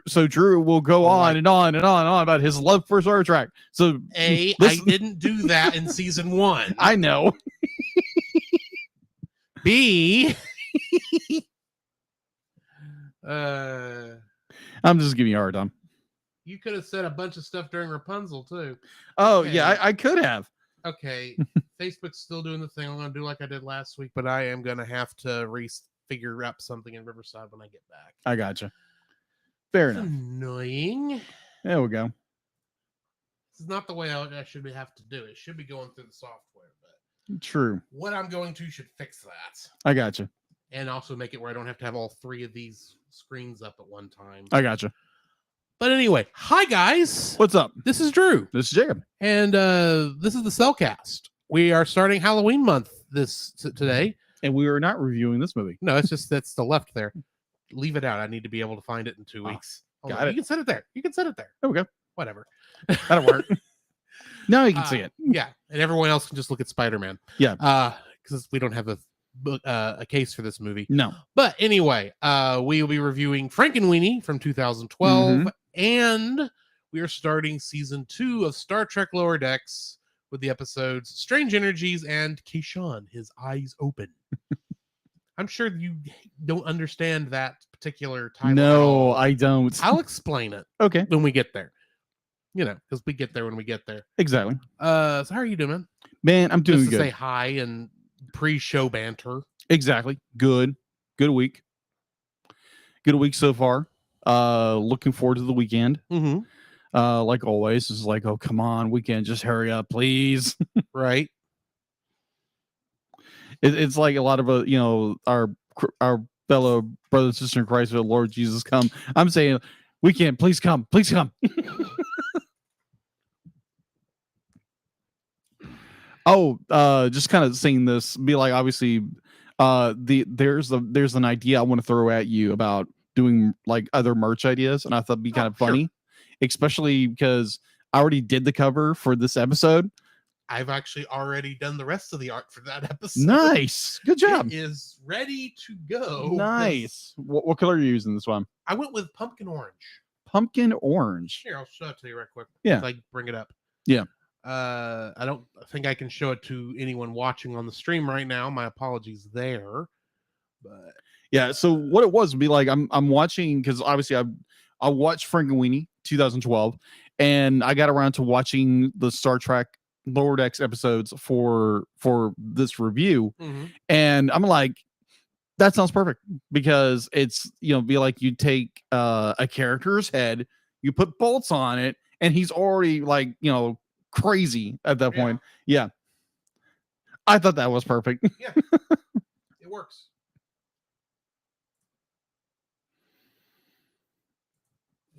So Drew will go on and on and on and on about his love for Star Trek. So I didn't do that in season 1. I know. B, I'm just giving you a hard time. you could have said a bunch of stuff during Rapunzel too. Oh, Okay. yeah, I could have. Okay, Facebook's still doing the thing I'm going to do like I did last week, but I am going to have to figure out something in Riverside when I get back. I gotcha. Fair It's enough. annoying. There we go. This is not the way I should have to do it. It should be going through the software, but True. what I'm going to should fix that. I gotcha. And also make it where I don't have to have all 3 of these screens up at one time. I gotcha. But anyway, hi guys. What's up? This is Drew. This is Jacob. And this is the Cellcast. We are starting Halloween month today. And we are not reviewing this movie. No, it's just that's the left there. Leave it out. I need to be able to find it in 2 weeks. Got it. You can set it there. You can set it there. There we go. Whatever. That'll work. Now you can see it. Yeah, and everyone else can just look at Spider-Man. Yeah. Because we don't have a case for this movie. No. But anyway, we will be reviewing Frankenweenie from 2012, and we are starting season 2 of Star Trek Lower Decks with the episodes Strange Energies and Keyshawn, His Eyes Open. I'm sure you don't understand that particular title. No, I don't. I'll explain it Okay. when we get there. You know, because we get there when we get there. Exactly. So how are you doing, Man, I'm doing just to good. say hi and pre-show banter. Exactly. Good. Good week. Good week so far. Looking forward to the weekend. Mm-hmm. Like always, it's like, oh, come on, weekend, just hurry up, please. Right. It's like a lot of our fellow brother and sister in Christ, Lord Jesus, come. I'm saying, weekend, please come, please come. Just kind of saying this, be like, obviously, there's an idea I want to throw at you about doing like other merch ideas, and I thought it'd be kind of funny, especially because I already did the cover for this episode. I've actually already done the rest of the art for that episode. Nice, good job. It is ready to go. Nice. What color are you using this one? I went with pumpkin orange. Pumpkin orange. Here, I'll show it to you right quick. Yeah. Like, bring it up. Yeah. I don't think I can show it to anyone watching on the stream right now. My apologies there. But yeah, so what it was would be like, I'm watching, because obviously I watched Frankenweenie 2012, and I got around to watching the Star Trek Lower Decks episodes for this review, and I'm like, that sounds perfect, because it's, be like you take a character's head, you put bolts on it, and he's already like, crazy at that point. Yeah. I thought that was perfect. Yeah. It works.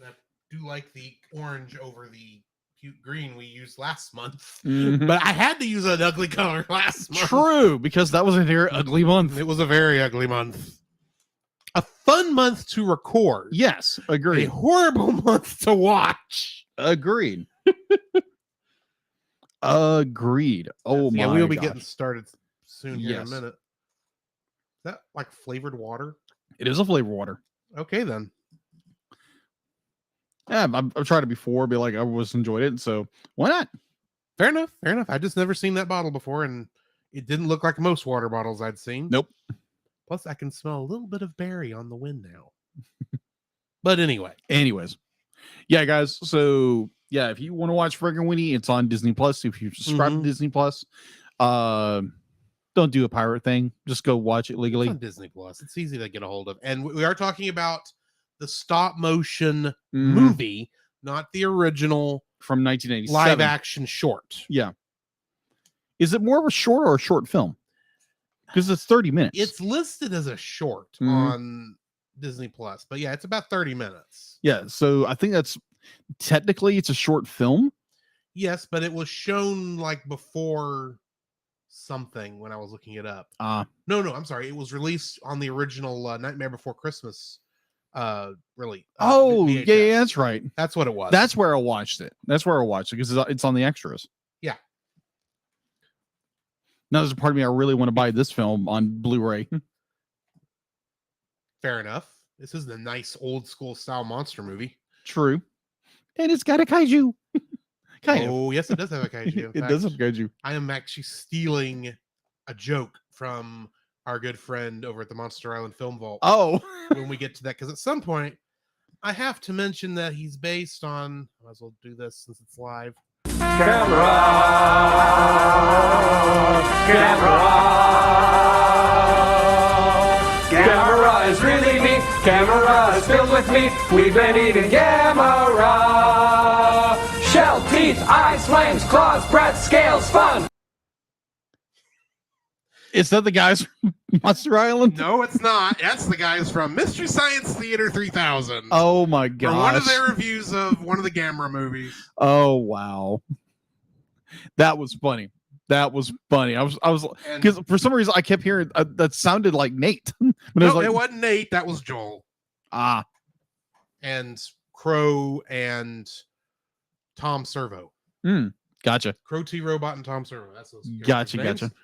I do like the orange over the cute green we used last month. But I had to use an ugly color last month. True, because that was a very ugly month. It was a very ugly month. A fun month to record. Yes, agreed. A horrible month to watch. Agreed. Agreed. Oh my! Yeah, we'll be gosh. getting started soon here in a minute. Is that like flavored water? It is a flavored water. Okay, then. Yeah, I've tried it before. Be like, I always enjoyed it, so why not? Fair enough. Fair enough. I just never seen that bottle before, and it didn't look like most water bottles I'd seen. Nope. Plus, I can smell a little bit of berry on the wind now. But anyways, yeah, guys. So yeah, if you want to watch Frankenweenie, it's on Disney Plus. If you subscribe to Disney Plus, don't do a pirate thing. Just go watch it legally. It's on Disney Plus. It's easy to get a hold of, and we are talking about the stop motion movie, not the original from 1987 live action short. Yeah. Is it more of a short or a short film? Because it's 30 minutes. It's listed as a short on Disney Plus, but yeah, it's about 30 minutes. Yeah, so I think that's technically it's a short film. Yes, but it was shown like before something when I was looking it up. No, I'm sorry. It was released on the original Nightmare Before Christmas. Really? Yeah, that's right. That's what it was. That's where I watched it. Because it's on the extras. Yeah. Now there's a part of me I really want to buy this film on Blu-ray. Fair enough. This is the nice old school style monster movie. True. And it's got a kaiju. Kind of. Oh, yes, it does have a kaiju. It does have kaiju. I am actually stealing a joke from our good friend over at the Monster Island Film Vault Oh. when we get to that, because at some point I have to mention that he's based on. I might as well do this since it's live. Camera, camera, camera is really me. Camera is filled with meat. We've been eating camera. Shell, teeth, eyes, flames, claws, breath, scales, fun. Is that the guys from Monster Island? No, it's not. That's the guys from Mystery Science Theater 3000. Oh my For one of gosh. their reviews of one of the Gamera movies. Oh wow. That was funny. That was funny. I was And because for some reason I kept hearing that sounded like Nate. But I was no, like, it wasn't Nate. That was Joel and Crow and Tom Servo. gotcha. Crow T Robot and Tom Servo. That's those Gotcha, characters' gotcha. names.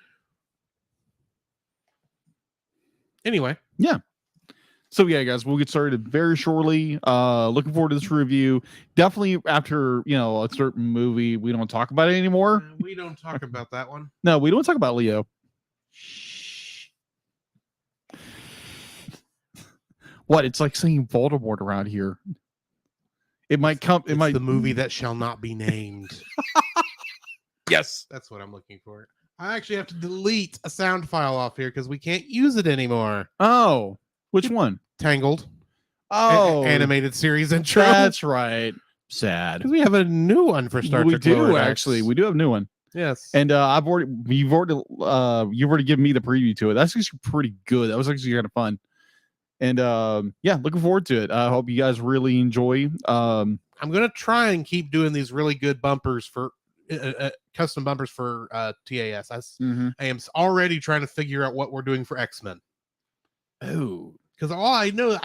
Anyway, So yeah, guys, we'll get started very shortly. Looking forward to this review. Definitely after a certain movie, we don't talk about it anymore. we don't talk about that one. No, we don't talk about Leo. What? It's like saying Voldemort around here. It might come. It It's might. the movie that shall not be named. Yes. That's what I'm looking for. I actually have to delete a sound file off here because we can't use it anymore. Oh, which one? Tangled. Oh, Animated series intro. that's right. Sad. Because we have a new one for Star We Trek. do Lower Decks. actually. We do have a new one. Yes. And you've already given me the preview to it. That's actually pretty good. That was actually kind of fun. And yeah, looking forward to it. I hope you guys really enjoy. I'm gonna try and keep doing these really good bumpers for custom bumpers for TAS. I am already trying to figure out what we're doing for X-Men. Oh, Because all I know,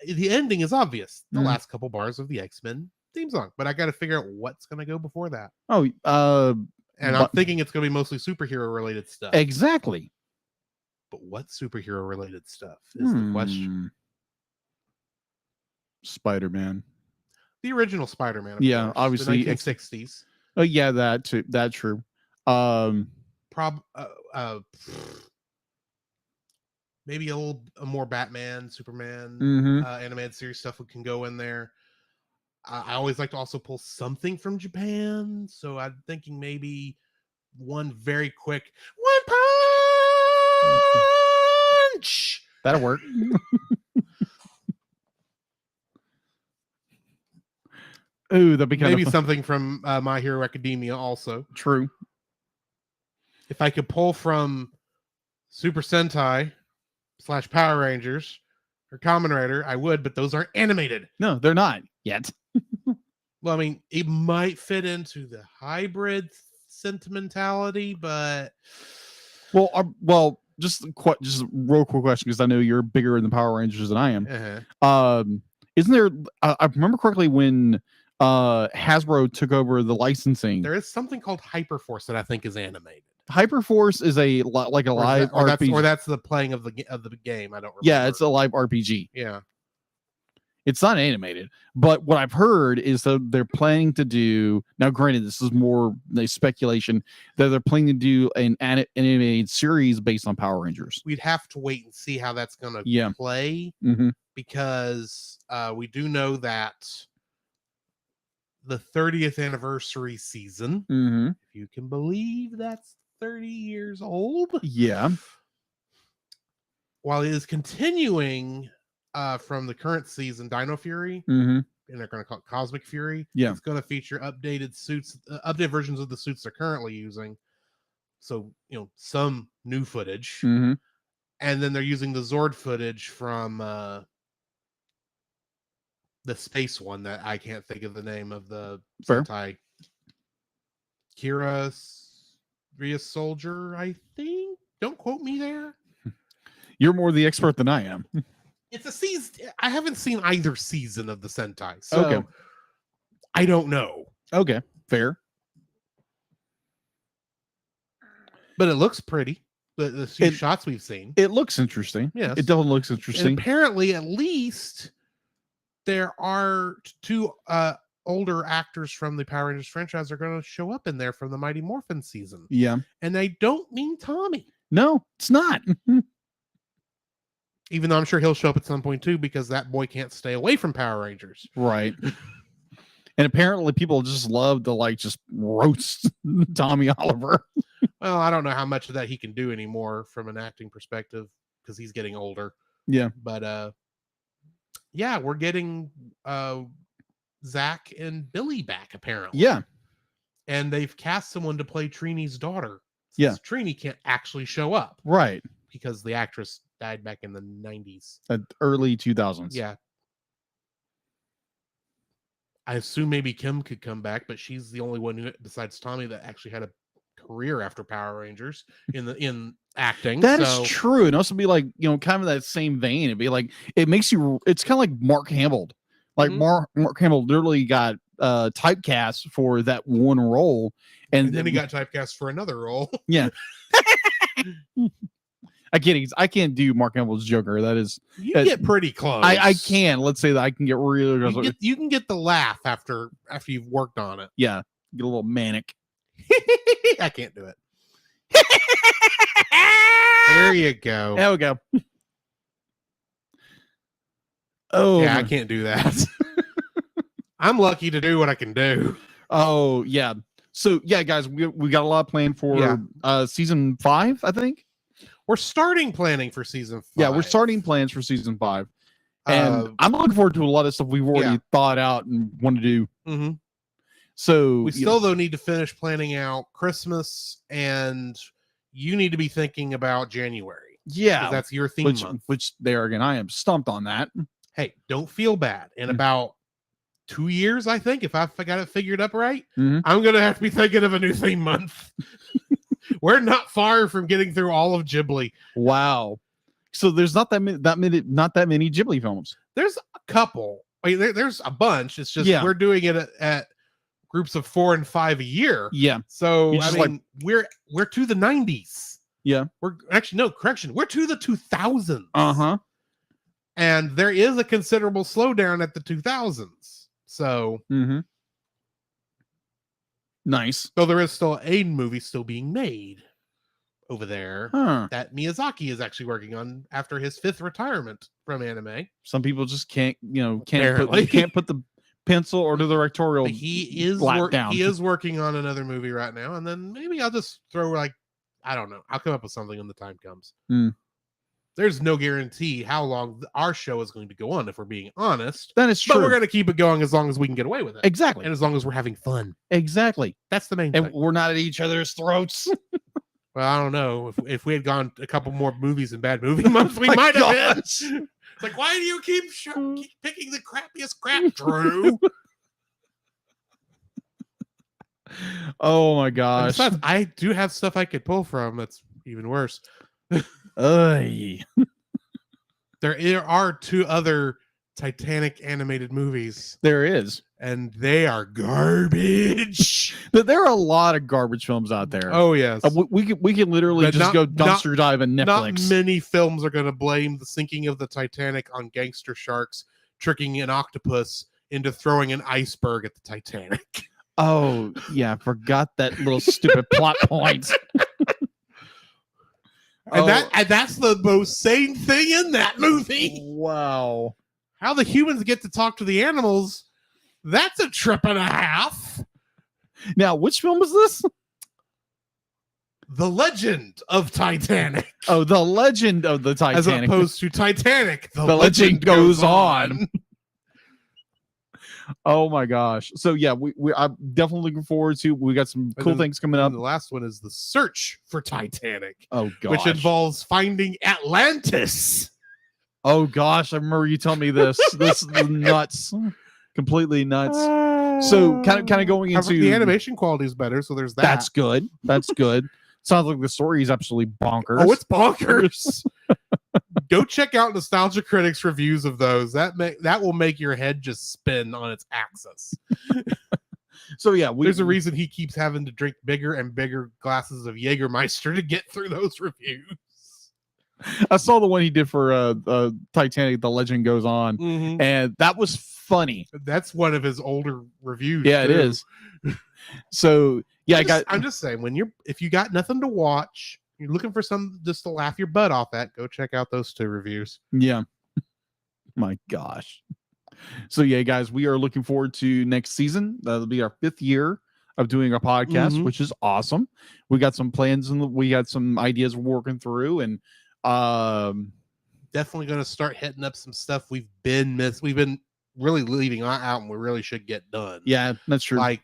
the ending is obvious. The Mhm. last couple bars of the X-Men theme song, but I got to figure out what's gonna go before that. and I'm But- thinking it's gonna be mostly superhero related stuff. exactly. But what superhero related stuff is the question. Spider-Man. The original Spider-Man. of Yeah, course, obviously, the 1960s. Oh yeah, that too. That's true. Maybe a more Batman, Superman, Mhm. animated series stuff can go in there. I always like to also pull something from Japan, so I'm thinking maybe one very quick one punch. That'll work. Ooh, that'd be kind Maybe of something from My Hero Academia also. true. If I could pull from Super Sentai / Power Rangers or Kamen Rider, I would, but those aren't animated. No, they're not yet. Well, I mean, it might fit into the hybrid sentimentality, but Well, just a real quick question because I know you're bigger in the Power Rangers than I am. Isn't there? I remember correctly when Hasbro took over the licensing. there is something called Hyperforce that I think is animated. Hyperforce is a live RPG. Or that's the playing of the game. I don't remember. Yeah, it's a live RPG. Yeah. It's not animated, but what I've heard is that they're planning to do. Now, granted, this is more the speculation that they're planning to do an animated series based on Power Rangers. We'd have to wait and see how that's going to Yeah. play Mm-hmm. because we do know that the 30th anniversary season, Mm-hmm. if you can believe that's 30 years old, Yeah. while it is continuing from the current season, Dino Fury, Mm-hmm. and they're going to call it Cosmic Fury. Yeah. It's going to feature updated suits, updated versions of the suits they're currently using. So, some new footage. Mm-hmm. And then they're using the Zord footage from the space one that I can't think of the name of the Fair. Sentai. Kira Rhea Soldier, I think. Don't quote me there. You're more the expert than I am. It's a season. I haven't seen either season of the Sentai, so Okay. I don't know. Okay. Fair. But it looks pretty. the few It- shots we've seen. It looks interesting. Yes. It definitely looks And interesting. apparently, at least there are two older actors from the Power Rangers franchise are going to show up in there from the Mighty Morphin season, Yeah. and they don't mean Tommy. No, it's not. Even though I'm sure he'll show up at some point too, because that boy can't stay away from Power Rangers. Right. And apparently people just love to like just roast Tommy Oliver. Well, I don't know how much of that he can do anymore from an acting perspective because he's getting older. Yeah. But yeah, we're getting Zach and Billy back apparently. Yeah. And they've cast someone to play Trini's daughter. Yeah. Since Trini can't actually show up Right. because the actress died back in the 90s. Early 2000s. Yeah. I assume maybe Kim could come back, but she's the only one who, besides Tommy, that actually had a career after Power Rangers in acting. That is So, true. And also be like, kind of that same vein. It'd be like, it's kind of like Mark Hamill. Like Mhm. Mark Hamill literally got typecast for that one role. And then he got typecast for another role. Yeah. I can't do Mark Hamill's Joker. That is, You Uh, get pretty close. I can. Let's say that I can get really, You can get the laugh after you've worked on it. yeah, get a little manic. I can't do it. There you go. There we go. Oh, Yeah, I can't do that. I'm lucky to do what I can do. oh, yeah. So yeah, guys, we got a lot planned for Yeah. season 5, I think. We're starting planning for season 5. Yeah, we're starting plans for season 5, and Uh, I'm looking forward to a lot of stuff we've already yeah. thought out and want to do. mhm. So We still though need to finish planning out Christmas, and you need to be thinking about January. 'Cause yeah, that's your theme month. which there again, I am stumped on that. Hey, don't feel bad. In about 2 years, I think, if I got it figured up right, Mhm. I'm gonna have to be thinking of a new theme month. We're not far from getting through all of Ghibli. Wow. So there's not that many Ghibli films. There's a couple. I mean, there's a bunch. It's just Yeah. we're doing it at groups of 4 and 5 a year. Yeah. So You I just, mean, we're to the 90s. Yeah. We're actually no correction. We're to the 2000s. Uh-huh. And there is a considerable slowdown at the 2000s. So Mm-hmm. Nice. though there is still a movie still being made over there Huh. that Miyazaki is actually working on after his 5th retirement from anime. Some people just can't Apparently. put the pencil or the directorial. But he is black down. he is working on another movie right now, and then maybe I'll just throw I don't know. I'll come up with something when the time comes. Hmm. There's no guarantee how long our show is going to go on, if we're being honest. That is But we're true. going to keep it going as long as we can get away with it, Exactly. and as long as we're having fun. Exactly. That's the main And thing. we're not at each other's throats. Well, I don't know if we had gone a couple more movies in bad movie month, we My might have been. gosh. It's like, why do you keep picking the crappiest crap, Drew? Oh my And gosh. besides, I do have stuff I could pull from that's even worse. Ay. There are 2 other Titanic animated movies, There is. and they are garbage. But there are a lot of garbage films out there. Oh yes, We can literally But just not- go not- dumpster dive in not Netflix. many films are going to blame the sinking of the Titanic on gangster sharks tricking an octopus into throwing an iceberg at the Titanic. Oh yeah, I forgot that little stupid plot point. And Oh. that's the most sane thing in that movie. Wow. How the humans get to talk to the animals, that's a trip and a half. Now, which film is this? The Legend of Titanic. Oh, The Legend of the As Titanic. opposed to Titanic, The legend goes on. Oh my gosh. So yeah, I'm definitely looking forward to. We got some And cool then- things coming up. And the last one is The Search for Titanic, Oh gosh. which involves finding Atlantis. Oh gosh, I remember you telling me this. This is nuts. Completely nuts. So kind of going However, into the animation quality is better, so there's that. That's good. That's good. Sounds like the story is absolutely bonkers. Oh, it's bonkers. Go check out Nostalgia Critics reviews of those. That will make your head just spin on its axis. So yeah, There's a reason he keeps having to drink bigger and bigger glasses of Jägermeister to get through those reviews. I saw the one he did for Titanic, The Legend Goes On, Mhm. and that was funny. That's one of his older reviews. Yeah, it too. is. So yeah, I'm just saying, if you got nothing to watch, you're looking for some just to laugh your butt off at, go check out those 2 reviews. yeah. My gosh. So yeah, guys, we are looking forward to next season. That'll be our 5th year of doing our podcast, Mhm. which is awesome. We got some plans and we got some ideas we're working through, and Definitely going to start hitting up some stuff we've been really leaving out and we really should get done. yeah, that's true. Like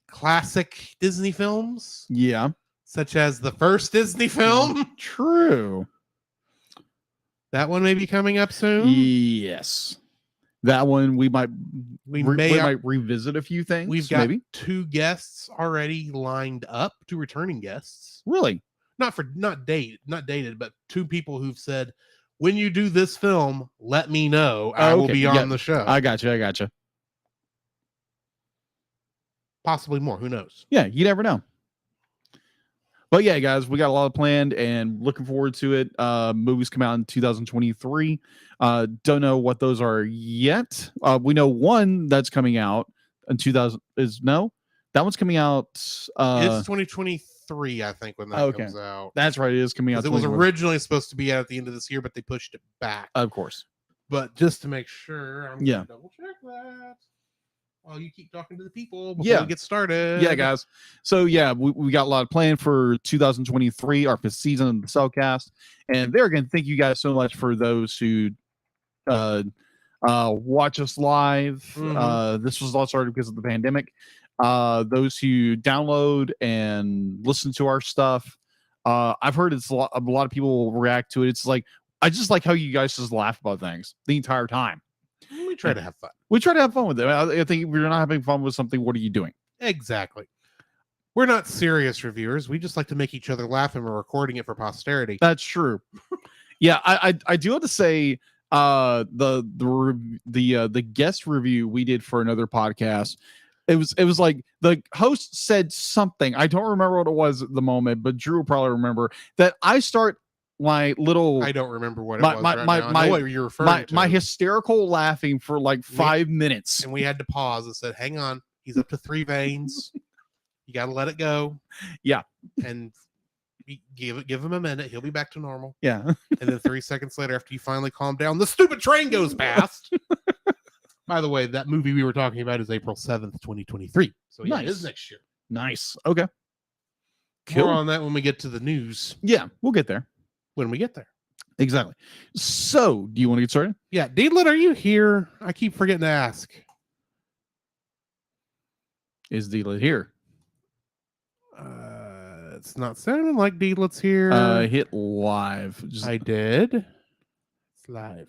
classic Disney films, Yeah, such as the first Disney film. true. That one may be coming up soon. Yes, that one we might We we may might revisit a few things. We've got maybe 2 guests already lined up, 2 returning guests. really. Not dated, but 2 people who've said, when you do this film, let me know. I will okay. be Yeah, on the show. I got you. Possibly more. Who knows? Yeah, you never know. But yeah, guys, we got a lot planned and looking forward to it. Movies come out in 2023. Don't know what those are yet. We know one that's coming out in 2000 that one's coming out. It's 2023, I think, when that okay. comes out. That's right. It is coming out. It was 2023. originally supposed to be out at the end of this year, but they pushed it back. Of course. But just to make sure, I'm Yeah. going to double check that. While you keep talking to the people before Yeah. we get started. Yeah, guys. So yeah, we got a lot planned for 2023, our 5th season of the Cellcast. And there again, thank you guys so much for those who watch us live. Mhm. This was all started because of the pandemic. Those who download and listen to our stuff. I've heard a lot of people react to it. It's like, I just like how you guys just laugh about things the entire time. We try to have fun. We try to have fun with it. I think if you're not having fun with something, what are you doing? Exactly. We're not serious reviewers. We just like to make each other laugh, and we're recording it for posterity. That's true. Yeah, I do have to say, the guest review we did for another podcast, it was like the host said something. I don't remember what it was at the moment, but Drew will probably remember that I start my little I don't remember what it my- was. my- right my- now. I my- know what you're referring to. my hysterical laughing for like 5 minutes. And we had to pause and said, "Hang on, he's up to 3 veins. You got to let it go." Yeah. And give him a minute. He'll be back to normal. Yeah. And then 3 seconds later, after you finally calm down, the stupid train goes past. By the way, that movie we were talking about is April 7th, 2023. So yeah, it is Nice. next year. Nice. Okay. More on that when we get to the news. Yeah, we'll get there. When we get there. Exactly. So, do you want to get started? Yeah, Deedlet, are you here? I keep forgetting to ask. Is Deedlet here? It's not sounding like Deedlet's here. Hit live. Just, I did. It's live.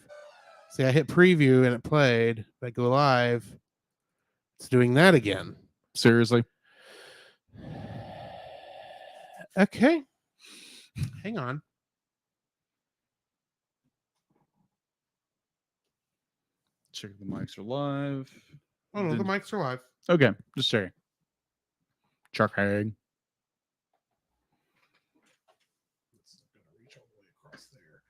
See, I hit preview and it played. If I go live, it's doing that again. seriously. Okay. Hang on. Check the mics are live. Oh no, the mics are live. Okay, just checking. Chuck Hag. It's gonna reach all the way across there.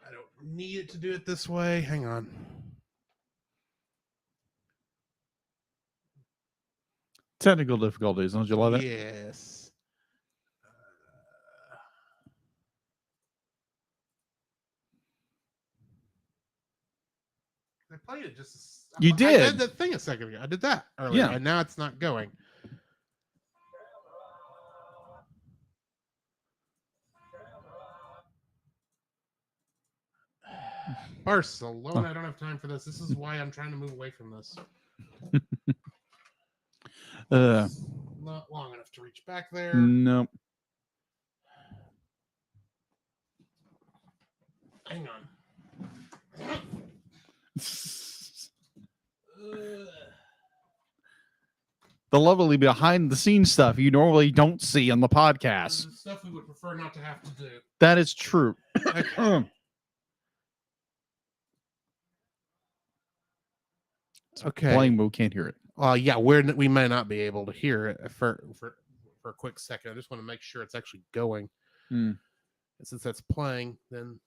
I don't need it to do it this way. Hang on. Technical difficulties. Don't you love it? Yes. I played it just. You I did. did that thing a second ago. I did that earlier, Yeah. and now it's not going. Barcelona. I don't have time for this. This is why I'm trying to move away from this. It's not long enough to reach back there. No. Hang on. The lovely behind the scenes stuff you normally don't see on the podcast. Stuff we would prefer not to have to do. That is true. Okay. It's Okay. playing, but we can't hear it. Yeah, we may not be able to hear it for a quick second. I just want to make sure it's actually going. Hmm. And since that's playing, then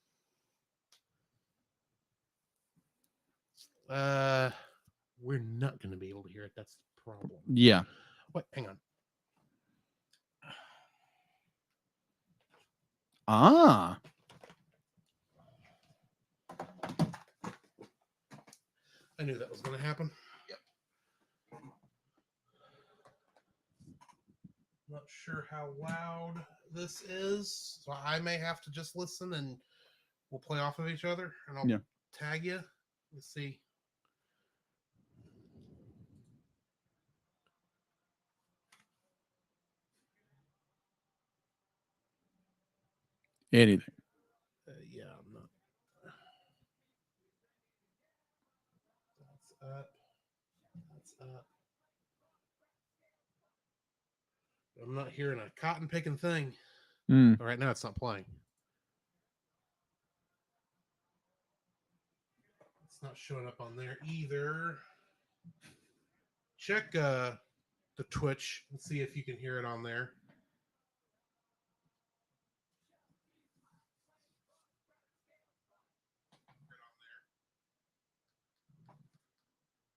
we're not going to be able to hear it. That's the problem. Yeah. Wait, hang on. Ah. I knew that was going to happen. Yep. Not sure how loud this is, so I may have to just listen and we'll play off of each other, and I'll tag you. Let's see. Anything. Yeah, I'm not. That's up. That's up. I'm not hearing a cotton picking thing. Hmm. Right now, it's not playing. It's not showing up on there either. Check the Twitch and see if you can hear it on there.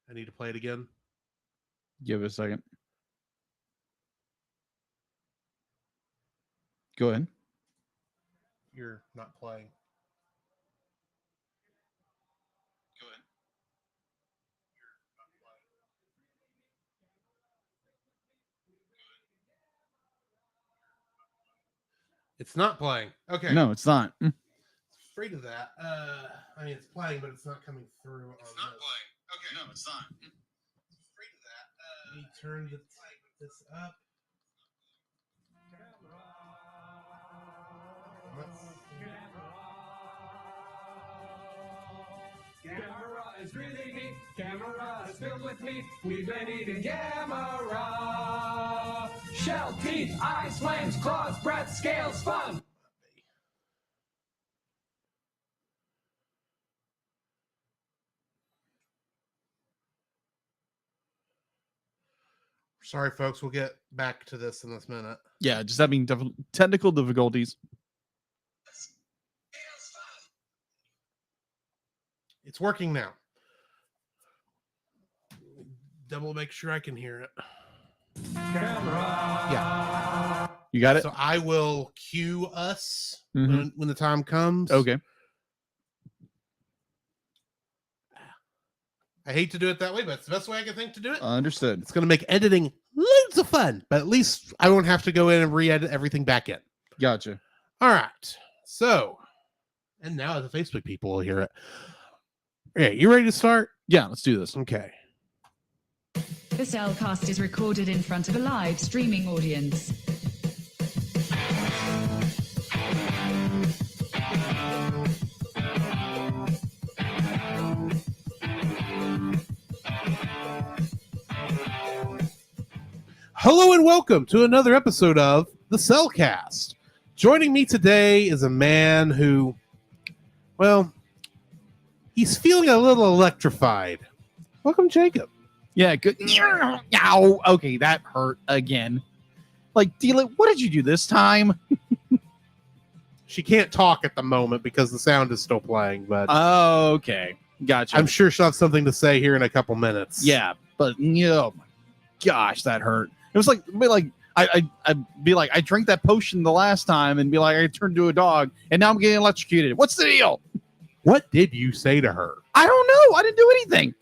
I need to play it again. Give it a second. Go ahead. You're not playing. Go ahead. It's not playing. Okay. No, it's not. Afraid of that. I mean, it's playing, but it's not coming through. It's not playing. Okay, no, it's not. Afraid of that. Let me turn this up. Gamma is really neat. Gamma is filled with meat. We've been eating Gamma. Shell, teeth, eyes, flames, claws, breath, scales, fun. Sorry, folks. We'll get back to this in this minute. Yeah, just having technical difficulties. It's working now. Double make sure I can hear it. Camera. Yeah. You got it? So I will cue us Mhm. when the time comes. Okay. I hate to do it that way, but it's the best way I can think to do it. Understood. It's going to make editing loads of fun, but at least I won't have to go in and re-edit everything back in. Gotcha. All right. So, and now the Facebook people will hear it. Okay, you ready to start? Yeah, let's do this. Okay. The Cellcast is recorded in front of a live streaming audience. Hello and welcome to another episode of the Cellcast. Joining me today is a man who, well, he's feeling a little electrified. Welcome, Jacob. Yeah, good. Ow. Okay, that hurt again. Like, Dealet, what did you do this time? She can't talk at the moment because the sound is still playing, but Okay, gotcha. I'm sure she'll have something to say here in a couple minutes. Yeah, but oh my gosh, that hurt. It was like I'd be like, I drank that potion the last time and be like, I turned to a dog and now I'm getting electrocuted. What's the deal? What did you say to her? I don't know. I didn't do anything.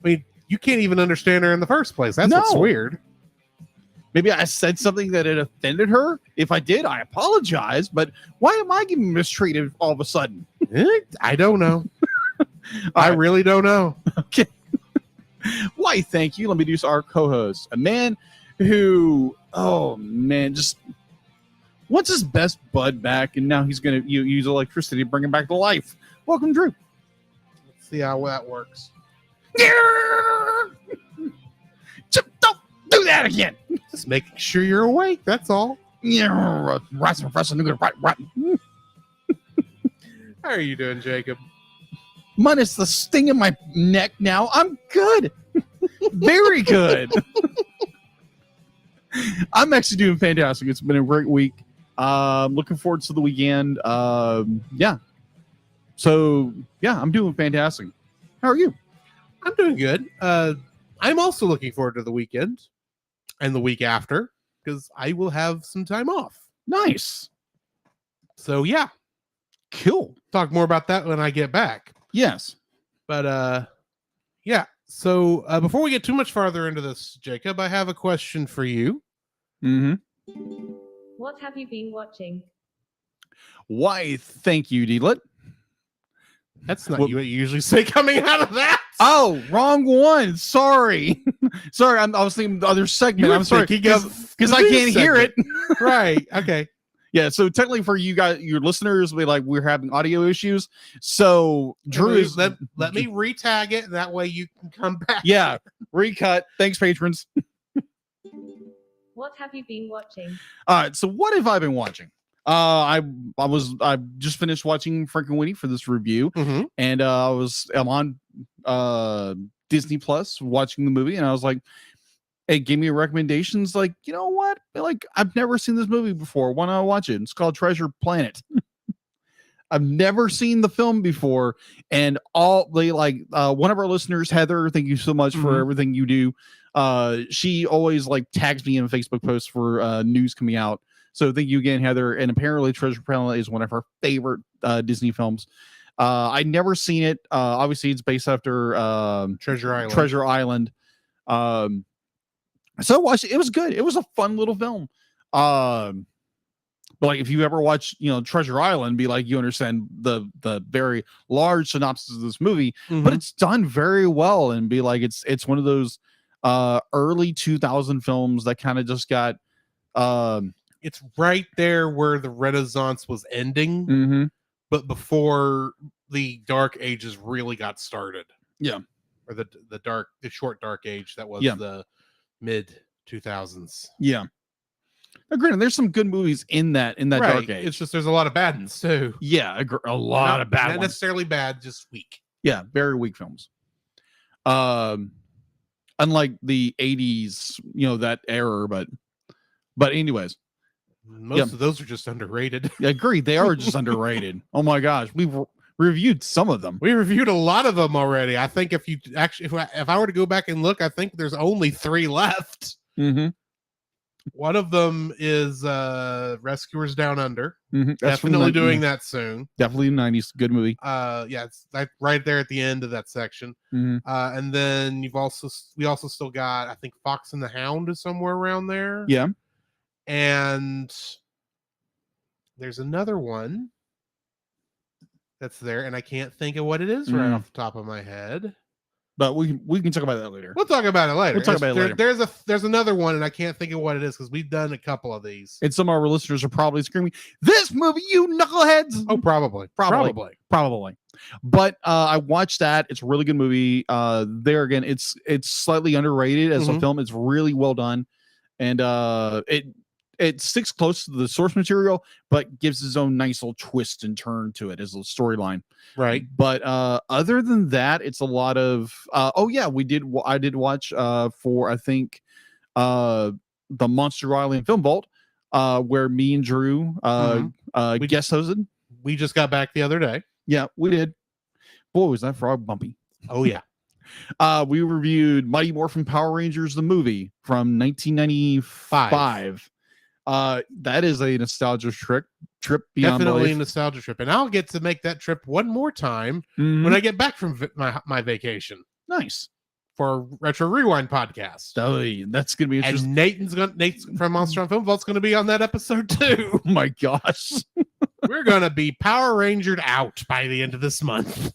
I mean, you can't even understand her in the first place. That's what's No. weird. Maybe I said something that had offended her. If I did, I apologize. But why am I getting mistreated all of a sudden? I don't know. I right. really don't know. Okay. Why, thank you. Let me introduce our co-host, a man who, oh man, just wants his best bud back, and now he's going to use electricity to bring him back to life. Welcome, Drew. Let's see how that works. Just don't do that again. Just making sure you're awake. That's all. How How are you doing, Jacob? minus the sting in my neck now, I'm good. Very good. I'm actually doing fantastic. It's been a great week. Looking forward to the weekend. Yeah. So, yeah, I'm doing fantastic. How are you? I'm doing good. I'm also looking forward to the weekend and the week after because I will have some time off. Nice. So, yeah, Cool. talk more about that when I get back. Yes. But, yeah. So, before we get too much farther into this, Jacob, I have a question for you. Mm-hmm. What have you been watching? Why, thank you, Deedlet. That's not Well- what you usually say coming out of that. Oh, wrong one. Sorry. Sorry, I was thinking the other segment. were I'm sorry. thinking of Because the I news can't hear it. Right. Okay. Yeah, so technically for you guys, your listeners, we're having audio issues. So Drew is let me retag it. That way you can come back. yeah, recut. Thanks, patrons. What have you been watching? All right, so what have I been watching? I just finished watching Frank and Winnie for this review, Mhm. and I'm on Disney Plus watching the movie, and I was like, it gave me recommendations. Like, you know what? Like, I've never seen this movie before. Why not watch it? It's called Treasure Planet. I've never seen the film before, and one of our listeners, Heather, thank you so much for Mhm. everything you do. She always tags me in Facebook posts for news coming out. So thank you again, Heather. And apparently Treasure Planet is one of her favorite Disney films. I'd never seen it. Obviously it's based after Treasure Island. Treasure Island. So I watched it. It was good. It was a fun little film. But if you ever watch, Treasure Island, you understand the very large synopsis of this movie, Mhm. but it's done very well, and it's one of those early 2000 films that kind of just got It's right there where the Renaissance was ending, mhm. but before the Dark Ages really got started. Yeah. Or the short Dark Age that was Yeah. the mid 2000s. Yeah. Now, granted, there's some good movies in that Dark Age. It's just there's a lot of bad ones too. Yeah, a lot of bad Not ones. necessarily bad, just weak. Yeah, very weak films. Unlike the 80s, that era, but anyways, Most of those are just underrated. I agree. They are just underrated. Oh my gosh, we've reviewed some of them. We reviewed a lot of them already. I think if you actually, if I were to go back and look, I think there's only 3 left. Mm-hmm. One of them is Rescuers Down Under. Mm-hmm. Definitely doing that soon. Definitely 90s. Good movie. Yeah, it's right there at the end of that section. Mm-hmm. And then we also still got, I think, Fox and the Hound is somewhere around there. Yeah. And there's another one that's there, and I can't think of what it is right off the top of my head. But we can talk about that later. We'll talk about it later. We'll talk about it later. There's another one, and I can't think of what it is because we've done a couple of these. And some of our listeners are probably screaming, "This movie, you knuckleheads!" Oh, probably. But I watched that. It's a really good movie. There again, it's slightly underrated as a film. It's really well done, and it sticks close to the source material, but gives its own nice little twist and turn to it as a storyline. Right. But other than that, it's a lot of I did watch for I think the Monster Island Film Vault where me and Drew guest hosted. We just got back the other day. Yeah, we did. Boy, was that frog bumpy. Oh yeah. We reviewed Mighty Morphin Power Rangers the movie from 1995. That is a nostalgia trip beyond Definitely a belief. nostalgia trip, and I'll get to make that trip one more time Mhm. when I get back from my vacation Nice. for a Retro Rewind podcast. Oh, that's gonna be interesting. And Nate from Monster on Film Vault's going to be on that episode too. Oh my gosh. We're going to be Power Rangered out by the end of this month,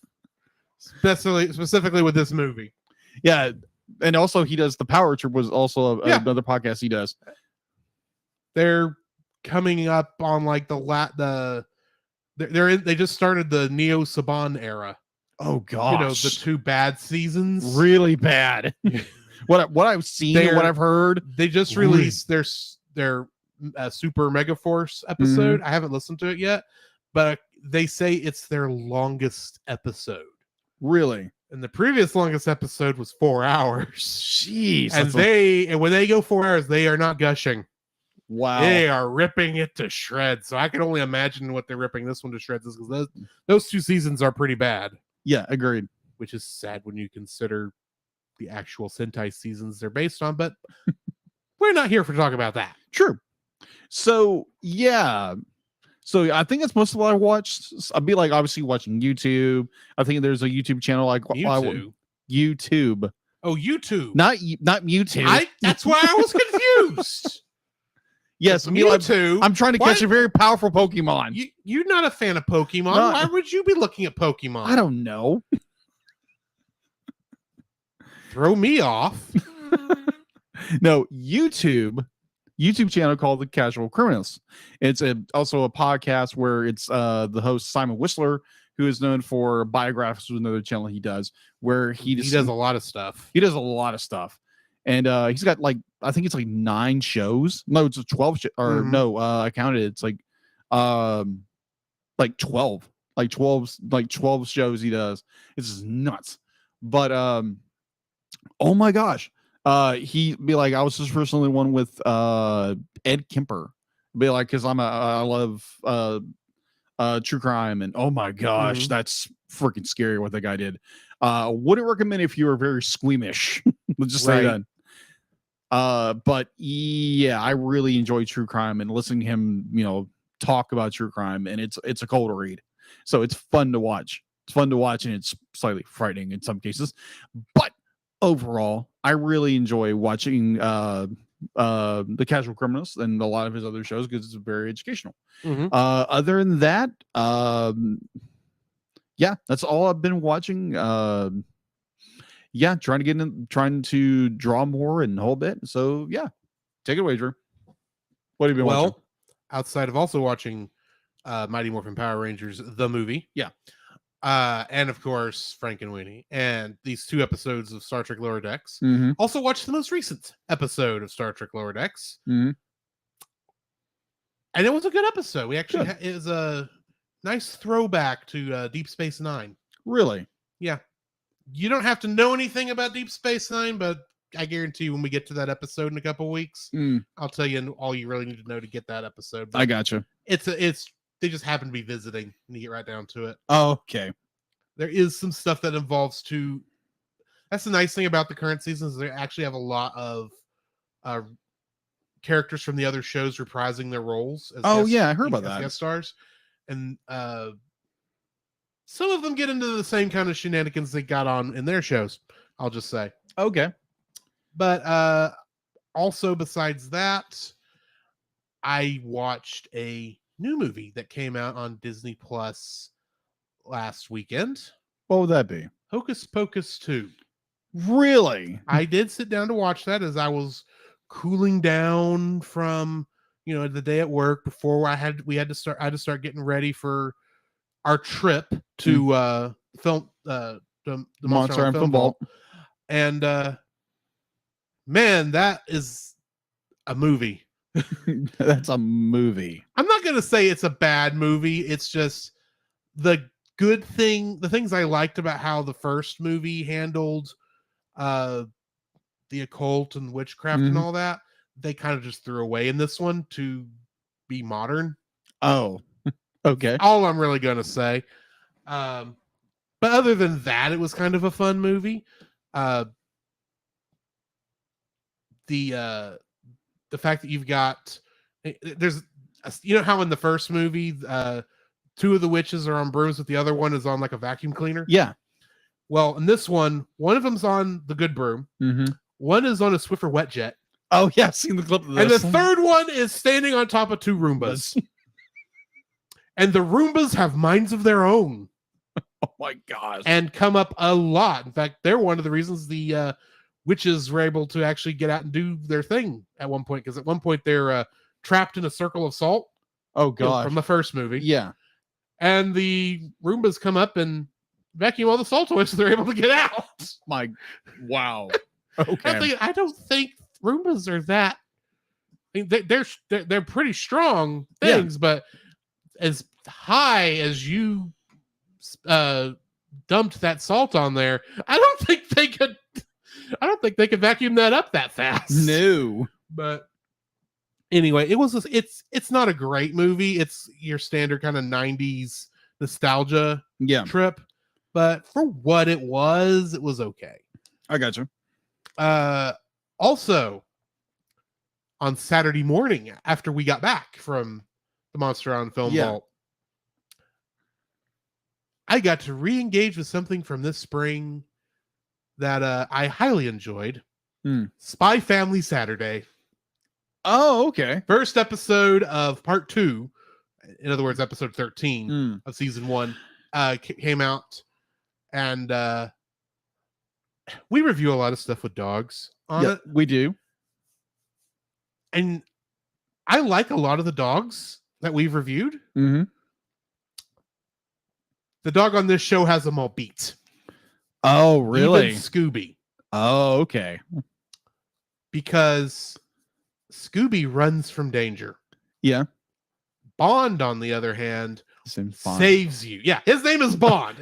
specifically with this movie. Yeah, and also he does the Power Trip was also another podcast he does. They're coming up on like they just started the Neo Saban era. Oh gosh, The 2 bad seasons. really bad. what I've seen and what I've heard. They just released their Super Mega Force episode. I haven't listened to it yet, but they say it's their longest episode. Really? And the previous longest episode was 4 hours. Jeez. And when they go 4 hours, they are not gushing. Wow. They are ripping it to shreds. So I can only imagine what they're ripping this one to shreds is, because those 2 seasons are pretty bad. Yeah, agreed. Which is sad when you consider the actual Sentai seasons they're based on, but we're not here for talk about that. True. So yeah. So I think that's most of what I watched. I'd be like obviously watching YouTube. I think there's a YouTube channel like YouTube. Oh, YouTube. Not YouTube. That's why I was confused. Yes, YouTube. I'm trying to catch a very powerful Pokemon. You're not a fan of Pokemon. No. Why would you be looking at Pokemon? I don't know. Throw me off. No, YouTube channel called The Casual Criminals. It's also a podcast where it's the host Simon Whistler, who is known for Biographies, with another channel he does, where he does a lot of stuff. He does a lot of stuff. And he's got like, I think it's like 9 shows. No, it's 12 no, I counted it. It's like 12. Like 12 shows he does. It's just nuts. But oh my gosh. He'd be like, I was just personally one with Ed Kemper. Be like, because I love true crime, and oh my gosh, that's freaking scary what that guy did. Wouldn't recommend if you were very squeamish. Let's just say that. But yeah, I really enjoy true crime and listening to him, talk about true crime, and it's a cold read. So it's fun to watch. It's fun to watch, and it's slightly frightening in some cases. But overall, I really enjoy watching The Casual Criminals and a lot of his other shows because it's very educational. Other than that, yeah, that's all I've been watching. Yeah, trying to draw more and a whole bit. So yeah, take it away, Drew. What have you been watching? Well, outside of also watching Mighty Morphin Power Rangers, the movie. Yeah. And of course, Frankenweenie, and these 2 episodes of Star Trek Lower Decks. Mm-hmm. Also watched the most recent episode of Star Trek Lower Decks. Mm-hmm. And it was a good episode. We actually it was a nice throwback to Deep Space Nine. Really? Yeah. You don't have to know anything about Deep Space Nine, but I guarantee you when we get to that episode in a couple weeks, I'll tell you all you really need to know to get that episode. But I gotcha. They just happen to be visiting and you get right down to it. Oh, okay. There is some stuff that involves that's the nice thing about the current seasons. They actually have a lot of characters from the other shows reprising their roles. As I heard about that. Guest stars. And some of them get into the same kind of shenanigans they got on in their shows, I'll just say. Okay. But also besides that, I watched a new movie that came out on Disney Plus last weekend. What would that be? Hocus Pocus 2. Really? I did sit down to watch that as I was cooling down from, the day at work before I had to start getting ready for our trip to film the Monster Island Film Vault. And man, that is a movie. That's a movie. I'm not going to say it's a bad movie. It's just the things I liked about how the first movie handled the occult and witchcraft and all that, they kind of just threw away in this one to be modern. Oh, okay. All I'm really going to say. But other than that, it was kind of a fun movie. The fact that you've got how in the first movie 2 of the witches are on brooms, but the other one is on like a vacuum cleaner. Yeah. Well, in this one of them's on the good broom. One is on a Swiffer wet jet. Oh yeah, I've seen the clip of this. And the third one is standing on top of 2 Roombas. And the Roombas have minds of their own. Oh my gosh. And come up a lot. In fact, they're one of the reasons the witches were able to actually get out and do their thing at one point, because at one point they're trapped in a circle of salt. Oh god, from the first movie. Yeah. And the Roombas come up and vacuum all the salt away, so they're able to get out. Wow. Okay. I don't think Roombas are that. I mean, they're pretty strong things, but as high as you dumped that salt on there, I don't think they could vacuum that up that fast. No. But anyway, it's not a great movie. It's your standard kind of 90s nostalgia Yeah, trip, but for what it was okay. I got you. Also, on Saturday morning after we got back from the Monster on Film Vault, I got to re-engage with something from this spring that I highly enjoyed. Spy Family Saturday. Oh, okay. First episode of part 2, in other words, episode 13 of season 1, came out, and we review a lot of stuff with dogs on it. We do. And I like a lot of the dogs that we've reviewed. Mm-hmm. The dog on this show has them all beat. Oh, really? Even Scooby. Oh, okay. Because Scooby runs from danger. Yeah. Bond, on the other hand, Seems fine. saves you. Yeah, his name is Bond.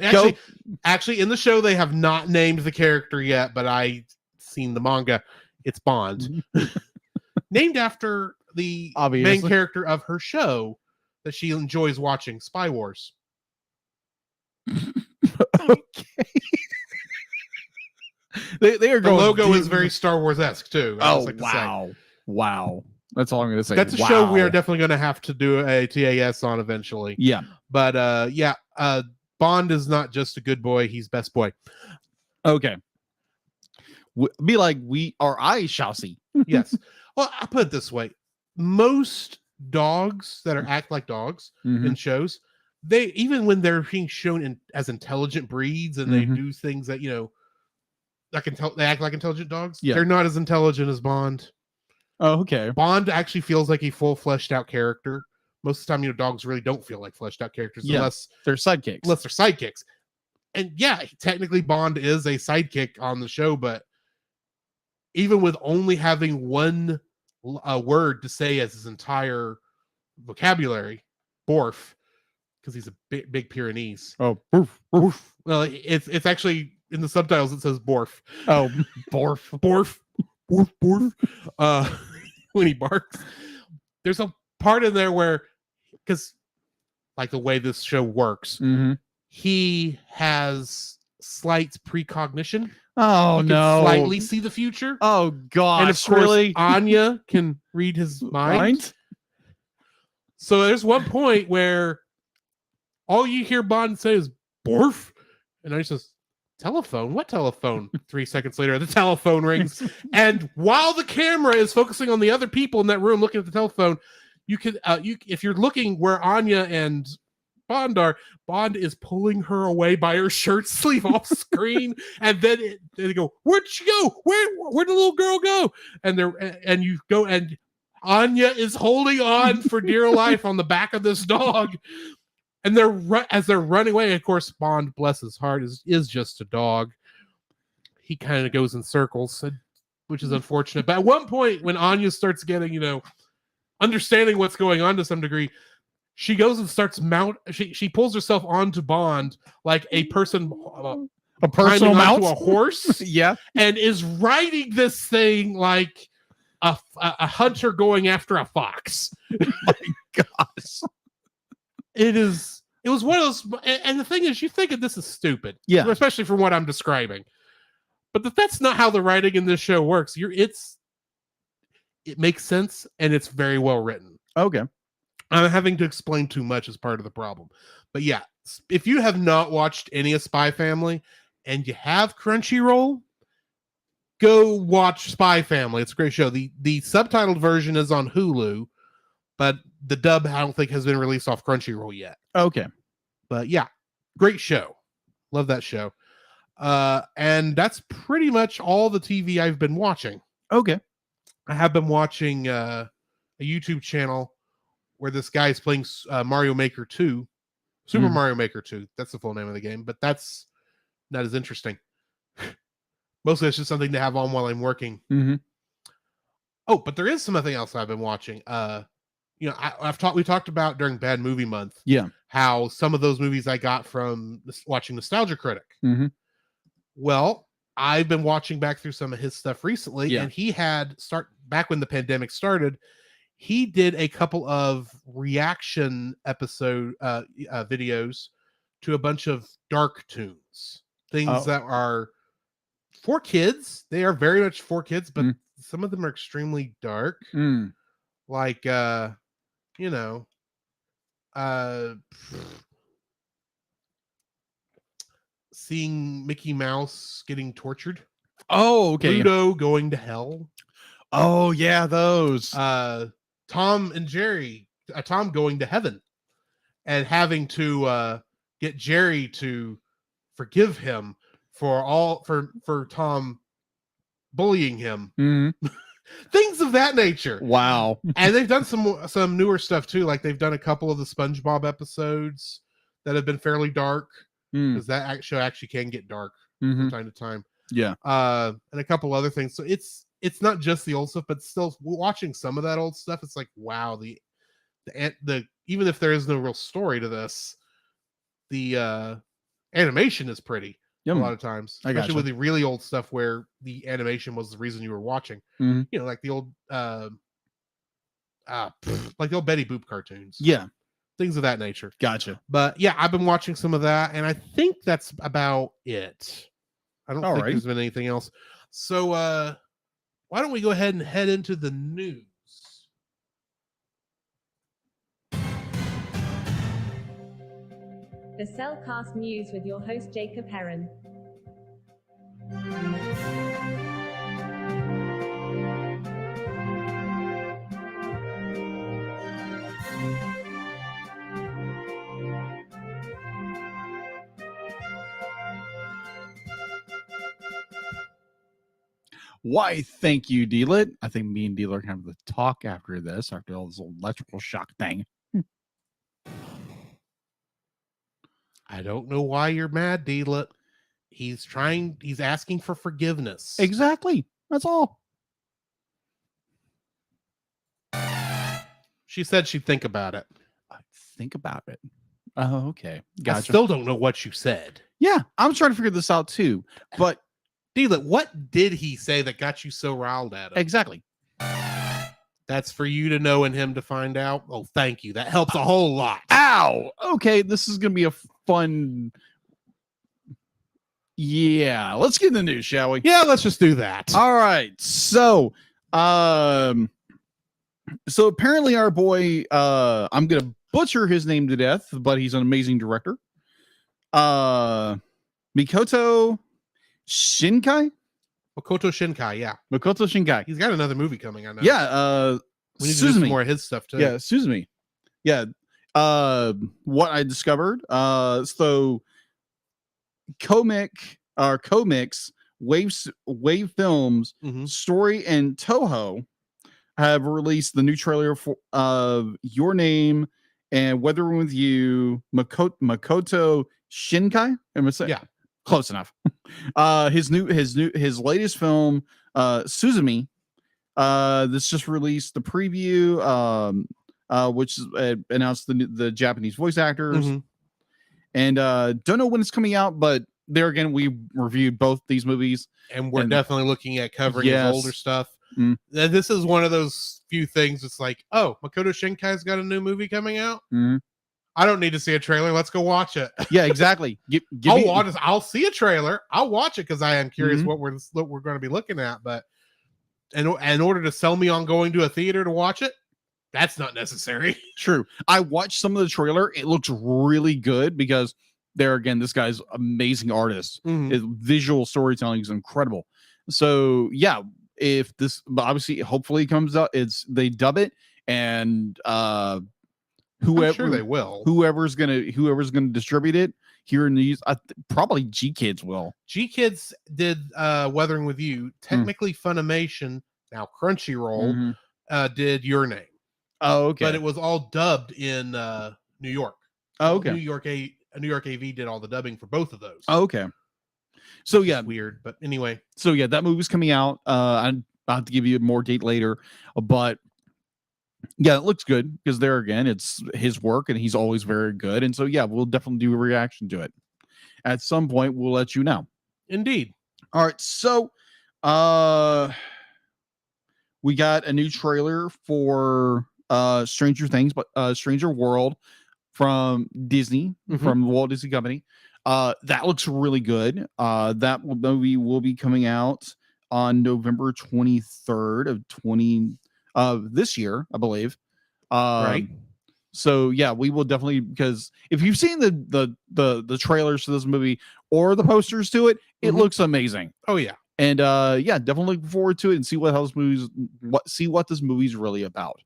Actually, in the show, they have not named the character yet, but I seen the manga. It's Bond. Named after the main character of her show that she enjoys watching, Spy Wars. Okay. They are The going logo deep. is very Star Wars-esque too. I always like to say. wow. Wow. That's all I'm going to say. That's a show we are definitely going to have to do a TAS on eventually. Yeah. But Bond is not just a good boy, he's best boy. Okay. Be like I shall see. Yes. Well, I'll put it this way. Most dogs that act like dogs in shows, they, even when they're being shown as intelligent breeds and they do things that, they act like intelligent dogs, they're not as intelligent as Bond. Oh, okay. Bond actually feels like a full fleshed out character. Most of the time, dogs really don't feel like fleshed out characters unless they're sidekicks. And yeah, technically Bond is a sidekick on the show, but even with only having one word to say as his entire vocabulary, Borf, because he's a big Pyrenees. Oh, Borf, Borf. Well, it's actually in the subtitles it says Borf. Oh, Borf, Borf, Borf, Borf. When he barks, there's a part in there where, because like the way this show works, he has slight precognition. Oh, he no. can slightly see the future. Oh, gosh. And of course, really? Anya can read his mind. So there's one point where all you hear Bond say is Borf. And I just, telephone? What telephone? 3 seconds later, the telephone rings. And while the camera is focusing on the other people in that room looking at the telephone, you can, if you're looking where Anya and Bond are, Bond is pulling her away by her shirt sleeve off screen, and then they go, "Where'd she go? Where'd the little girl go?" And you go, and Anya is holding on for dear life on the back of this dog, and as they're running away. Of course, Bond, bless his heart, is just a dog. He kind of goes in circles, which is unfortunate. But at one point, when Anya starts getting, understanding what's going on to some degree, she goes and starts she pulls herself onto Bond like a person, a personal mount, a horse, and is riding this thing like a hunter going after a fox. My gosh, it was one of those. And the thing is, you think this is stupid, especially from what I'm describing, but that's not how the writing in this show works. It makes sense and it's very well written. Okay. I'm having to explain too much as part of the problem. But yeah, if you have not watched any of Spy Family and you have Crunchyroll, go watch Spy Family. It's a great show. The subtitled version is on Hulu, but the dub I don't think has been released off Crunchyroll yet. Okay. But yeah, great show. Love that show. And that's pretty much all the TV I've been watching. Okay. I have been watching a YouTube channel where this guy is playing Mario Maker 2. Super Mario Maker 2. That's the full name of the game, but that's not as interesting. Mostly it's just something to have on while I'm working. Oh, but there is something else I've been watching. you know, we talked about during Bad Movie Month. Yeah. How some of those movies I got from watching Nostalgia Critic. Mhm. Well, I've been watching back through some of his stuff recently, Yeah. and he had back when the pandemic started. He did a couple of reaction episode videos to a bunch of dark tunes, things that are for kids. They are very much for kids, but some of them are extremely dark. Like, you know, seeing Mickey Mouse getting tortured. Oh, okay. Pluto going to hell. Oh, yeah, those. Tom and Jerry, Tom going to heaven and having to get Jerry to forgive him for Tom bullying him. Things of that nature. Wow. And they've done some newer stuff too. Like they've done a couple of the SpongeBob episodes that have been fairly dark, because that show actually can get dark from time to time. Yeah. And a couple other things. So it's not just the old stuff, but still watching some of that old stuff, it's like, wow, the even if there is no real story to this, the animation is pretty a lot of times, especially with the really old stuff where the animation was the reason you were watching. You know, like the old like the old Betty Boop cartoons. Yeah. Things of that nature. Gotcha. But yeah, I've been watching some of that, and I think that's about it. I don't think there's been anything else. So why don't we go ahead and head into the news? The Cellcast News with your host Jacob Heron. Why, thank you, Dealit. I think me and Dealer can have the talk after this, after all this electrical shock thing. I don't know why you're mad, Dealet. He's asking for forgiveness. Exactly. That's all. She said she'd think about it. Think about it. Oh, okay. Gotcha. I still don't know what you said. Yeah, I'm trying to figure this out too. But Dealet, what did he say that got you so riled at him? exactly. That's for you to know and him to find out. Oh, thank you. That helps a whole lot. Ow. Okay, this is gonna be a fun. Yeah, let's get in the news, shall we? Yeah, let's just do that. All right. So apparently our boy, I'm gonna butcher his name to death, but he's an amazing director. Makoto Shinkai. Makoto Shinkai, yeah. Makoto Shinkai. He's got another movie coming, I know. Yeah, we need to do some more of his stuff too. Yeah, Suzumi. Yeah. What I discovered, so Comics, Wave Films, Story, and Toho have released the new trailer for Your Name and Weathering with You, Makoto Shinkai. Am I saying? Yeah. Close enough. His latest film, Suzumi. This just released the preview, which announced the Japanese voice actors, and don't know when it's coming out, but there again, we reviewed both these movies, and we're definitely looking at covering his older stuff. This is one of those few things. It's like, oh, Makoto Shinkai's got a new movie coming out. I don't need to see a trailer. Let's go watch it. Yeah, exactly. I'll see a trailer. I'll watch it because I am curious what we're going to be looking at. But in order to sell me on going to a theater to watch it, that's not necessary. True. I watched some of the trailer. It looks really good because there again, this guy's amazing artist. His visual storytelling is incredible. So yeah, if this, but obviously, hopefully it comes out, they dub it, and whoever, I'm sure they will. Whoever's gonna distribute it here in these, probably G Kids will. G Kids did Weathering with You. Technically, Funimation, now Crunchyroll, did Your Name. Oh, okay. But it was all dubbed in New York. Oh, okay. New York AV did all the dubbing for both of those. Oh, okay. So yeah, weird, but anyway. So yeah, that movie's coming out. I'll have to give you a more date later, but Yeah, it looks good because there again, it's his work and he's always very good. And so, yeah, we'll definitely do a reaction to it. At some point, we'll let you know. Indeed. All right. So, we got a new trailer for Stranger Things, but Stranger World from Disney, Mhm. from the Walt Disney Company. That looks really good. That movie will be coming out on November 23rd of this year, I believe. Right. So yeah, we will definitely, because if you've seen the trailers to this movie or the posters to it, it Mhm. looks amazing. Oh yeah. And yeah, definitely looking forward to it and see what this movie's really about.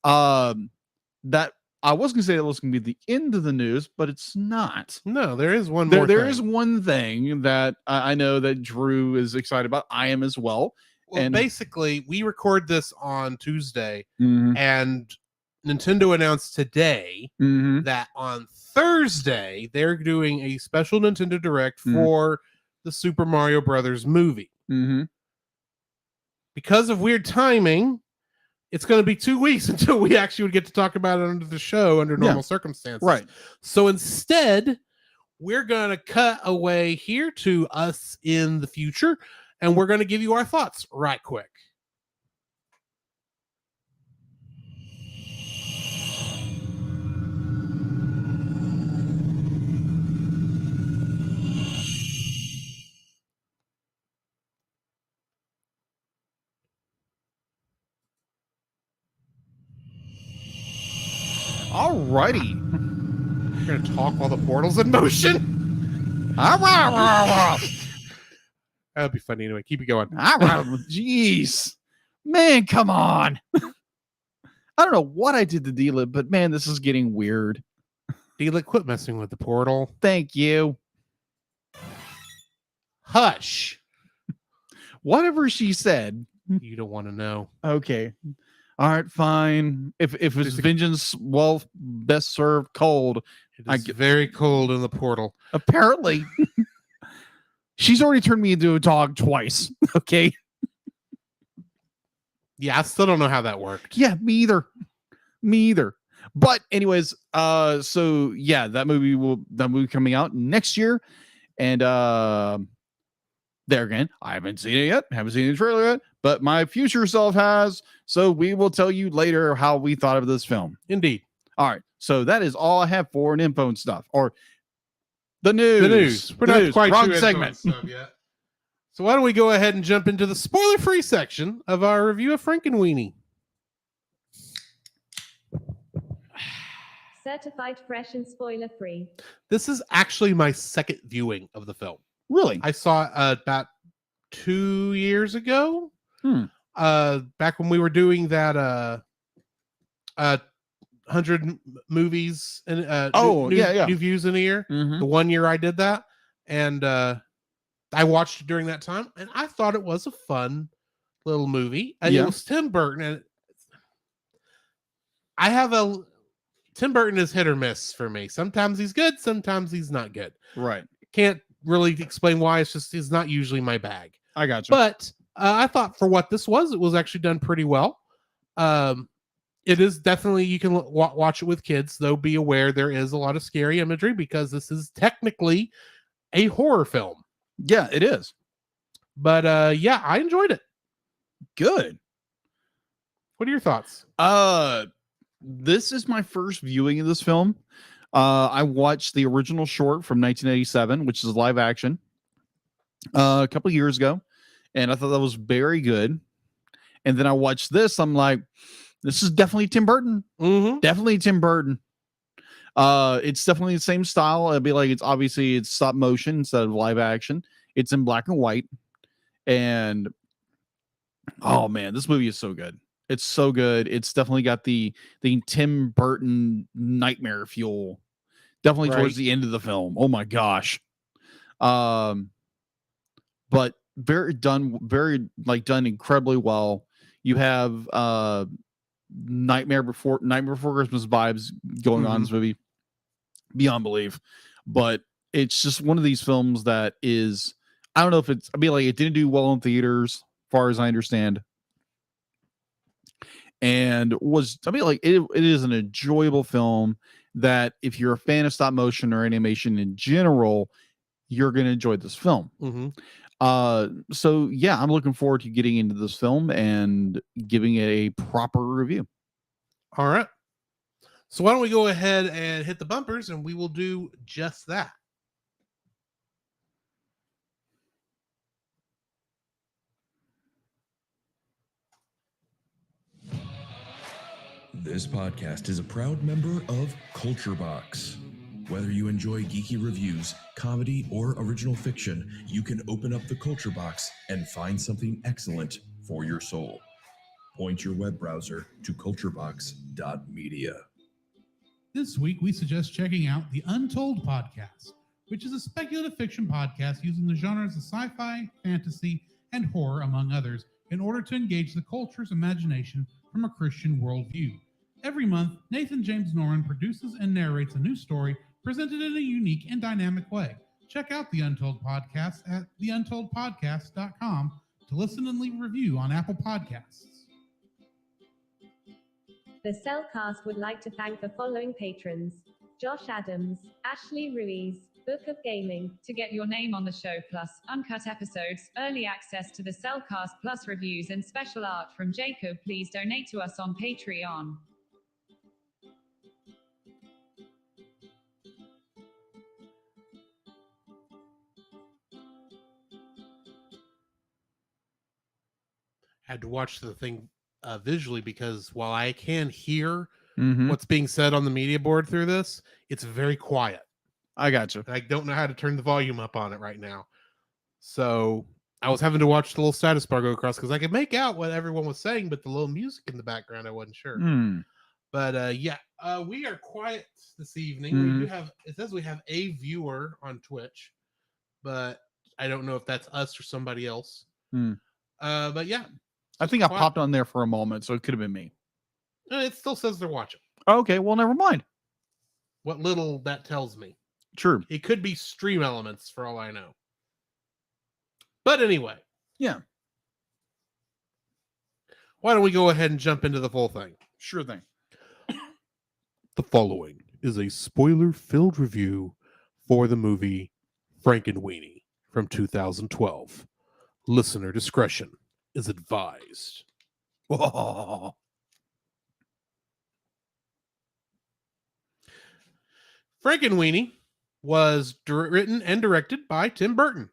That I was gonna say that was gonna be the end of the news, but it's not. No, there is one There, more. there is thing. one thing that I know that Drew is excited about. I am as well. Well, and- basically, we record this on Tuesday, Mhm, and Nintendo announced today mhm. that on Thursday they're doing a special Nintendo Direct Mhm. for the Super Mario Brothers movie. Mm-hmm. Because of weird timing, it's going to be 2 weeks until we actually would get to talk about it under the show under normal circumstances. Right. So instead, we're going to cut away here to us in the future, and we're going to give you our thoughts right quick. Alrighty. We're going to talk while the portal's in motion. That'd be funny anyway. Keep it going. Jeez. Man, come on. I don't know what I did to D-Lib, but man, this is getting weird. Deela, quit messing with the portal. Thank you. Hush. Whatever she said. You don't want to know. Okay. All right, fine. If it's Just a- vengeance, well, best served cold. It I is get- very cold in the portal. Apparently. She's already turned me into a dog twice. Okay. Yeah, I still don't know how that worked. Yeah, me either. Me either. But anyways, so yeah, that movie coming out next year. And there again, I haven't seen it yet, haven't seen the trailer yet, but my future self has. So we will tell you later how we thought of this film. Indeed. All right. So that is all I have for an info and stuff. Or the news. The news. We're The not news. quite Wrong through segment. info and stuff yet. So why don't we go ahead and jump into the spoiler-free section of our review of Frankenweenie. Certified fresh and spoiler free. This is actually my second viewing of the film. Really? I saw it about 2 years ago. Back when we were doing that 100 movies and new views in a year. Mhm. The 1 year I did that, and I watched it during that time, and I thought it was a fun little movie. And Yeah. it was Tim Burton, and Tim Burton is hit or miss for me. Sometimes he's good, sometimes he's not good. Right. Can't really explain why. It's not usually my bag. I got you. But I thought for what this was, it was actually done pretty well. It is definitely, you can watch it with kids, though be aware there is a lot of scary imagery because this is technically a horror film. Yeah, it is. But yeah, I enjoyed it. Good. What are your thoughts? This is my first viewing of this film. I watched the original short from 1987, which is live action, a couple of years ago, and I thought that was very good. And then I watched this. I'm like, this is definitely Tim Burton. Mm-hmm. Definitely Tim Burton. It's definitely the same style. It'd be like it's stop motion instead of live action. It's in black and white. And oh man, this movie is so good. It's so good. It's definitely got the Tim Burton nightmare fuel. Definitely Right. towards the end of the film. Oh my gosh. But very done incredibly well. You have Nightmare Before Christmas vibes going on in this movie beyond belief. But it's just one of these films that is, I don't know if it didn't do well in theaters, as far as I understand. and it is an enjoyable film that if you're a fan of stop motion or animation in general, you're going to enjoy this film. So yeah, I'm looking forward to getting into this film and giving it a proper review. All right. So why don't we go ahead and hit the bumpers, and we will do just that. This podcast is a proud member of Culture Box. Whether you enjoy geeky reviews, comedy, or original fiction, you can open up the Culture Box and find something excellent for your soul. Point your web browser to culturebox.media. This week, we suggest checking out the Untold Podcast, which is a speculative fiction podcast using the genres of sci-fi, fantasy, and horror, among others, in order to engage the culture's imagination from a Christian worldview. Every month, Nathan James Noren produces and narrates a new story presented in a unique and dynamic way. Check out the Untold Podcast at theuntoldpodcast.com to listen and leave a review on Apple Podcasts. The Cellcast would like to thank the following patrons: Josh Adams, Ashley Ruiz, Book of Gaming. To get your name on the show, plus uncut episodes, early access to the Cellcast Plus reviews, and special art from Jacob, please donate to us on Patreon. Had to watch the thing visually because while I can hear Mhm. what's being said on the media board through this, it's very quiet. I got you. I don't know how to turn the volume up on it right now. So I was having to watch the little status bar go across because I could make out what everyone was saying, but the little music in the background, I wasn't sure. But we are quiet this evening. We do have, it says we have a viewer on Twitch, but I don't know if that's us or somebody else. But yeah, I think I quiet. popped on there for a moment, so it could have been me. It still says they're watching. Okay, well, never mind. What little that tells me. True. It could be stream elements for all I know. But anyway. Yeah. Why don't we go ahead and jump into the full thing? Sure thing. The following is a spoiler-filled review for the movie Frankenweenie from 2012. Listener discretion is advised. Whoa. Frankenweenie was written and directed by Tim Burton.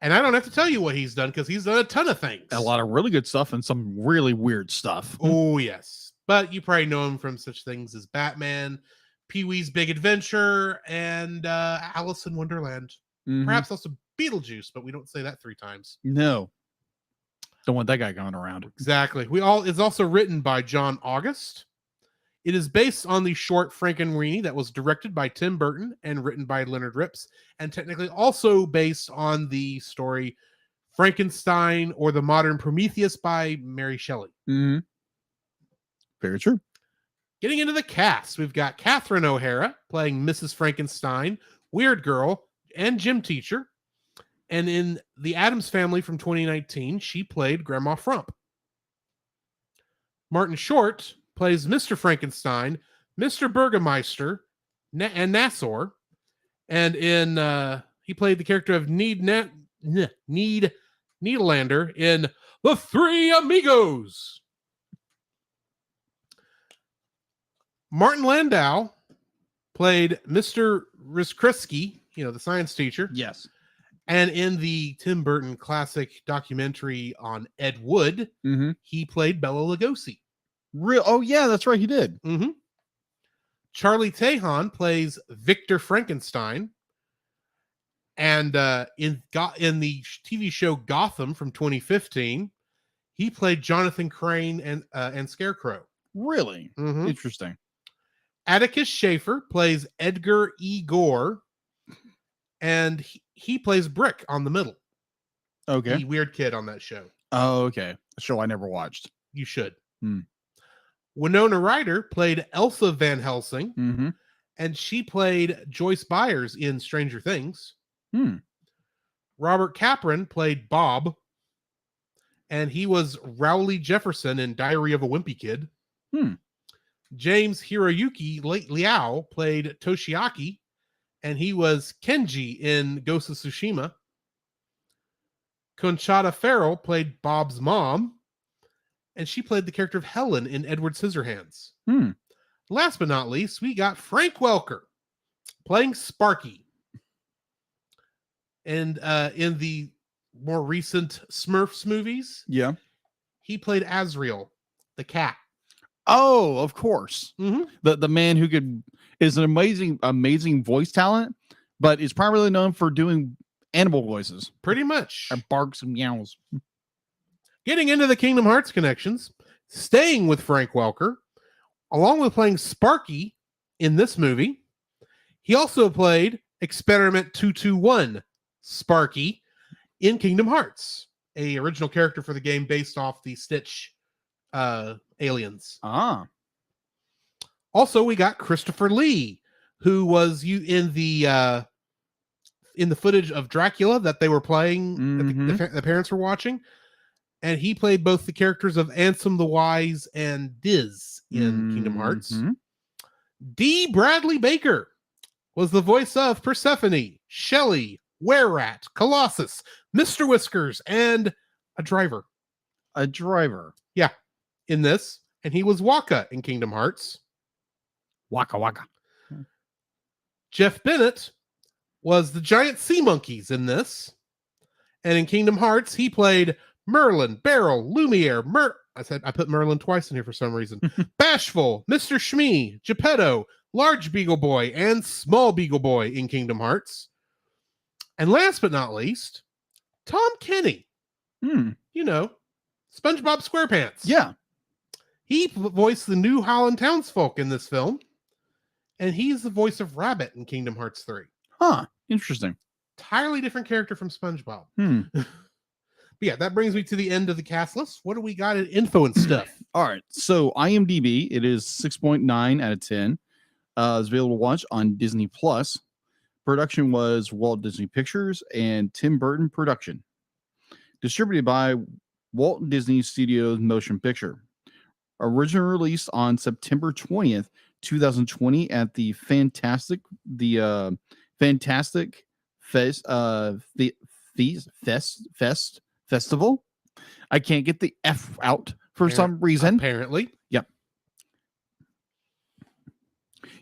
And I don't have to tell you what he's done because he's done a ton of things. A lot of really good stuff and some really weird stuff. Oh, yes. But you probably know him from such things as Batman, Pee-wee's Big Adventure, and Alice in Wonderland. Mhm. Perhaps also Beetlejuice, but we don't say that 3 times. No. Don't want that guy going around. Exactly. It's also written by John August. It is based on the short Frankenweenie that was directed by Tim Burton and written by Leonard Rips, and technically also based on the story Frankenstein or the Modern Prometheus by Mary Shelley. Mm-hmm. Very true. Getting into the cast, we've got Catherine O'Hara playing Mrs. Frankenstein, Weird Girl, and Gym Teacher. And in The Addams Family from 2019, she played Grandma Frump. Martin Short plays Mr. Frankenstein, Mr. Burgermeister, and Nassor. And he played the character of Needlander in The Three Amigos. Martin Landau played Mr. Riskrisky, the science teacher. Yes. And in the Tim Burton classic documentary on Ed Wood, he played Bela Lugosi. Oh, yeah, that's right. He did. Charlie Tejon plays Victor Frankenstein. And in the TV show Gotham from 2015, he played Jonathan Crane and Scarecrow. Really? Interesting. Atticus Schaefer plays Edgar E. Gore. And he plays Brick on The Middle. Okay. The weird kid on that show. Oh, okay. A show I never watched. You should. Winona Ryder played Elsa Van Helsing. And she played Joyce Byers in Stranger Things. Robert Capron played Bob. and he was Rowley Jefferson in Diary of a Wimpy Kid. James Hiroyuki Liao played Toshiaki, and he was Kenji in Ghost of Tsushima. Conchata Farrell played Bob's mom, and she played the character of Helen in Edward Scissorhands. Last but not least, we got Frank Welker playing Sparky. And in the more recent Smurfs movies, Yeah. he played Azrael, the cat. Oh, of course. Mm-hmm. The man who is an amazing voice talent, but is primarily known for doing animal voices. Pretty much. Or barks and meows. Getting into the Kingdom Hearts connections, staying with Frank Welker, along with playing Sparky in this movie, he also played Experiment 221 Sparky in Kingdom Hearts, a original character for the game based off the Stitch aliens. Also, we got Christopher Lee, who was in the footage of Dracula that they were playing, that the parents were watching, and he played both the characters of Ansem the Wise and Diz in Kingdom Hearts. D. Bradley Baker was the voice of Persephone, Shelley, Were-Rat, Colossus, Mr. Whiskers, and a driver. Yeah, in this. And he was Waka in Kingdom Hearts. Waka. Jeff Bennett was the giant sea monkeys in this. And in Kingdom Hearts, he played Merlin, Beryl, Lumiere, I put Merlin twice in here for some reason. Bashful, Mr. Shmee, Geppetto, Large Beagle Boy, and Small Beagle Boy in Kingdom Hearts. And last but not least, Tom Kenny. You know, SpongeBob SquarePants. Yeah. He voiced the New Holland townsfolk in this film. And he's the voice of Rabbit in Kingdom Hearts 3. Interesting. Entirely different character from SpongeBob. But yeah, that brings me to the end of the cast list. What do we got in info and stuff? All right. So IMDb, it is 6.9 out of 10. It's available to watch on Disney Plus. Production was Walt Disney Pictures and Tim Burton Production. Distributed by Walt Disney Studios Motion Picture. Original release on September 20th, 2020 at the Fantastic Festival. I can't get the F out for some reason. Apparently. Yep.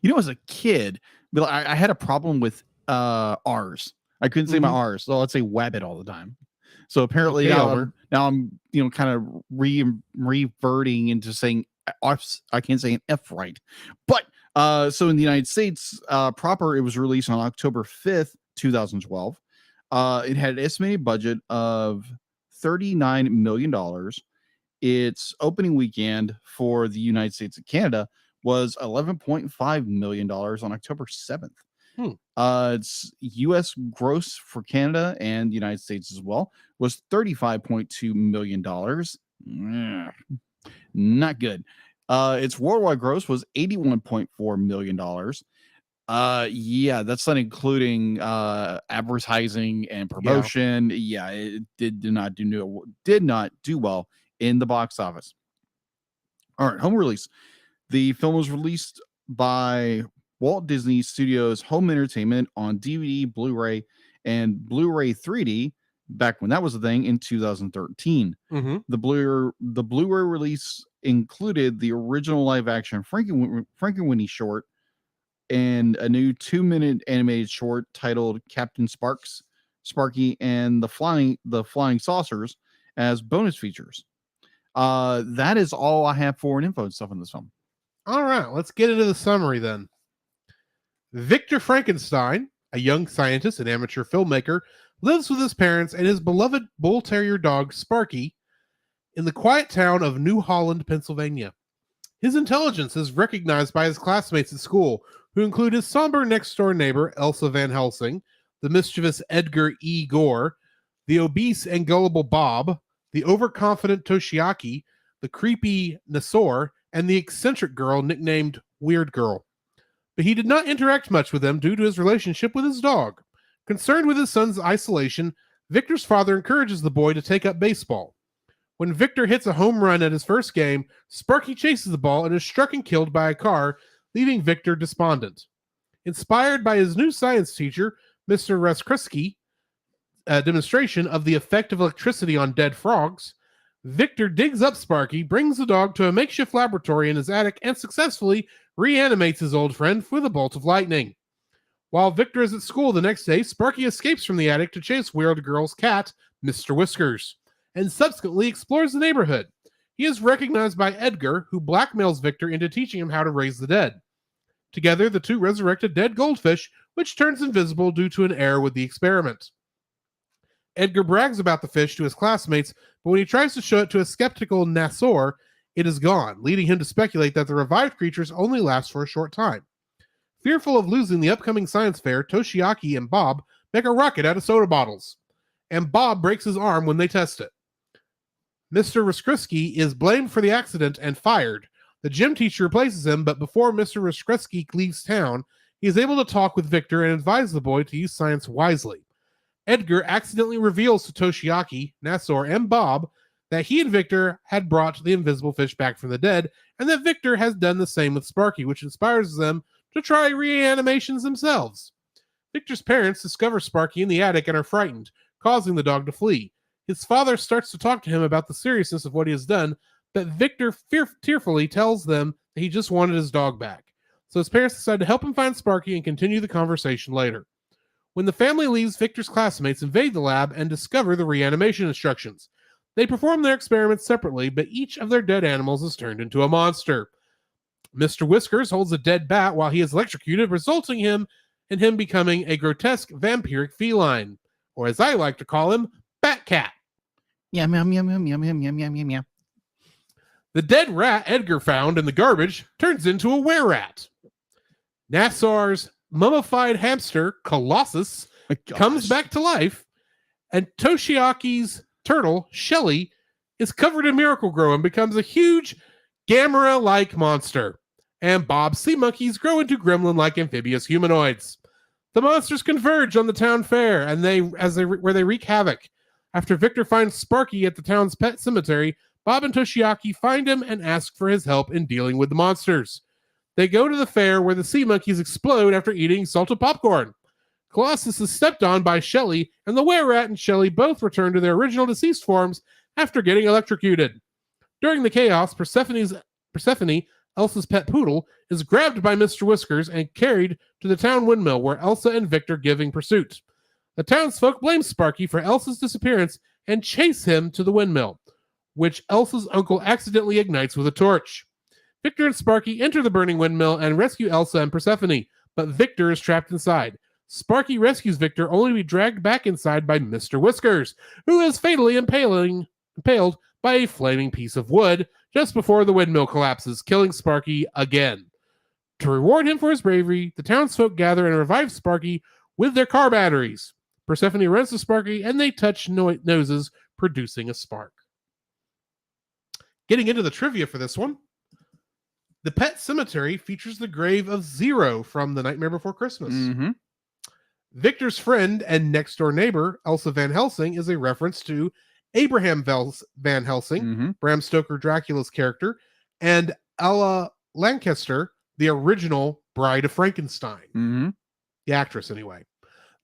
You know, as a kid, I had a problem with R's. I couldn't say my R's, so I'd say wabbit all the time. So apparently now I'm kind of reverting into saying F's. I can't say an F right. But so in the United States proper, it was released on October 5th, 2012. It had an estimated budget of $39 million. Its opening weekend for the United States and Canada was $11.5 million on October 7th. Its U.S. gross for Canada and the United States as well was $35.2 million. Not good. Its worldwide gross was $81.4 million. Yeah, that's not including advertising and promotion. Yeah, it did not do well in the box office. All right, home release. The film was released by Walt Disney Studios Home Entertainment on DVD, Blu-ray, and Blu-ray 3D back when that was a thing in 2013. The Blu-ray release included the original live-action Frankenweenie short and a new 2-minute animated short titled Captain Sparky and the Flying Saucers as bonus features. That is all I have for an info and stuff in this film. All right, let's get into the summary then. Victor Frankenstein, a young scientist and amateur filmmaker, lives with his parents and his beloved bull terrier dog, Sparky, in the quiet town of New Holland, Pennsylvania. His intelligence is recognized by his classmates at school, who include his somber next-door neighbor, Elsa Van Helsing, the mischievous Edgar E. Gore, the obese and gullible Bob, the overconfident Toshiaki, the creepy Nasor, and the eccentric girl nicknamed Weird Girl. But he did not interact much with them due to his relationship with his dog. Concerned with his son's isolation, Victor's father encourages the boy to take up baseball. When Victor hits a home run at his first game, Sparky chases the ball and is struck and killed by a car, leaving Victor despondent. Inspired by his new science teacher, Mr. Raskruski, demonstration of the effect of electricity on dead frogs, Victor digs up Sparky, brings the dog to a makeshift laboratory in his attic, and successfully reanimates his old friend with a bolt of lightning. While Victor is at school the next day, Sparky escapes from the attic to chase Weird Girl's cat, Mr. Whiskers, and subsequently explores the neighborhood. He is recognized by Edgar, who blackmails Victor into teaching him how to raise the dead. Together, the two resurrect a dead goldfish, which turns invisible due to an error with the experiment. Edgar brags about the fish to his classmates, but when he tries to show it to a skeptical Nassor, it is gone, leading him to speculate that the revived creatures only last for a short time. Fearful of losing the upcoming science fair, Toshiaki and Bob make a rocket out of soda bottles, and Bob breaks his arm when they test it. Mr. Raskruski is blamed for the accident and fired. The gym teacher replaces him, but before Mr. Raskruski leaves town, he is able to talk with Victor and advise the boy to use science wisely. Edgar accidentally reveals to Toshiaki, Nassor, and Bob that he and Victor had brought the invisible fish back from the dead, and that Victor has done the same with Sparky, which inspires them to try reanimations themselves. Victor's parents discover Sparky in the attic and are frightened, causing the dog to flee. His father starts to talk to him about the seriousness of what he has done, but Victor tearfully tells them that he just wanted his dog back. So his parents decide to help him find Sparky and continue the conversation later. When the family leaves, Victor's classmates invade the lab and discover the reanimation instructions. They perform their experiments separately, but each of their dead animals is turned into a monster. Mr. Whiskers holds a dead bat while he is electrocuted, resulting in him becoming a grotesque vampiric feline, or as I like to call him, Bat Cat. Yum, yum, yum, yum, yum, yum, yum, yum, yum, yum. The dead rat Edgar found in the garbage turns into a were-rat. Nassor's mummified hamster, Colossus, comes back to life, and Toshiaki's turtle, Shelly, is covered in Miracle Grow and becomes a huge Gamera-like monster. And Bob's sea monkeys grow into gremlin-like amphibious humanoids. The monsters converge on the town fair, and where they wreak havoc. After Victor finds Sparky at the town's pet cemetery, Bob and Toshiaki find him and ask for his help in dealing with the monsters. They go to the fair where the sea monkeys explode after eating salted popcorn. Colossus is stepped on by Shelly, and the were-rat and Shelly both return to their original deceased forms after getting electrocuted. During the chaos, Persephone, Elsa's pet poodle, is grabbed by Mr. Whiskers and carried to the town windmill where Elsa and Victor giving pursuit. The townsfolk blame Sparky for Elsa's disappearance and chase him to the windmill, which Elsa's uncle accidentally ignites with a torch. Victor and Sparky enter the burning windmill and rescue Elsa and Persephone, but Victor is trapped inside. Sparky rescues Victor only to be dragged back inside by Mr. Whiskers, who is fatally impaled by a flaming piece of wood just before the windmill collapses, killing Sparky again. To reward him for his bravery, the townsfolk gather and revive Sparky with their car batteries. Persephone runs to Sparky and they touch noses, producing a spark. Getting into the trivia for this one, the pet cemetery features the grave of Zero from The Nightmare Before Christmas. Mm-hmm. Victor's friend and next-door neighbor, Elsa Van Helsing, is a reference to Abraham Van Helsing, Mm-hmm. Bram Stoker Dracula's character, and Ella Lancaster, the original Bride of Frankenstein. Mm-hmm. The actress, anyway.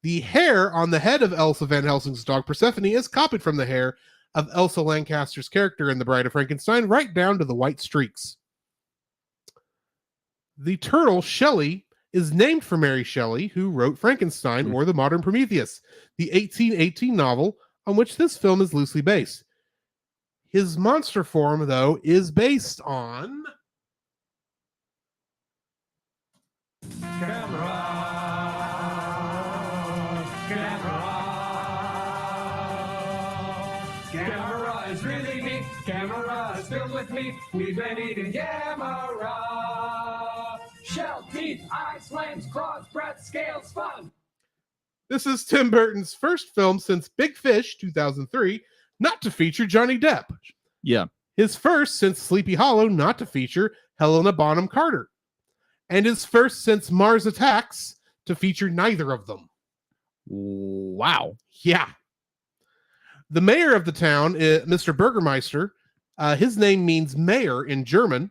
The hair on the head of Elsa Van Helsing's dog Persephone is copied from the hair of Elsa Lancaster's character in The Bride of Frankenstein, right down to the white streaks. The turtle, Shelley, is named for Mary Shelley, who wrote Frankenstein or The Modern Prometheus, the 1818 novel on which this film is loosely based. His monster form, though, is based on Gamera is really neat. Gamera is filled with meat. We've been eating Gamera. Shell, teeth, eyes, flames, claws, breath, scales, fun. This is Tim Burton's first film since Big Fish, 2003, not to feature Johnny Depp. Yeah. His first since Sleepy Hollow not to feature Helena Bonham Carter. And his first since Mars Attacks to feature neither of them. Wow. Yeah. The mayor of the town, Mr. Burgermeister, his name means mayor in German.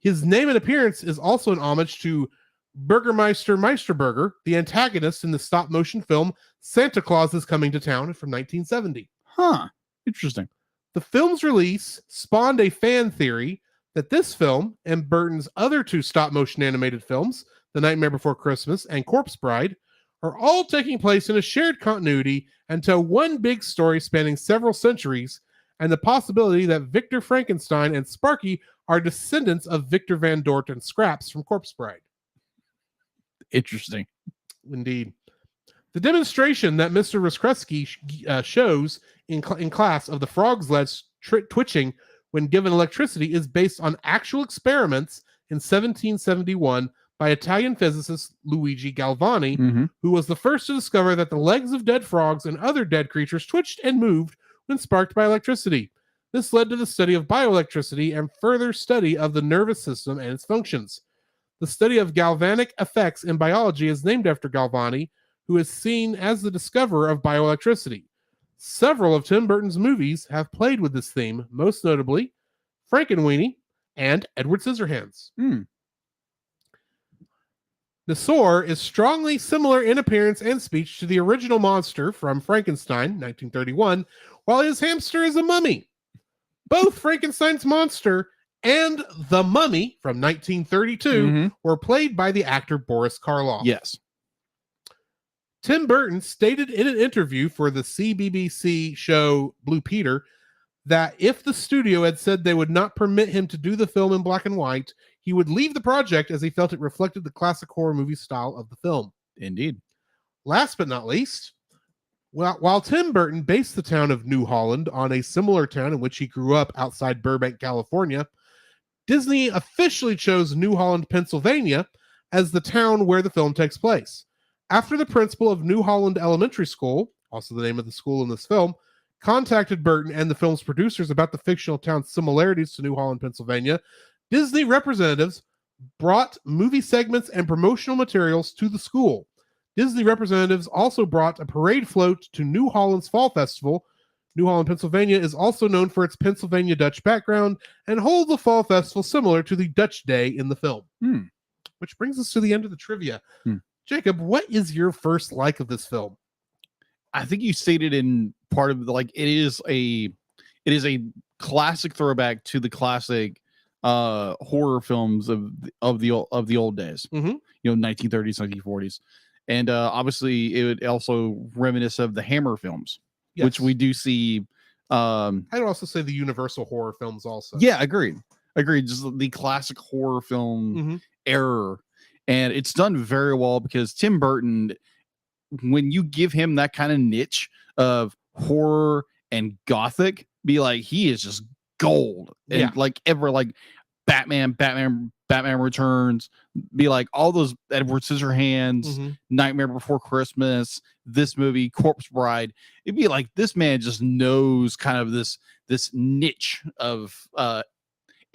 His name and appearance is also an homage to Burgermeister Meisterburger, the antagonist in the stop-motion film Santa Claus is Coming to Town from 1970. Huh. Interesting. The film's release spawned a fan theory that this film and Burton's other two stop-motion animated films, The Nightmare Before Christmas and Corpse Bride, are all taking place in a shared continuity and tell one big story spanning several centuries, and the possibility that Victor Frankenstein and Sparky are descendants of Victor Van Dort and Scraps from Corpse Bride. Interesting. Indeed. The demonstration that Mr. Ruskreski shows in class of the frog's legs twitching when given electricity is based on actual experiments in 1771 by Italian physicist Luigi Galvani, who was the first to discover that the legs of dead frogs and other dead creatures twitched and moved when sparked by electricity. This led to the study of bioelectricity and further study of the nervous system and its functions. The study of galvanic effects in biology is named after Galvani, who is seen as the discoverer of bioelectricity. Several of Tim Burton's movies have played with this theme, most notably Frankenweenie and Edward Scissorhands. Nasor is strongly similar in appearance and speech to the original monster from Frankenstein, 1931, while his hamster is a mummy. Both Frankenstein's monster and The Mummy from 1932 were played by the actor Boris Karloff. Yes. Tim Burton stated in an interview for the CBBC show Blue Peter that if the studio had said they would not permit him to do the film in black and white, he would leave the project as he felt it reflected the classic horror movie style of the film. Indeed. Last but not least, while Tim Burton based the town of New Holland on a similar town in which he grew up outside Burbank, California, Disney officially chose New Holland, Pennsylvania as the town where the film takes place. After the principal of New Holland Elementary School, also the name of the school in this film, contacted Burton and the film's producers about the fictional town's similarities to New Holland, Pennsylvania, Disney representatives brought movie segments and promotional materials to the school. Disney representatives also brought a parade float to New Holland's Fall Festival. New Holland, Pennsylvania is also known for its Pennsylvania Dutch background and holds a fall festival similar to the Dutch Day in the film. Which brings us to the end of the trivia. Jacob, what is your first like of this film? I think you stated in part of it is a classic throwback to the classic horror films of the old days. 1930s, 1940s. And obviously it would also reminisce of the Hammer films, which we do see. I'd also say the Universal horror films also. Yeah, agreed. Just the classic horror film era. And it's done very well because Tim Burton, when you give him that kind of niche of horror and gothic, he is just gold. And Batman Returns, all those Edward Scissorhands, Nightmare Before Christmas, this movie, Corpse Bride. It'd be like this man just knows kind of this niche of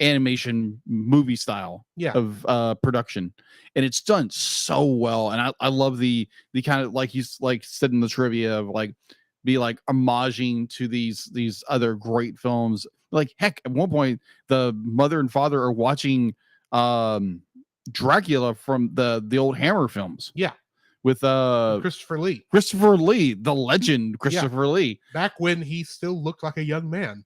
animation movie style of production, and it's done so well. And I love the kind of like you said in the trivia of homaging to these other great films. Heck, at one point the mother and father are watching Dracula from the old Hammer films with Christopher Lee, the legend Christopher Lee, back when he still looked like a young man.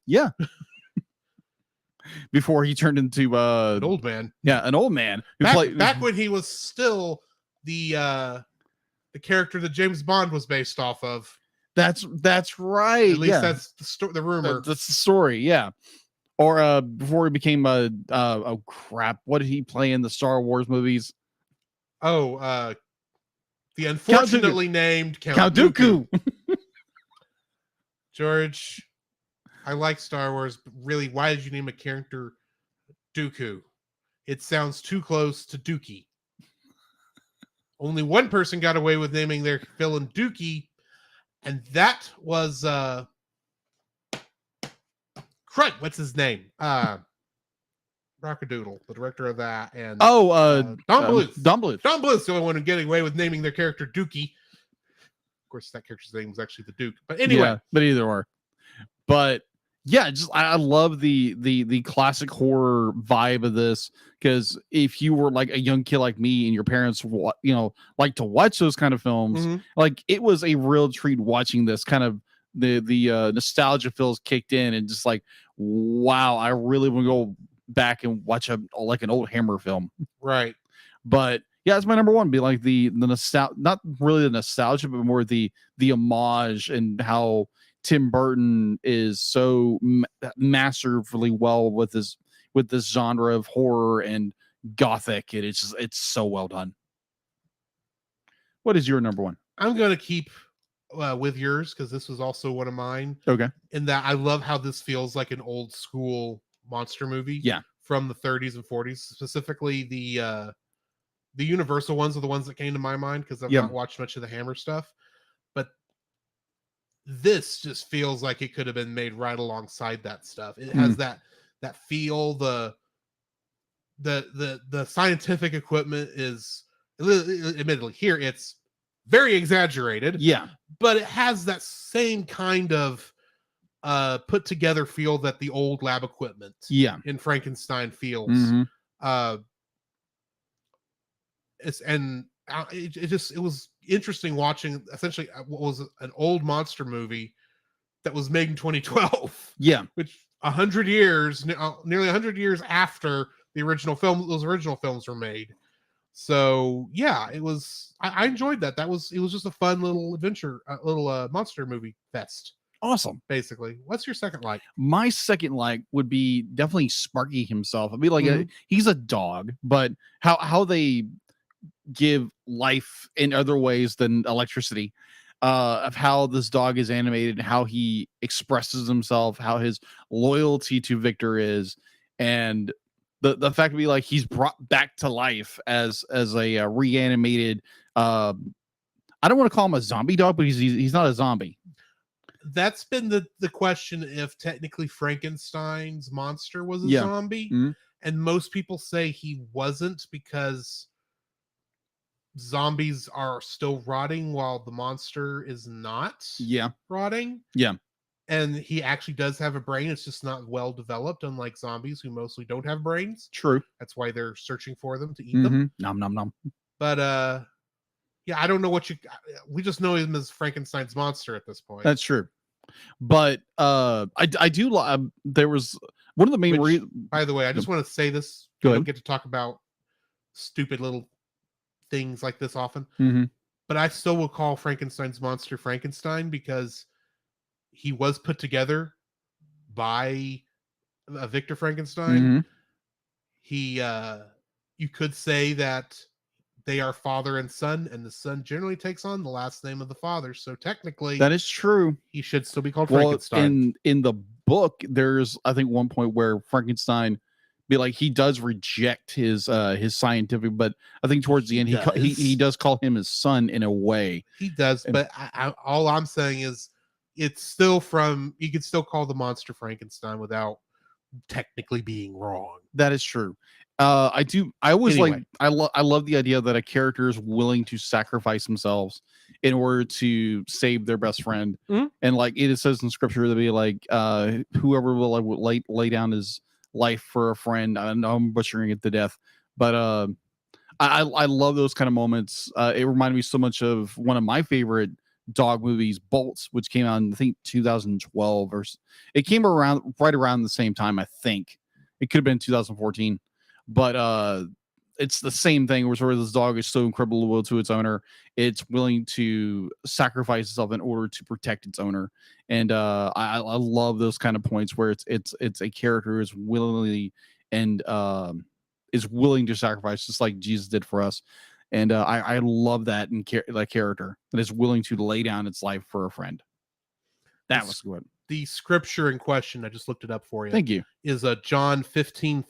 Before he turned into an old man. An old man. Back when he was still the character that James Bond was based off of. That's right. At least that's the rumor. That's the story, yeah. Or before he became oh crap, what did he play in the Star Wars movies? The unfortunately named Count Dooku. George, I like Star Wars, but really, why did you name a character Dooku? It sounds too close to Dookie. Only one person got away with naming their villain Dookie, and that was crud. What's his name? Rockadoodle, the director of that, and Don Bluth. Don Bluth's the only one getting away with naming their character Dookie. Of course, that character's name was actually the Duke. But anyway, but either or. But yeah, just I love the classic horror vibe of this, because if you were like a young kid like me and your parents like to watch those kind of films, Mhm. like it was a real treat watching this kind of the nostalgia feels kicked in, and just like, wow, I really want to go back and watch an old Hammer film. Right. But yeah, it's my number one. Be like the nostalgia, not really the nostalgia, but more the homage, and how Tim Burton is so masterfully well with this genre of horror and gothic. It's so well done. What is your number one? I'm going to keep with yours because this was also one of mine. Okay. In that I love how this feels like an old school monster movie. Yeah. From the 30s and 40s, specifically the Universal ones are the ones that came to my mind because I've Yep. not watched much of the Hammer stuff. But this just feels like it could have been made right alongside that stuff. It has that feel. The scientific equipment is, admittedly, here it's very exaggerated. Yeah. But it has that same kind of put together feel that the old lab equipment Yeah. in Frankenstein feels. Mhm. It was interesting watching essentially what was an old monster movie that was made in 2012. Yeah. Which 100 years, nearly 100 years after the original film, those original films were made. So yeah, it was. I enjoyed that. It was just a fun little adventure, little monster movie fest. Awesome. Basically, what's your second like? My second like would be definitely Sparky himself. I'd be like, Mhm. he's a dog, but how they give life in other ways than electricity, of how this dog is animated, how he expresses himself, how his loyalty to Victor is, and the fact to be like he's brought back to life as a reanimated. I don't want to call him a zombie dog, but he's not a zombie. That's been the question if technically Frankenstein's monster was a Yeah. zombie. Mhm. And most people say he wasn't because zombies are still rotting while the monster is not Yeah. rotting. Yeah. And he actually does have a brain. It's just not well developed, unlike zombies who mostly don't have brains. True. That's why they're searching for them to eat them. Nom nom nom. But yeah, I don't know we just know him as Frankenstein's monster at this point. That's true. But I do there was one of the main Which, reasons. by the way, I just want to say this. Go I ahead. don't get to talk about stupid little things like this often. Mhm. But I still will call Frankenstein's monster Frankenstein because he was put together by Victor Frankenstein. Mhm. He you could say that they are father and son, and the son generally takes on the last name of the father. So technically, That is true. he should still be called Well, Frankenstein. in the book, there's I think one point where Frankenstein be like he does reject his scientific, but I think towards the end he does call him his son in a way. He does, but all I'm saying is it's still you could still call the monster Frankenstein without technically being wrong. That is true. I always Anyway. I love the idea that a character is willing to sacrifice themselves in order to save their best friend. Mhm. And like it says in scripture to be like, whoever will lay down his life for a friend. I know I'm butchering it to death, but I love those kind of moments. It reminded me so much of one of my favorite dog movies, Bolts, which came out in I think 2012 it came around right around the same time. I think it could have been 2014, but it's the same thing where this dog is so incredibly loyal to its owner, it's willing to sacrifice itself in order to protect its owner. And I love those kind of points where it's a character is willingly and is willing to sacrifice just like Jesus did for us. And I love that in that character that is willing to lay down its life for a friend. That was good. The scripture in question, I just looked it up for you. Thank you. Is John 15:13.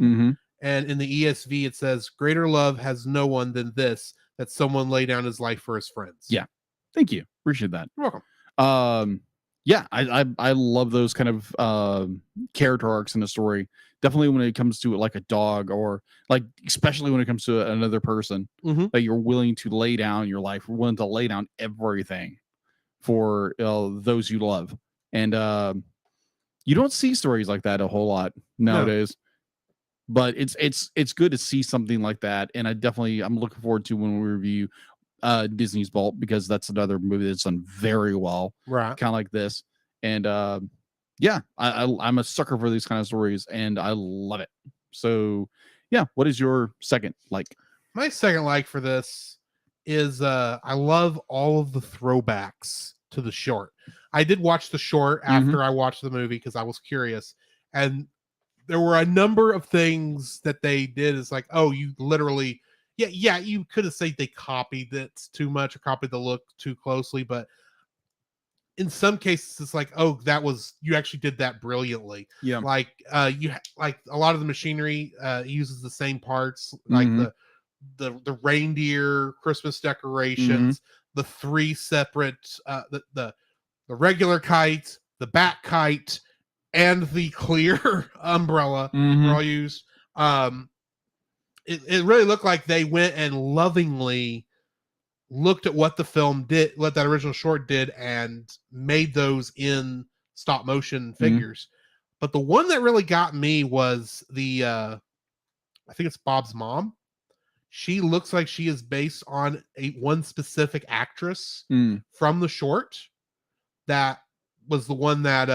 Mm-hmm. And in the ESV, it says, "Greater love has no one than this, that someone lay down his life for his friends." Yeah. Thank you. Appreciate that. You're welcome. Yeah, I love those kind of character arcs in a story. Definitely when it comes to like a dog, or like especially when it comes to another person, Mhm. that you're willing to lay down your life, willing to lay down everything for those you love. And you don't see stories like that a whole lot nowadays. But it's good to see something like that, and I'm looking forward to when we review Disney's Vault, because that's another movie that's done very well, Right. kind of like this. And yeah, I'm a sucker for these kind of stories, and I love it. So yeah, what is your second like? My second like for this is I love all of the throwbacks to the short. I did watch the short after I watched the movie because I was curious, and there were a number of things that they did. It's like, oh, you literally, yeah, you could have said they copied it too much or copied the look too closely, but in some cases, it's like, oh, you actually did that brilliantly. Yeah. Like like a lot of the machinery uses the same parts, like the reindeer Christmas decorations, the three separate the regular kite, the bat kite, and the clear umbrella were all used. It really looked like they went and lovingly looked at what the film did, what that original short did, and made those in stop motion figures. But the one that really got me was the I think it's Bob's mom. She looks like she is based on one specific actress from the short. That was the one that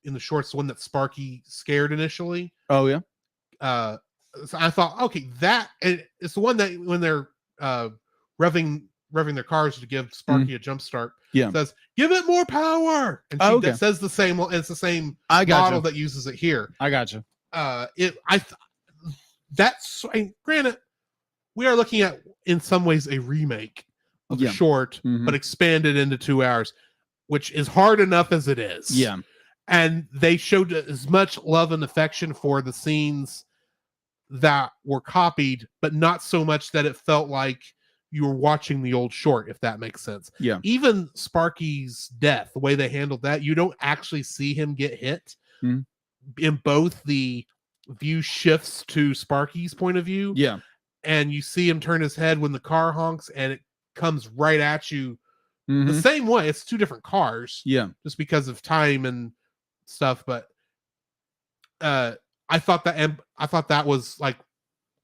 in the shorts, the one that Sparky scared initially. Oh yeah. So I thought, okay, it's the one that when they're revving their cars to give Sparky a jump start, says, "Give it more power," and she says the same. It's the same model that uses it here. I gotcha. Granted, we are looking at in some ways a remake of the short, but expanded into 2 hours, which is hard enough as it is. Yeah. And they showed as much love and affection for the scenes that were copied, but not so much that it felt like you were watching the old short, if that makes sense. Yeah. Even Sparky's death, the way they handled that, you don't actually see him get hit. In both the view shifts to Sparky's point of view. Yeah. And you see him turn his head when the car honks and it comes right at you the same way. It's two different cars. Yeah. Just because of time and stuff. But I thought that was like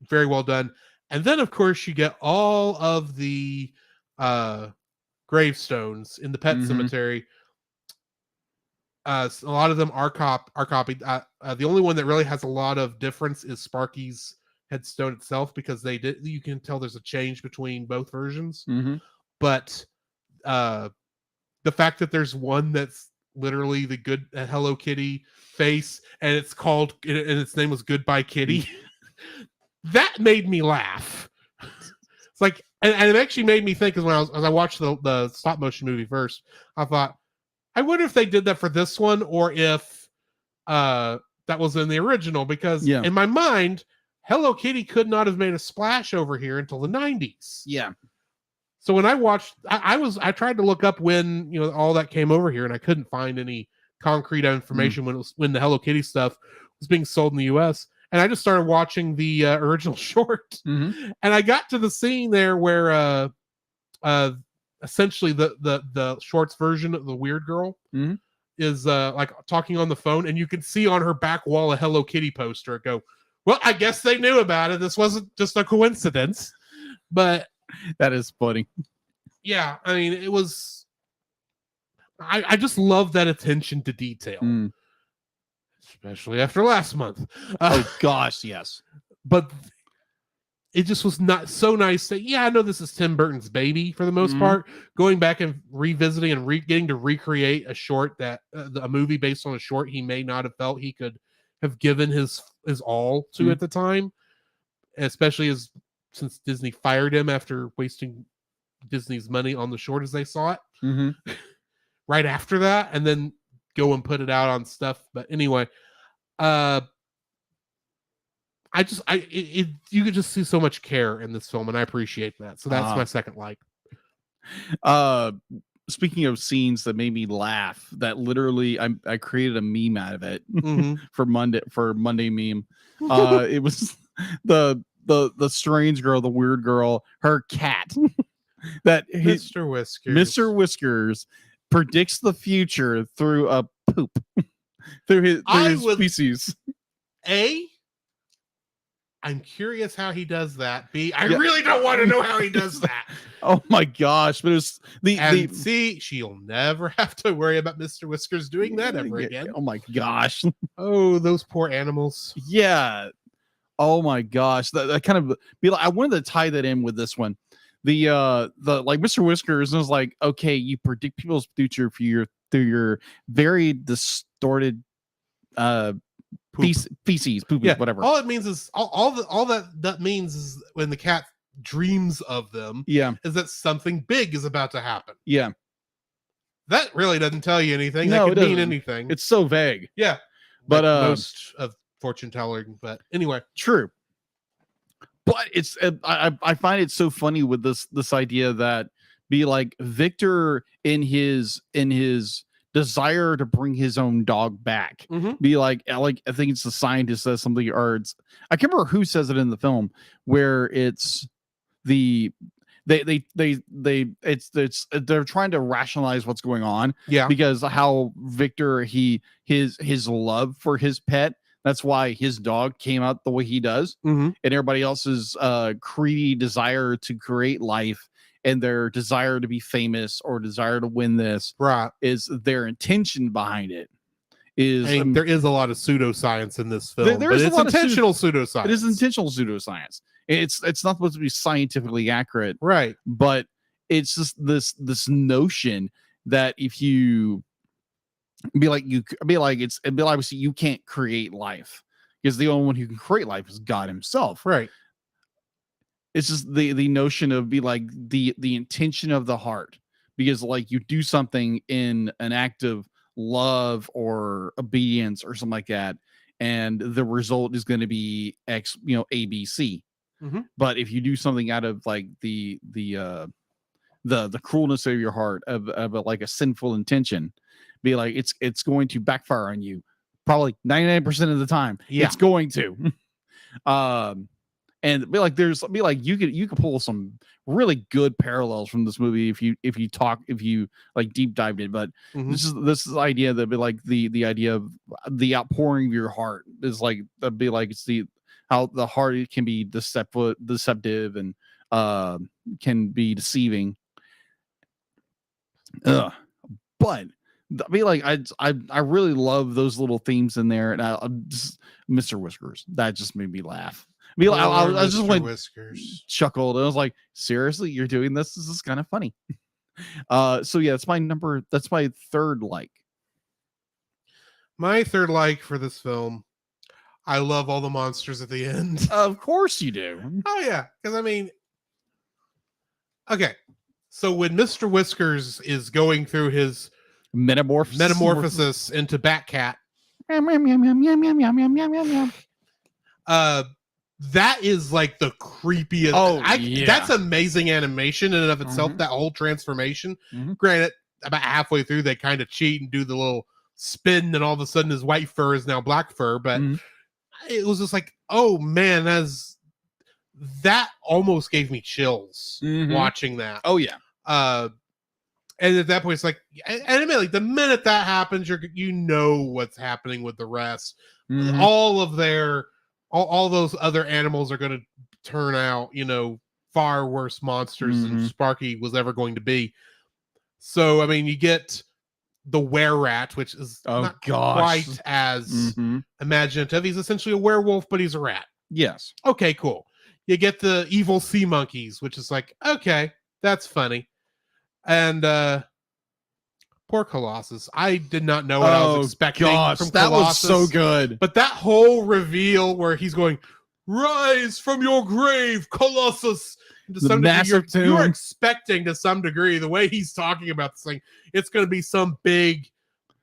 very well done. And then of course you get all of the gravestones in the pet cemetery. A lot of them are copied. The only one that really has a lot of difference is Sparky's headstone itself, because you can tell there's a change between both versions. But the fact that there's one that's literally the good Hello Kitty face, and its name was Goodbye Kitty, that made me laugh. It's like, and it actually made me think, as I watched the stop motion movie first, I thought, I wonder if they did that for this one, or if that was in the original, because in my mind, Hello Kitty could not have made a splash over here until the 90s. Yeah. So when I watched, I tried to look up when all that came over here, and I couldn't find any concrete information when the Hello Kitty stuff was being sold in the U.S. And I just started watching the original short, and I got to the scene there where essentially the shorts version of the weird girl is like talking on the phone, and you can see on her back wall a Hello Kitty poster. Go, well, I guess they knew about it. This wasn't just a coincidence. But that is funny. Yeah, I mean, it was. I just love that attention to detail, especially after last month. Oh gosh, yes. But it just was not so nice that, I know this is Tim Burton's baby for the most part. Going back and revisiting and getting to recreate a short that a movie based on a short he may not have felt he could have given his all to at the time, especially since Disney fired him after wasting Disney's money on the short as they saw it right after that, and then go and put it out on stuff. But anyway, you could just see so much care in this film, and I appreciate that. So that's my second like. Speaking of scenes that made me laugh, that literally I created a meme out of it for Monday meme. It was the strange girl, the weird girl, her cat. Mr. Whiskers. Mr. Whiskers predicts the future through a poop through his I would- feces. I'm curious how he does that. B, I Yeah. really don't want to know how he does that. Oh my gosh! But it was And C, she'll never have to worry about Mr. Whiskers doing that ever again. Oh my gosh! Oh, those poor animals. Yeah. Oh my gosh! That kind of be like I wanted to tie that in with this one. The like Mr. Whiskers was like, okay, you predict people's future through your very distorted Poop. feces, poop, Yeah, whatever. all it means is all that means is when the cat dreams of them Yeah, is that something big is about to happen. yeah. That really doesn't tell you anything. No, That it could mean doesn't. anything. It's so vague. Yeah, But, like most of fortune telling. But anyway, True. But it's I find it so funny with this idea that be like Victor in his desire to bring his own dog back. Mhm. Be like I think it's the scientist says something, or it's I can't remember who says it in the film where it's the they're trying to rationalize what's going on yeah, because how Victor his love for his pet, that's why his dog came out the way he does, Mhm. and everybody else's greedy desire to create life and their desire to be famous or desire to win this right. is their intention behind it. Is I mean, there is a lot of pseudoscience in this film, there but is a it's lot of intentional pseudoscience. it is intentional pseudoscience. It's not supposed to be scientifically accurate, right. but it's just this notion that if you be like obviously you can't create life because the only one who can create life is God himself. Right. It's just the notion of be like the intention of the heart, because like you do something in an act of love or obedience or something like that, and the result is going to be X, ABC. Mhm. But if you do something out of like the cruelness of your heart of like a sinful intention, be like it's going to backfire on you probably 99% of the time. Yeah. It's going to. And be like you could pull some really good parallels from this movie if you like deep dived it. But Mhm. this is the idea that be like the idea of the outpouring of your heart is like that'd be like it's how the heart can be deceptive and can be deceiving. But I mean, like I really love those little themes in there, and I'm just Mr. Whiskers. That just made me laugh. I mean, I just Mr. went Whiskers. chuckled. And I was like, seriously, you're doing this? This is kind of funny. So yeah, that's my third like. My third like for this film, I love all the monsters at the end. Of course you do. Oh yeah, because I mean, okay, so when Mr. Whiskers is going through his metamorphosis into Batcat, that is like the creepiest. Oh, yeah. That's amazing animation in and of itself. Mhm. That whole transformation. Mhm. Granted, about halfway through, they kind of cheat and do the little spin, and all of a sudden, his white fur is now black fur. But Mhm. it was just like, oh man, that almost gave me chills Mhm. watching that. Oh yeah. And at that point, it's like, and I mean, like the minute that happens, you know what's happening with the rest. Mhm. All of all those other animals are going to turn out, far worse monsters than Mhm. Sparky was ever going to be. So, I mean, you get the were-rat, which is Oh, not gosh. quite as Mhm. imaginative. He's essentially a werewolf, but he's a rat. Yes. Okay, cool. You get the evil sea monkeys, which is like, okay, that's funny. And poor Colossus. I did not know what I was expecting from that Colossus. was so good. But that whole reveal where he's going, "Rise from your grave, Colossus." To The some degree, massive you're tune. expecting to some degree the way he's talking about this thing, it's going to be some big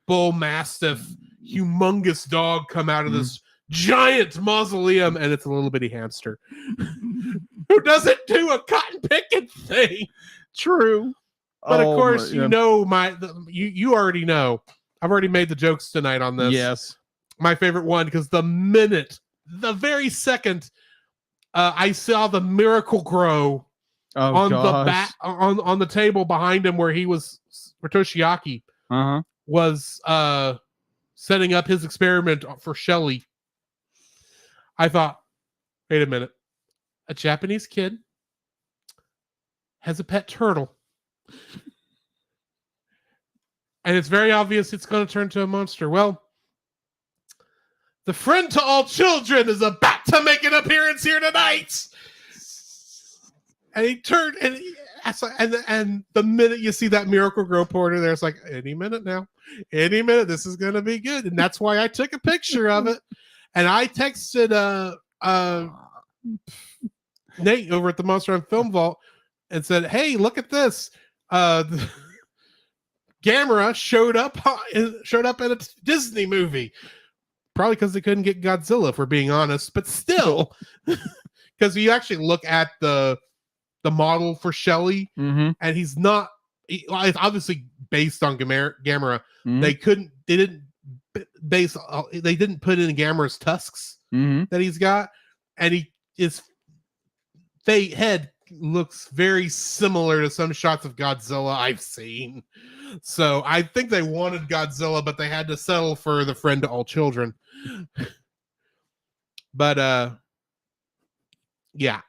bull mastiff, humongous dog come out of this giant mausoleum, and it's a little bitty hamster who doesn't do a cotton picking thing. True. But of Oh, course, yeah. you already know. I've already made the jokes tonight on this. Yes. My favorite one, because the very second I saw the miracle grow Oh, on gosh. the back on the table behind him where Toshiaki Uh-huh. was setting up his experiment for Shelley, I thought, wait a minute, a Japanese kid has a pet turtle. And it's very obvious it's going to turn to a monster. Well, the friend to all children is about to make an appearance here tonight. And he turned, and the minute you see that Miracle Grow Porter there, it's like, any minute now. Any minute, this is going to be good. And that's why I took a picture of it. And I texted Nate over at the Monster on Film Vault and said, hey, look at this. Gamera showed up in a Disney movie. Probably because they couldn't get Godzilla, if we're being honest. But still, because you actually look at the model for Shelley, and he's not. It's obviously based on Gamera. They didn't put in Gamera's tusks that he's got, and his head looks very similar to some shots of Godzilla I've seen. So I think they wanted Godzilla, but they had to settle for the friend to all children. But yeah,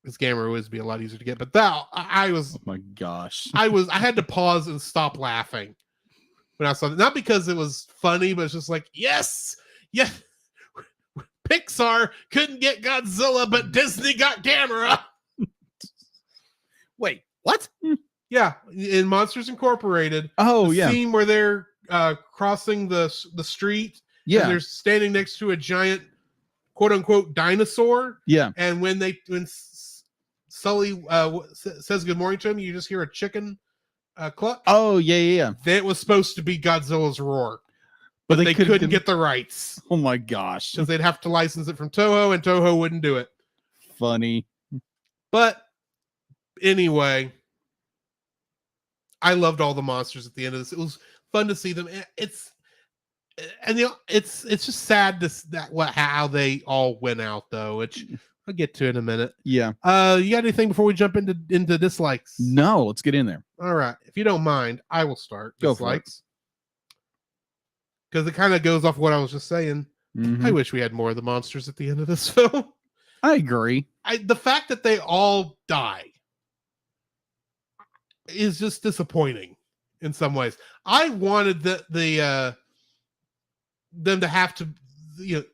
this Gamera would be a lot easier to get. But that I was, oh my gosh, I had to pause and stop laughing when I saw that. Not because it was funny, but it's just like, yes, Pixar couldn't get Godzilla, but Disney got Gamera. Wait, what? Yeah, in Monsters Incorporated. Oh, the scene where they're crossing the street. Yeah, and they're standing next to a giant, quote unquote, dinosaur. Yeah, and when Sully says good morning to him, you just hear a chicken cluck. Oh yeah. That was supposed to be Godzilla's roar, but they couldn't get the rights. Oh my gosh, because they'd have to license it from Toho, and Toho wouldn't do it. Funny, but anyway. I loved all the monsters at the end of this. It was fun to see them. It's just sad how they all went out though, which I'll get to in a minute. Yeah. You got anything before we jump into dislikes? No, let's get in there. All right. If you don't mind, I will start. Go dislikes. Because it kind of goes off what I was just saying. I wish we had more of the monsters at the end of this film. I agree. The fact that they all die is just disappointing in some ways. I wanted them to have to,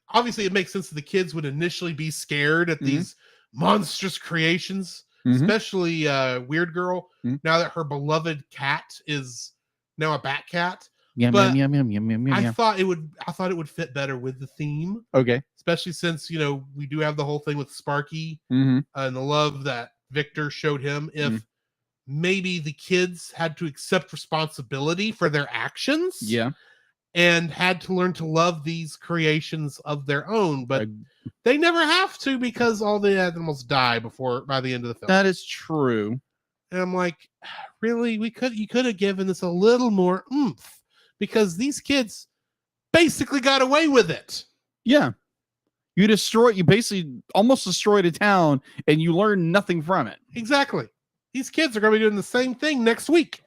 obviously it makes sense that the kids would initially be scared at these monstrous creations, especially Weird Girl, now that her beloved cat is now a bat cat. I thought it would fit better with the theme. Okay. Especially since, we do have the whole thing with Sparky and the love that Victor showed him. If maybe the kids had to accept responsibility for their actions. Yeah. And had to learn to love these creations of their own. But they never have to because all the animals die by the end of the film. That is true. And I'm like, really? You could have given this a little more oomph because these kids basically got away with it. Yeah. You basically almost destroyed a town and you learned nothing from it. Exactly. These kids are going to be doing the same thing next week.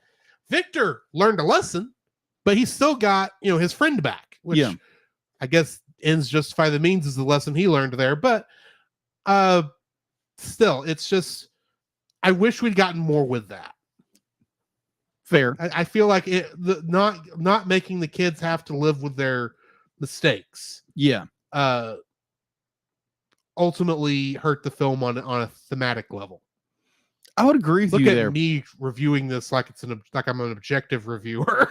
Victor learned a lesson, but he still got, his friend back, which I guess ends justify the means is the lesson he learned there. But still, it's just, I wish we'd gotten more with that. Fair. I feel like not making the kids have to live with their mistakes. Yeah. Ultimately hurt the film on a thematic level. I would agree with you there. Look at me reviewing this like I'm an objective reviewer.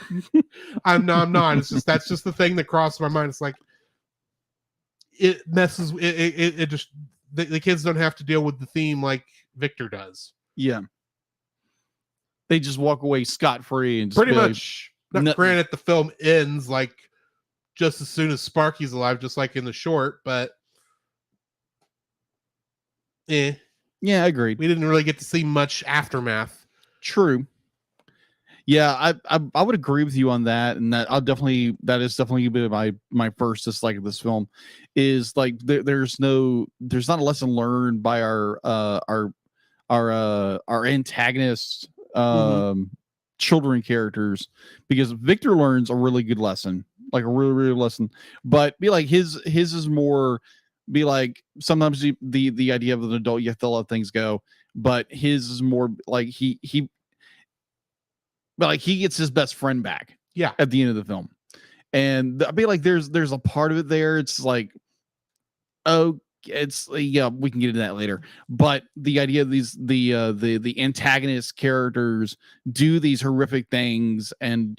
I'm not. It's just that's just the thing that crossed my mind. It's like it messes. It just the kids don't have to deal with the theme like Victor does. Yeah, they just walk away scot-free and just pretty much. Granted, the film ends like just as soon as Sparky's alive, just like in the short. But yeah, I agreed. We didn't really get to see much aftermath. True. Yeah, I would agree with you on that, and that is definitely my first dislike of this film is like there's not a lesson learned by our antagonist children characters, because Victor learns a really good lesson like a really real lesson. But be like his is more be like sometimes the idea of an adult you have to let things go, but his is more like but like he gets his best friend back. Yeah. At the end of the film, and I feel like there's a part of it there. It's like, oh, it's yeah, we can get into that later. But the idea of these the antagonist characters do these horrific things, and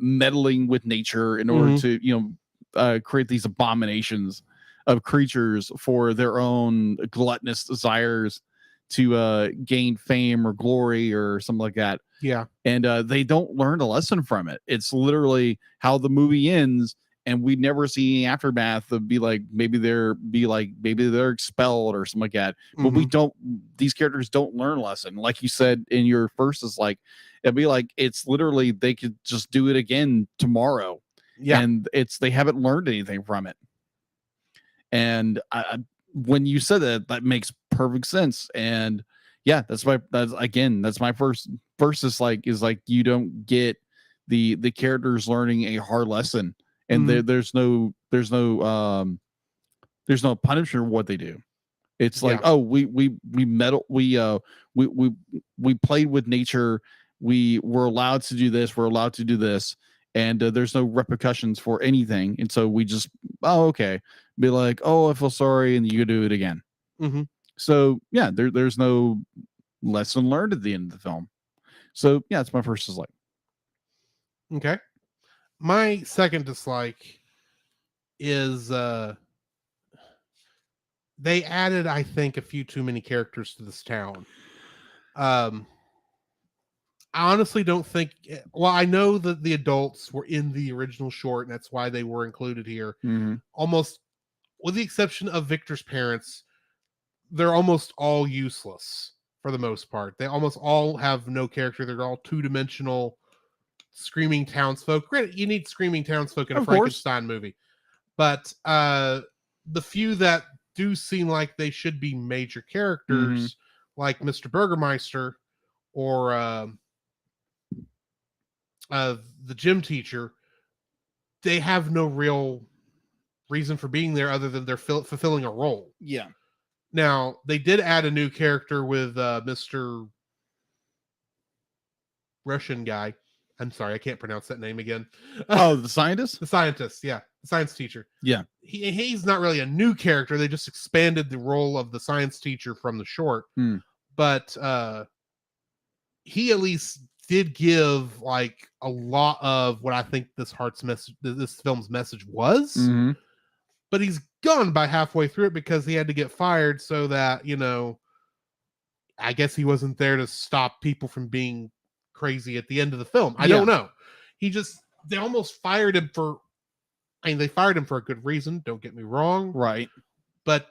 meddling with nature in order to create these abominations of creatures for their own gluttonous desires to gain fame or glory or something like that. Yeah. And they don't learn a lesson from it. It's literally how the movie ends, and we never see any aftermath of maybe they're expelled or something like that. But we don't, these characters don't learn a lesson. Like you said in your first, is like, it'd be like, it's literally, they could just do it again tomorrow. Yeah. And they haven't learned anything from it. And when you said that makes perfect sense. And yeah, that's my first is like you don't get the characters learning a hard lesson, and there's no punishment for what they do. It's like, oh, we meddle, we played with nature, we were allowed to do this, we're allowed to do this, and there's no repercussions for anything, and so we just, oh, okay, be like, oh, I feel sorry, and you do it again. So yeah, there's no lesson learned at the end of the film. So yeah, it's my first dislike. Okay. My second dislike is they added, I think, a few too many characters to this town. I honestly don't think, well, I know that the adults were in the original short, and that's why they were included here. Almost, with the exception of Victor's parents, they're almost all useless for the most part. They almost all have no character. They're all two-dimensional screaming townsfolk. Granted, you need screaming townsfolk in a Frankenstein movie. But the few that do seem like they should be major characters, like Mr. Burgermeister or the gym teacher, they have no real reason for being there other than they're fulfilling a role. Yeah. Now, they did add a new character with Mr. Russian guy. I'm sorry, I can't pronounce that name again. Oh, the scientist? The scientist, yeah. The science teacher. Yeah. He's not really a new character. They just expanded the role of the science teacher from the short. But he at least did give like a lot of what I think this film's message was. But he's gone by halfway through it because he had to get fired so that, I guess he wasn't there to stop people from being crazy at the end of the film. I don't know. They almost fired him for, they fired him for a good reason. Don't get me wrong. Right. But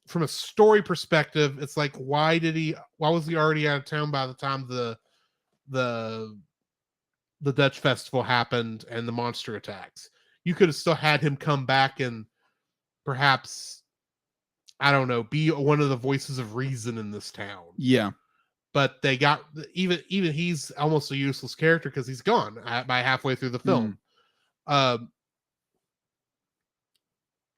from a story perspective, it's like, why was he already out of town by the time the Dutch festival happened and the monster attacks? You could have still had him come back and perhaps, I don't know, be one of the voices of reason in this town. Yeah. But they got, even he's almost a useless character because he's gone by halfway through the film.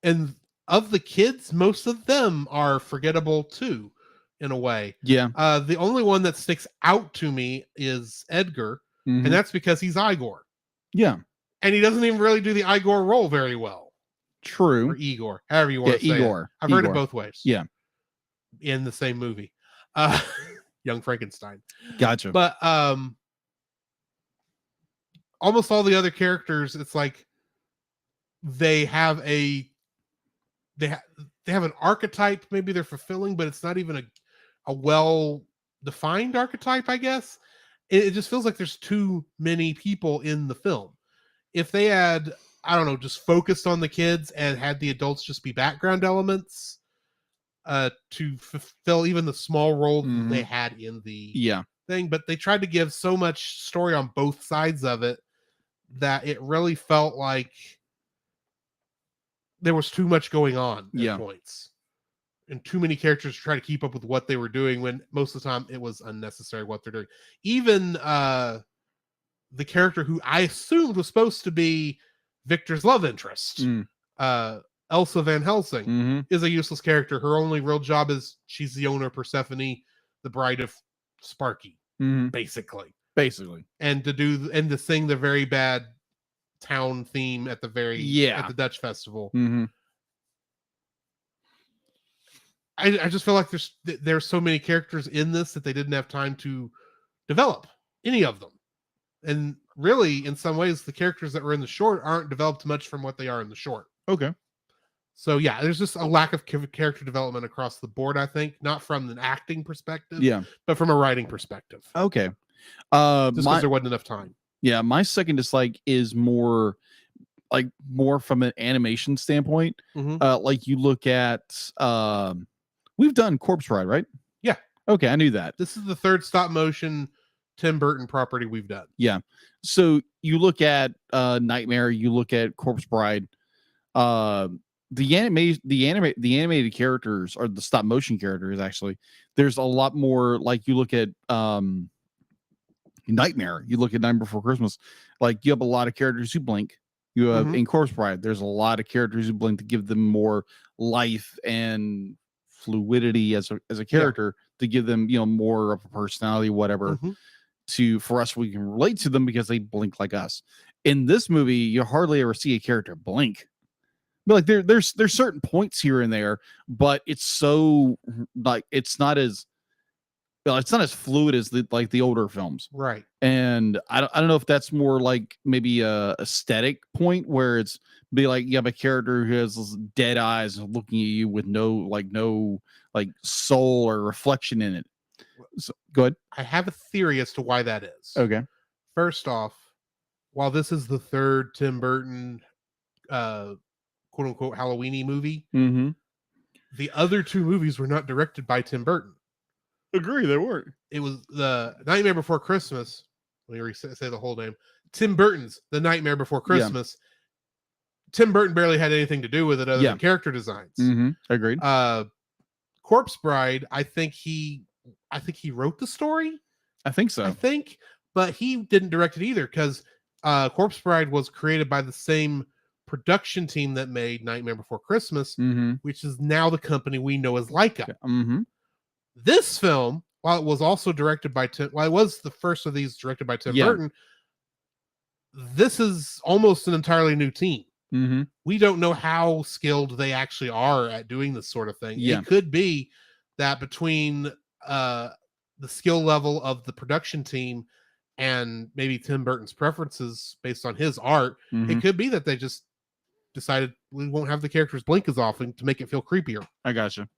And of the kids, most of them are forgettable too, in a way. Yeah. The only one that sticks out to me is Edgar, and that's because he's Igor. Yeah. And he doesn't even really do the Igor role very well. True. Or Igor, however you want to say Igor. it. I've heard it both ways. Yeah. In the same movie. Young Frankenstein. Gotcha. But almost all the other characters, it's like they have an archetype maybe they're fulfilling, but it's not even a well-defined archetype, I guess. It just feels like there's too many people in the film. If they had, I don't know, just focused on the kids and had the adults just be background elements to fulfill even the small role they had in the thing, but they tried to give so much story on both sides of it that it really felt like there was too much going on at points. And too many characters to try to keep up with what they were doing when most of the time it was unnecessary what they're doing. Even the character who I assumed was supposed to be Victor's love interest, Elsa Van Helsing, Mm-hmm. is a useless character. Her only real job is she's the owner of Persephone, the bride of Sparky, Mm-hmm. basically. Basically. And to sing the very bad town theme at the Dutch festival. Mm-hmm. I just feel like there's so many characters in this that they didn't have time to develop any of them. And really, in some ways, the characters that were in the short aren't developed much from what they are in the short. Okay. So yeah, there's just a lack of character development across the board, I think, not from an acting perspective, Yeah. but from a writing perspective. Okay. Just because there wasn't enough time. Yeah, my second dislike is more from an animation standpoint. Mhm. Like you look at we've done Corpse Bride, right? Yeah. Okay, I knew that. This is the third stop motion Tim Burton property we've done. Yeah. So you look at Nightmare, you look at Corpse Bride, the animated characters, or the stop motion characters, actually, there's a lot more. Like you look at Nightmare, you look at Night Before Christmas, like you have a lot of characters who blink. You have in Corpse Bride, there's a lot of characters who blink to give them more life and fluidity as a character, to give them, more of a personality, whatever. For us, we can relate to them because they blink like us. In this movie, you hardly ever see a character blink. But like there's certain points here and there, but it's so like it's not as fluid as the older films. Right. And I don't know if that's more like maybe a aesthetic point where it's be like you have a character who has those dead eyes looking at you with no soul or reflection in it. So, go ahead. I have a theory as to why that is. Okay. First off, while this is the third Tim Burton quote unquote Halloween-y movie, the other two movies were not directed by Tim Burton. Agree, they weren't. It was the Nightmare Before Christmas. Let me say the whole name. Tim Burton's The Nightmare Before Christmas. Tim Burton barely had anything to do with it other than character designs. Agreed. Corpse Bride, I think he wrote the story. I think so. But he didn't direct it either, because Corpse Bride was created by the same production team that made Nightmare Before Christmas, which is now the company we know as Laika. This film, while it was also directed by it was the first of these directed by Tim Burton, this is almost an entirely new team. We don't know how skilled they actually are at doing this sort of thing. It could be that between the skill level of the production team and maybe Tim Burton's preferences based on his art, it could be that they just decided we won't have the characters blink as often to make it feel creepier. I gotcha.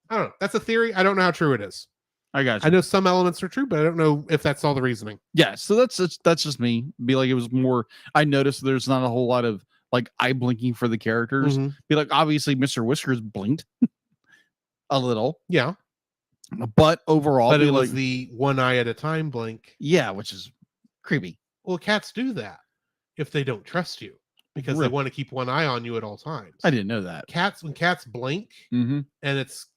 I don't know. That's a theory. I don't know how true it is. I gotcha. I know some elements are true, but I don't know if that's all the reasoning. Yeah, so that's just me. Be like, it was more. I noticed there's not a whole lot of like eye blinking for the characters. Be like, obviously, Mr. Whiskers blinked a little. Yeah, but overall, but it was the one eye at a time blink. Yeah, which is creepy. Well, cats do that if they don't trust you, because they want to keep one eye on you at all times. I didn't know that. When cats blink and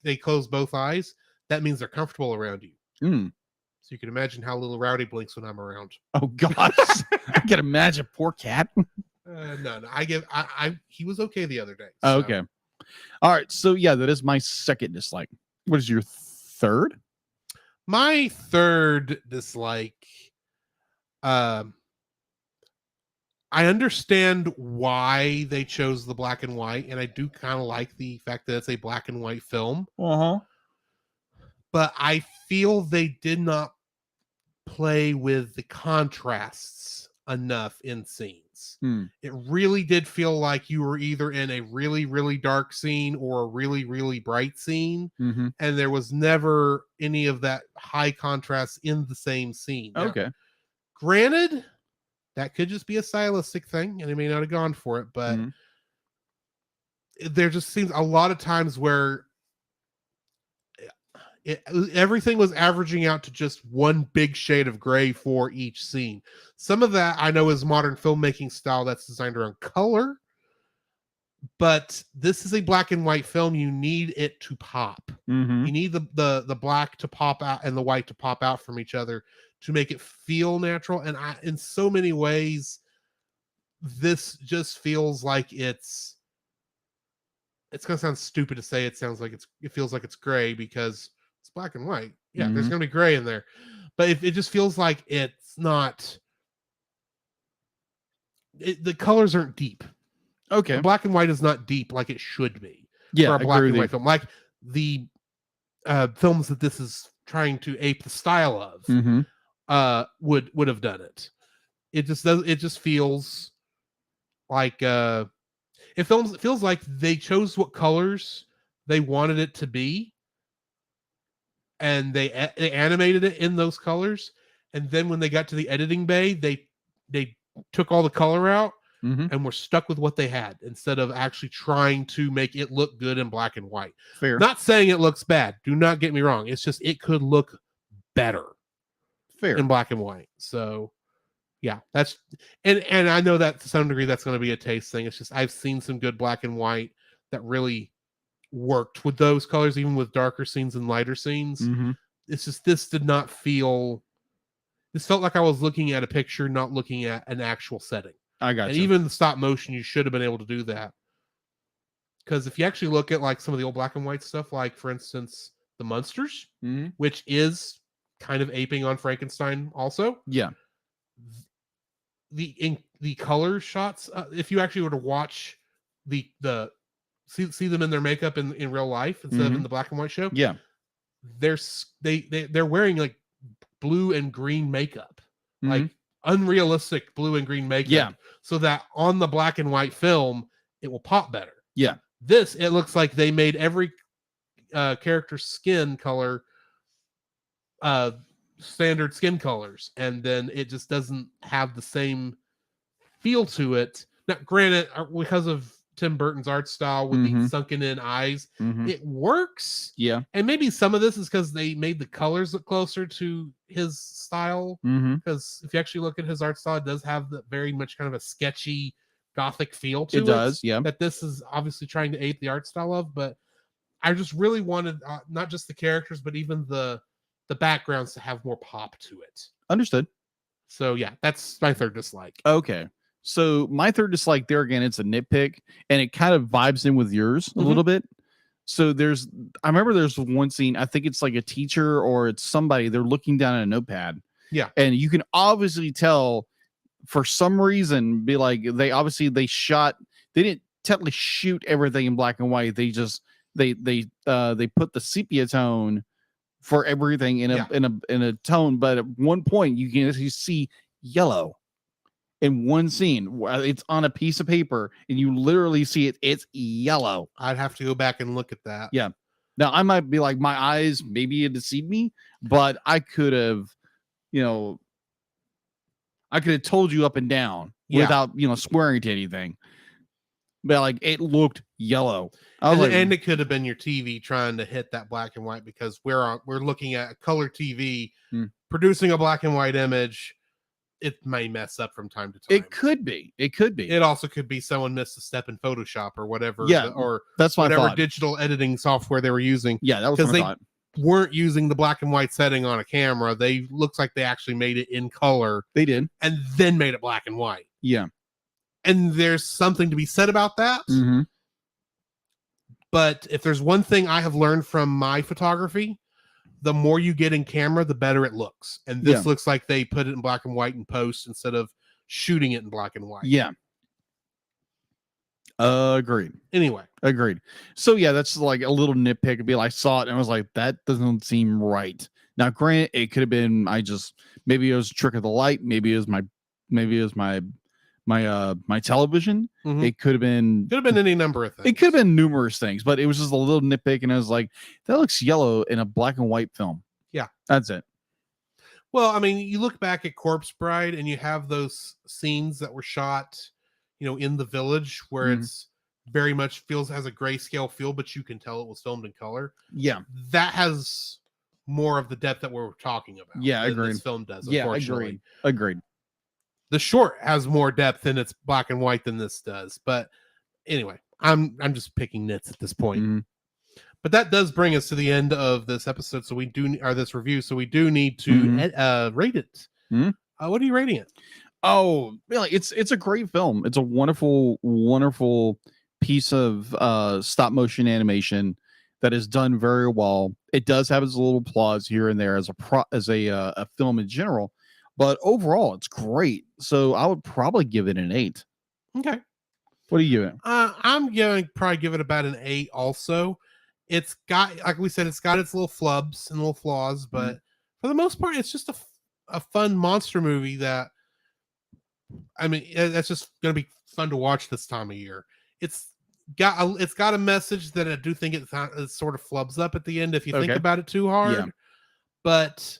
they close both eyes, that means they're comfortable around you. So you can imagine how little Rowdy blinks when I'm around. Oh gosh, I can imagine. Poor cat. No. He was okay the other day. So. Okay. All right. So yeah, that is my second dislike. What is your third? My third dislike. I understand why they chose the black and white, and I do kind of like the fact that it's a black and white film. But I feel they did not play with the contrasts enough in scenes. It really did feel like you were either in a really, really dark scene or a really, really bright scene, and there was never any of that high contrast in the same scene. Okay. Now, granted, that could just be a stylistic thing, and they may not have gone for it, but there just seems a lot of times where everything was averaging out to just one big shade of gray for each scene. Some of that I know is modern filmmaking style that's designed around color, but this is a black and white film. You need it to pop. You need the black to pop out and the white to pop out from each other to make it feel natural. And in so many ways, this just feels like it's gonna sound stupid to say it feels like it's gray because it's black and white. Yeah, there's gonna be gray in there, but it just feels like it's not. The colors aren't deep. Okay. The black and white is not deep like it should be Yeah, for I a black agree and with white you. film. Like the films that this is trying to ape the style of Mm-hmm. would have done it. It just feels like it feels like they chose what colors they wanted it to be, and they animated it in those colors, and then when they got to the editing bay, they took all the color out Mm-hmm. and were stuck with what they had instead of actually trying to make it look good in black and white. Fair. Not saying it looks bad. Do not get me wrong. It's just it could look better Fair. in black and white. So yeah, that's and I know that to some degree that's going to be a taste thing. It's just I've seen some good black and white that really worked with those colors, even with darker scenes and lighter scenes. Mm-hmm. It's just this felt like I was looking at a picture, not looking at an actual setting. I got And you. even the stop motion, you should have been able to do that. Because if you actually look at like some of the old black and white stuff, like for instance, the Munsters, Mm-hmm. which is kind of aping on Frankenstein also. Yeah. The color shots, if you actually were to watch the see them in their makeup in real life instead of in the black and white show, Yeah. they're wearing like blue and green makeup, Mhm. like unrealistic blue and green makeup, Yeah. so that on the black and white film it will pop better. Yeah. This, it looks like they made every character's skin color standard skin colors, and then it just doesn't have the same feel to it. Now, granted, because of Tim Burton's art style with the Mhm. sunken in eyes, Mm-hmm. it works. Yeah. And maybe some of this is because they made the colors look closer to his style. Mm-hmm. Because if you actually look at his art style, it does have the very much kind of a sketchy gothic feel to it. It does. Yeah. That this is obviously trying to ape the art style of, but I just really wanted not just the characters, but even the backgrounds to have more pop to it. Understood. So yeah, that's my third dislike. Okay. So my third dislike there again, it's a nitpick, and it kind of vibes in with yours a Mhm. little bit. So I remember there's one scene, I think it's like a teacher or it's somebody, they're looking down at a notepad. Yeah. And you can obviously tell for some reason, they didn't technically shoot everything in black and white. They just, they put the sepia tone for everything in a tone. But at one point you can actually see yellow in one scene. It's on a piece of paper and you literally see it's yellow. I'd have to go back and look at that. Yeah. Now I might be like, my eyes maybe it deceived me, but I could have, told you up and down without, swearing to anything. But like it looked yellow. And it could have been your TV trying to hit that black and white, because we're looking at a color TV producing a black and white image. It may mess up from time to time. It could be. It also could be someone missed a step in Photoshop or whatever. Yeah, or that's what whatever I thought. digital editing software they were using. Yeah, that was because what I they thought. weren't using the black and white setting on a camera. They looks like they actually made it in color. They did, and then made it black and white. Yeah, and there's something to be said about that. Mm-hmm. But if there's one thing I have learned from my photography, the more you get in camera, the better it looks. And this looks like they put it in black and white in post instead of shooting it in black and white. Yeah. Agreed. Anyway. Agreed. So yeah, that's like a little nitpick. It'd be like, I saw it and I was like, that doesn't seem right. Now, granted, it could have been, maybe it was a trick of the light. Maybe it was my television. Mhm. It could have been any number of things. It could have been numerous things, but it was just a little nitpick, and I was like, that looks yellow in a black and white film. Yeah, that's it. Well, I mean, you look back at Corpse Bride and you have those scenes that were shot, in the village where it's very much has a grayscale feel, but you can tell it was filmed in color. Yeah, that has more of the depth that we're talking about. Yeah, agreed. This film does. Yeah, Unfortunately. agreed. The short has more depth in its black and white than this does. But anyway, I'm just picking nits at this point. But that does bring us to the end of this episode. So we do, or this review. So we do need to rate it. Mhm. What are you rating it? Oh, really? It's a great film. It's a wonderful, wonderful piece of stop motion animation that is done very well. It does have its little flaws here and there as a film in general, but overall, it's great. So I would probably give it an 8. Okay. What do you give it? I'm going to probably give it about an 8 also. It's got, like we said, it's got its little flubs and little flaws, but for the most part, it's just a fun monster movie that, I mean, that's just going to be fun to watch this time of year. It's got a message that I do think it sort of flubs up at the end if you think about it too hard, but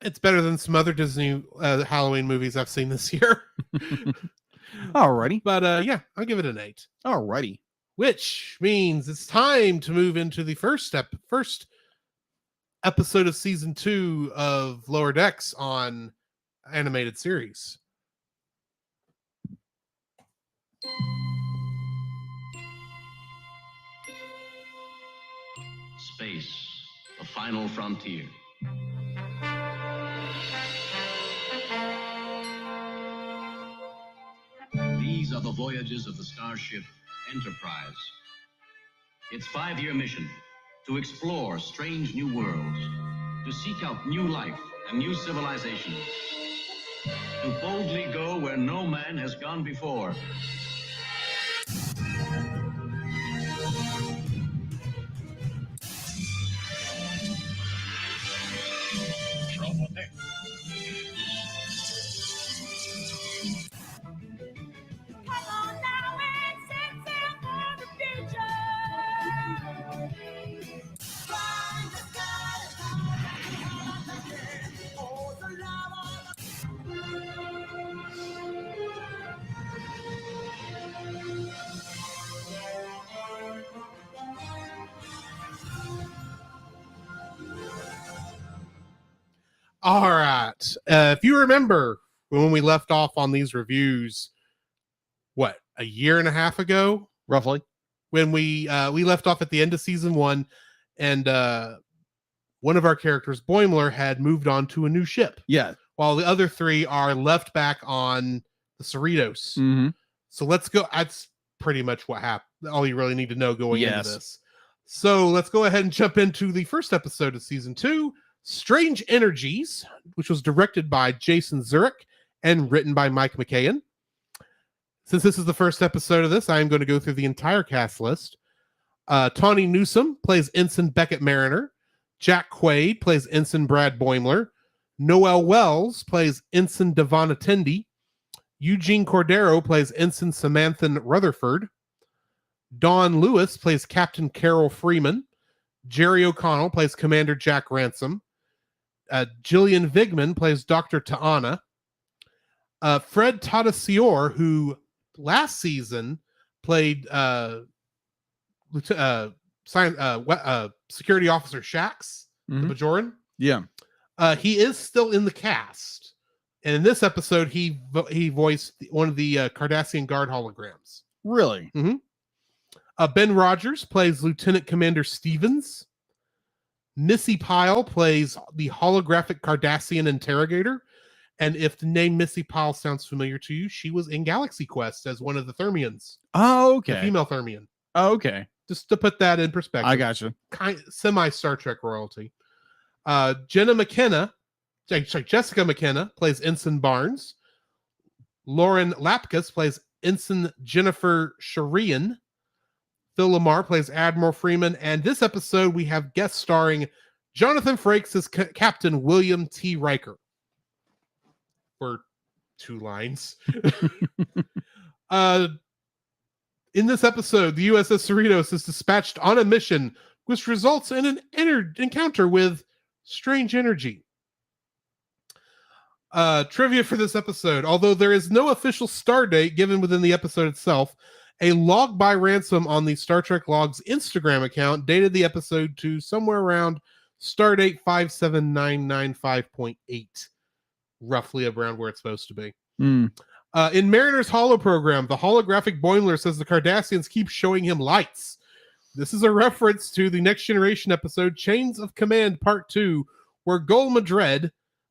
it's better than some other Disney Halloween movies I've seen this year. Alrighty. But yeah, I'll give it an 8. Alrighty. Which means it's time to move into the first episode of season 2 of Lower Decks on animated series. Space, the final frontier. These are the voyages of the starship Enterprise. Its 5-year mission: to explore strange new worlds, to seek out new life and new civilizations, to boldly go where no man has gone before. All right. If you remember when we left off on these reviews, what, a year and a half ago, roughly, when we left off at the end of season 1, and one of our characters, Boimler, had moved on to a new ship. Yeah. While the other 3 are left back on the Cerritos. Mm-hmm. So let's go. That's pretty much what happened. All you really need to know going into this. So let's go ahead and jump into the first episode of season 2, Strange Energies, which was directed by Jason Zurich and written by Mike McKayen. Since this is the first episode of this, I am going to go through the entire cast list. Tawny Newsome plays Ensign Beckett Mariner. Jack Quaid plays Ensign Brad Boimler. Noel Wells plays Ensign Devon Attendee. Eugene Cordero plays Ensign Samantha Rutherford. Dawn Lewis plays Captain Carol Freeman. Jerry O'Connell plays Commander Jack Ransom. Jillian Vigman plays Dr. Ta'ana. Fred Tatasciore, who last season played Security Officer Shax, the Bajoran. Yeah. He is still in the cast. And in this episode, he voiced one of the Cardassian Guard holograms. Really? Mm-hmm. Ben Rogers plays Lieutenant Commander Stevens. Missy Pyle plays the holographic Cardassian interrogator. And if the name Missy Pyle sounds familiar to you, she was in Galaxy Quest as one of the Thermians. Oh, okay. The female Thermian. Oh, okay. Just to put that in perspective. I gotcha. Semi Star Trek royalty. Jessica McKenna plays Ensign Barnes. Lauren Lapkus plays Ensign Jennifer Sharian. Phil Lamar plays Admiral Freeman. And this episode, we have guest starring Jonathan Frakes as Captain William T. Riker. For 2 lines. In this episode, the USS Cerritos is dispatched on a mission, which results in an encounter with strange energy. Trivia for this episode. Although there is no official star date given within the episode itself, a log by Ransom on the Star Trek Logs Instagram account dated the episode to somewhere around stardate 57995.8, roughly around where it's supposed to be. In Mariner's holo program, the holographic Boimler says the Cardassians keep showing him lights. This is a reference to the Next Generation episode Chains of Command Part 2, where Gul Madred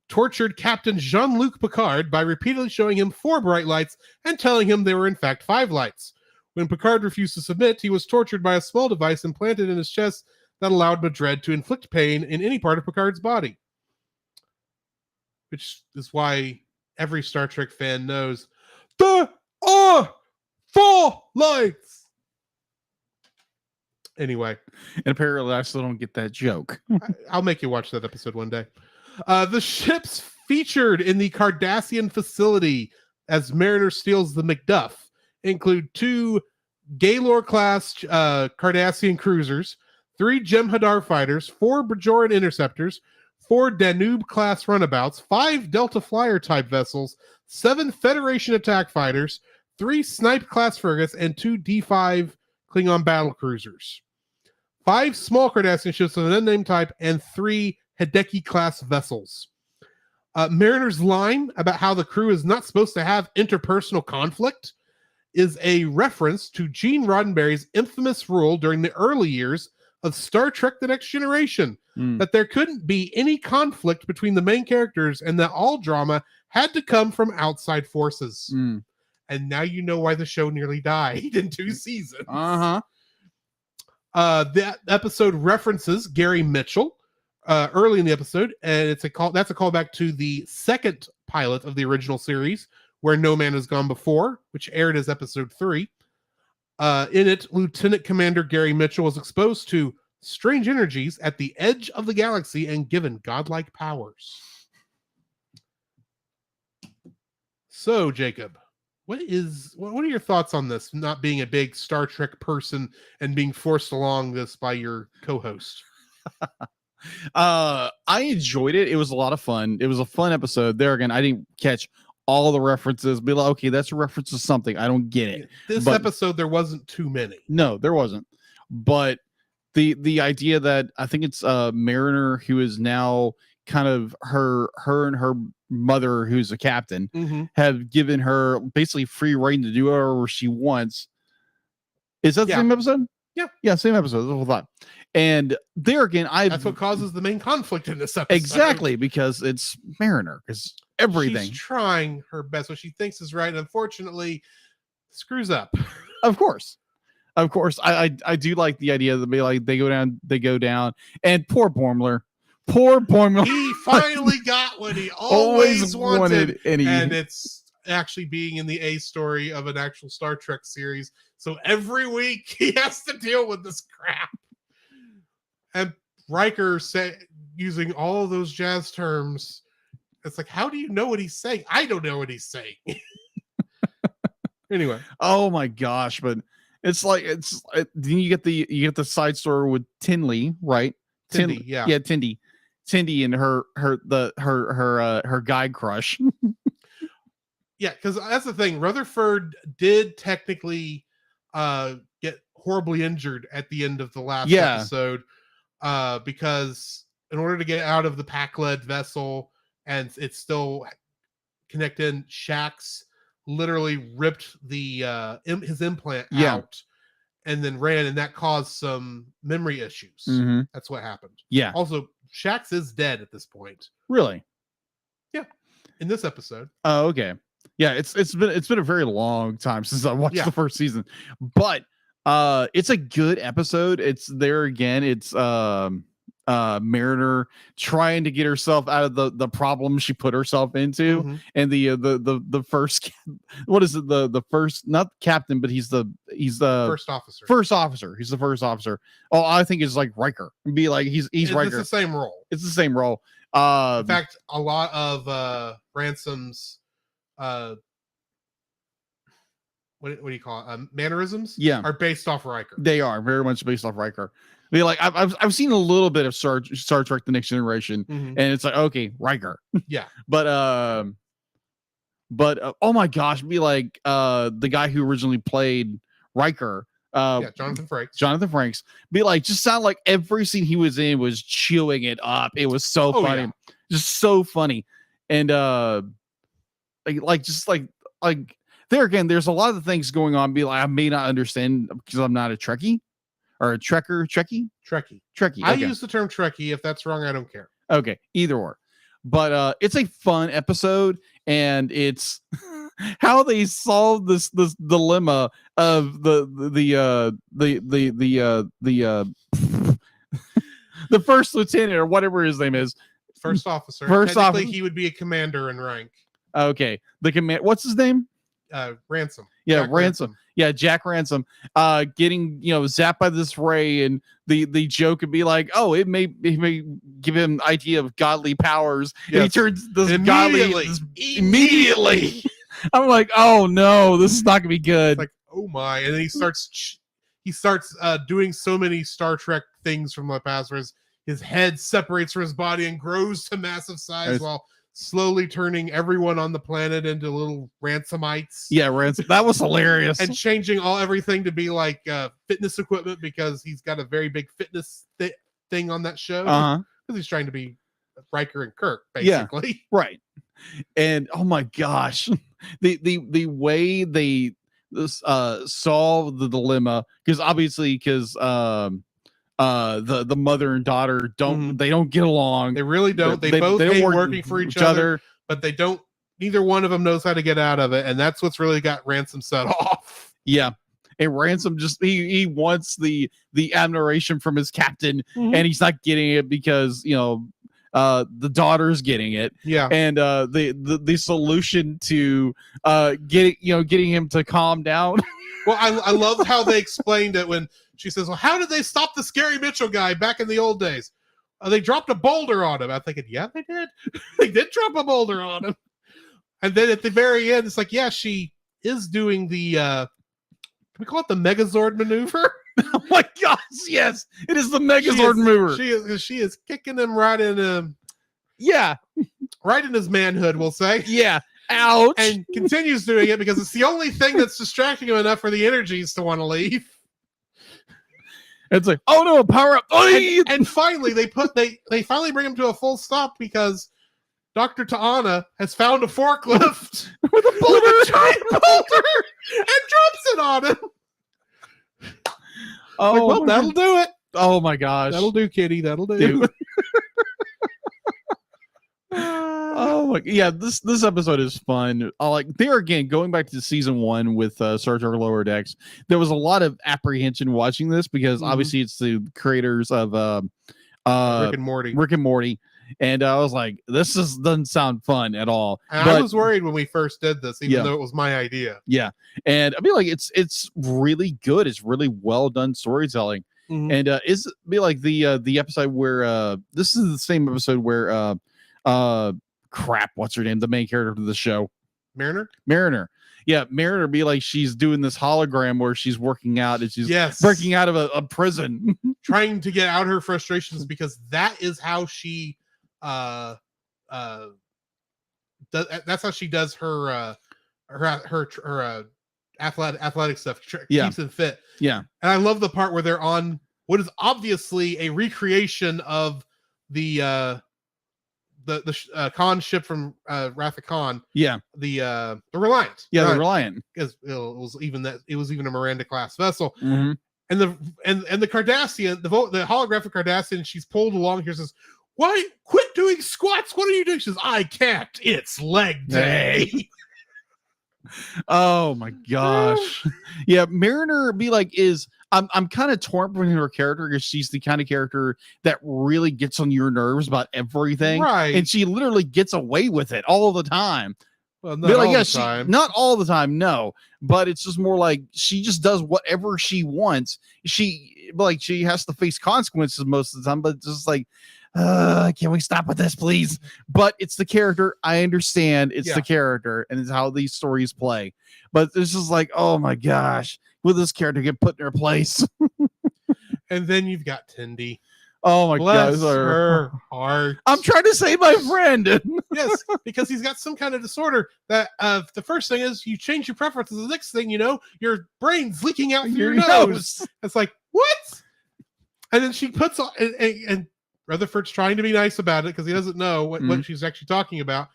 tortured Captain Jean-Luc Picard by repeatedly showing him 4 bright lights and telling him there were in fact 5 lights. When Picard refused to submit, he was tortured by a small device implanted in his chest that allowed Madred to inflict pain in any part of Picard's body. Which is why every Star Trek fan knows there are 4 lights. Anyway. And apparently I still don't get that joke. I'll make you watch that episode one day. The ships featured in the Cardassian facility as Mariner steals the Macduff include 2 Gaylor-class Cardassian cruisers, 3 Jem'Hadar fighters, 4 Bajoran interceptors, 4 Danube-class runabouts, 5 Delta Flyer-type vessels, 7 Federation attack fighters, 3 Snipe-class frigates, and 2 D5 Klingon battle cruisers. 5 small Cardassian ships of an unnamed type, and 3 Hideki-class vessels. Mariner's line about how the crew is not supposed to have interpersonal conflict is a reference to Gene Roddenberry's infamous rule during the early years of Star Trek The Next Generation, that there couldn't be any conflict between the main characters and that all drama had to come from outside forces. And now you know why the show nearly died in 2 seasons. That episode references Gary Mitchell early in the episode, and that's a callback to the second pilot of the original series, Where No Man Has Gone Before, which aired as episode 3. In it, Lieutenant Commander Gary Mitchell was exposed to strange energies at the edge of the galaxy and given godlike powers. So, Jacob, what are your thoughts on this, not being a big Star Trek person and being forced along this by your co-host? I enjoyed it. It was a lot of fun. It was a fun episode. There again, I didn't catch all the references. Be like, okay, that's a reference to something. I don't get it. This episode, there wasn't too many. No, there wasn't. But the idea that I think it's Mariner, who is now kind of her and her mother, who's a captain, have given her basically free reign to do whatever she wants. Is that the same episode? Yeah, same episode. That's what I thought. And there again, that's what causes the main conflict in this episode. Exactly, because it's Mariner, because everything. She's trying her best, what she thinks is right, and unfortunately screws up. Of course. I do like the idea that they go down, and poor Boimler. He finally got what he always wanted, and it's actually being in the A story of an actual Star Trek series. So every week he has to deal with this crap. And Riker using all of those jazz terms. It's like, how do you know what he's saying? I don't know what he's saying. Anyway. Oh my gosh, but it's like then you get the side story with Tinley, right? Tindy. Tindy and her guy crush. Yeah, because that's the thing. Rutherford did technically get horribly injured at the end of the last episode, because in order to get out of the Pac-led vessel and it's still connected, Shax literally ripped the his implant out and then ran, and that caused some memory issues. That's what happened. Yeah. Also, Shax is dead at this point. Really? Yeah. In this episode. Oh, okay. Yeah, it's been a very long time since I watched the first season, but it's a good episode. It's there again. It's Mariner trying to get herself out of the problem she put herself into, and the first, what is it, the first, not captain, but he's the first officer. He's the first officer. Oh, I think it's like Riker, and be like he's Riker. It's the same role. It's the same role. In fact, a lot of Ransom's what do you call it? Mannerisms? Yeah, are based off Riker. They are very much based off Riker. I mean, like I've seen a little bit of Star Trek: The Next Generation, and it's like, okay, Riker. Yeah, but oh my gosh, be like the guy who originally played Riker. Jonathan Frakes. Be like, just sound like every scene he was in was chewing it up. It was so funny, just so funny, and like there again, there's a lot of things going on. Be like, I may not understand because I'm not a Trekkie, or a Trekkie. Trekkie. I Okay. use the term Trekkie. If that's wrong, I don't care. Okay, either or. But it's a fun episode, and it's how they solve this dilemma of the the first lieutenant or whatever his name is. First officer. First Technically, officer. he would be a commander in rank. Okay, the command. What's his name? Ransom. Yeah, Jack Ransom. Yeah, Jack Ransom. Getting zapped by this ray, and the joke would be like, oh, it may give him idea of godly powers. And he Yes. turns this Immediately. immediately. I'm like, oh no, this is not gonna be good. Like, oh my! And then he starts doing so many Star Trek things from the past, where his head separates from his body and grows to massive size Yes. while slowly turning everyone on the planet into little ransomites. Yeah, Ransom. That was hilarious. And changing everything to be like fitness equipment because he's got a very big fitness thing on that show. Uh-huh. Because he's trying to be Riker and Kirk, Yeah. basically. Right. And oh my gosh, the way they solve the dilemma, because obviously the mother and daughter don't get along. They really don't. They both don't hate work working for each other, but they don't. Neither one of them knows how to get out of it, and that's what's really got Ransom set off. Yeah. And Ransom just he wants the admiration from his captain, and he's not getting it because the daughter's getting it. Yeah. And the solution to getting him to calm down. Well, I love how they explained it when she says, well, how did they stop the Scary Mitchell guy back in the old days? They dropped a boulder on him. I'm thinking, yeah, they did. They did drop a boulder on him. And then at the very end, it's like, yeah, she is doing the, can we call it the Megazord maneuver? Oh my gosh, yes. It is the Megazord maneuver. She is kicking him right in Yeah. right in his manhood, we'll say. Yeah. Ouch. And continues doing it because it's the only thing that's distracting him enough for the energies to want to leave. It's like, oh no, power up. And finally they finally bring him to a full stop because Dr. Ta'ana has found a forklift with a giant boulder and drops it on him. Oh, Like, well, that'll do it. Oh my gosh. That'll do, kitty. That'll do. Dude. Oh my, yeah, this episode is fun. There again, going back to season 1 with Star Trek Lower Decks, there was a lot of apprehension watching this because obviously it's the creators of Rick and Morty. And I was like, this doesn't sound fun at all. And I was worried when we first did this, even though it was my idea. Yeah. And I mean, like, it's really good. It's really well done storytelling. And is be like the episode where this is the same episode where crap, what's her name? The main character of the show. Mariner. Yeah, Mariner be like she's doing this hologram where she's working out and she's breaking out of a prison. Trying to get out her frustrations because that is how she that's how she does her athletic stuff. Keeps them fit. Yeah. And I love the part where they're on what is obviously a recreation of the Khan ship from Wrath of Khan. Yeah. The Reliant. Yeah, the Reliant. Because it was even a Miranda class vessel. Mm-hmm. And the Cardassian, the holographic Cardassian, she's pulled along here, says, "Why quit doing squats? What are you doing?" She says, "I can't. It's leg day." Oh my gosh. Yeah, Mariner be like I'm kind of torn between her character because she's the kind of character that really gets on your nerves about everything. Right. And she literally gets away with it all the time. Well, not all the time. Not all the time, no. But it's just more like she just does whatever she wants. She has to face consequences most of the time, but it's just like, can we stop with this, please? But it's the character. I understand it's the character, and it's how these stories play. But it's just like, oh my gosh, will this character get put in her place? And then you've got Tendi. Oh my Bless god, her heart. I'm trying to save my friend. Yes, because he's got some kind of disorder that the first thing is you change your preferences. The next thing you know, your brain's leaking out through your nose. It's like, what? And then she puts on, and Rutherford's trying to be nice about it because he doesn't know what she's actually talking about.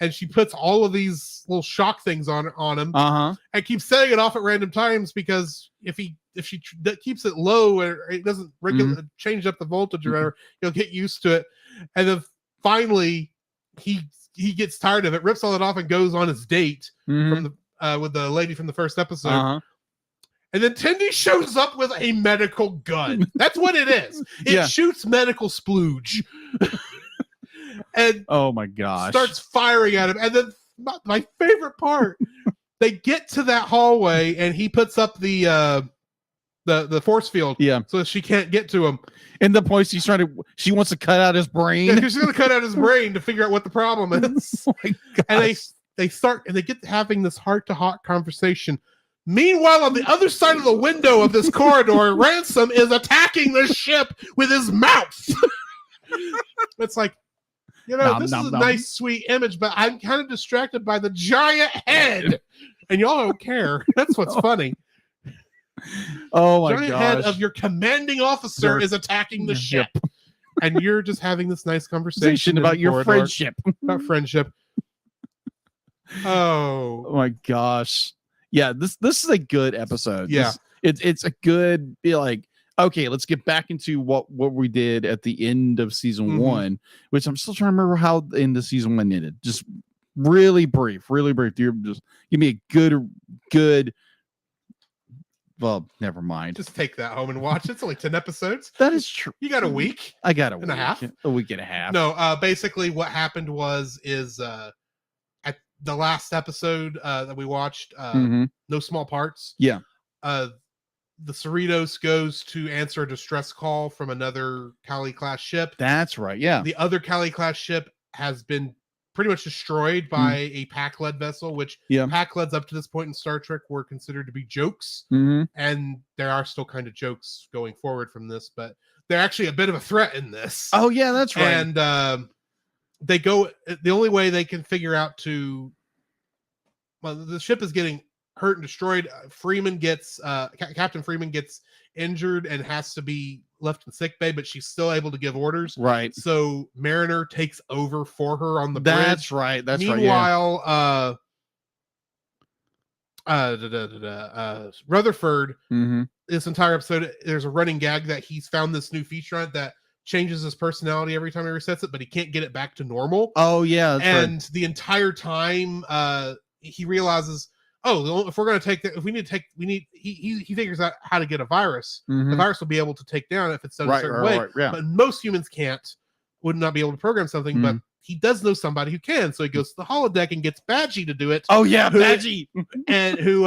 and she puts all of these little shock things on him, Uh-huh. and keeps setting it off at random times because if she keeps it low or it doesn't change up the voltage or whatever, he'll get used to it. And then finally he gets tired of it, rips all it off, and goes on his date from the with the lady from the first episode. Uh-huh. And then Tendi shows up with a medical gun. That's what it is. It shoots medical splooge. And oh my gosh, starts firing at him. And then my favorite part, they get to that hallway and he puts up the force field, so that she can't get to him. And the point she wants to cut out his brain. Yeah, she's gonna cut out his brain to figure out what the problem is. Oh my and they get having this heart-to-heart conversation. Meanwhile, on the other side of the window of this corridor, Ransom is attacking the ship with his mouth. It's like, this is a nice, sweet image, but I'm kind of distracted by the giant head, and y'all don't care. That's what's funny. Oh my giant gosh. head of your commanding officer is attacking the ship, and you're just having this nice conversation about your friendship. About friendship. Oh my gosh. Yeah, this is a good episode. Yeah. It's a good okay, let's get back into what we did at the end of season 1, which I'm still trying to remember how the end of season 1 ended. Just really brief. You're just give me a good well, never mind. Just take that home and watch. It's only 10 episodes. That is true. You got a week. I got and a half. A week and a half. No, basically what happened is at the last episode that we watched, No Small Parts. Yeah. The Cerritos goes to answer a distress call from another Kali class ship. That's right. Yeah. The other Kali class ship has been pretty much destroyed by a Pac-led vessel, which Pac-leds up to this point in Star Trek were considered to be jokes. And there are still kind of jokes going forward from this, but they're actually a bit of a threat in this. Oh yeah, that's right. And they go, the only way they can figure out the ship is getting hurt and destroyed. Captain Freeman gets injured and has to be left in sickbay, but she's still able to give orders. Right. So Mariner takes over for her on the bridge. That's right. Meanwhile, Rutherford, this entire episode, there's a running gag that he's found this new feature on it that changes his personality every time he resets it, but he can't get it back to normal. Oh yeah. And the entire time, he realizes, if we're going to take that, he figures out how to get a virus. The virus will be able to take down if it's done a certain way. But most humans would not be able to program something, but he does know somebody who can. So he goes to the holodeck and gets Badgie to do it. Oh yeah, Badgie. And who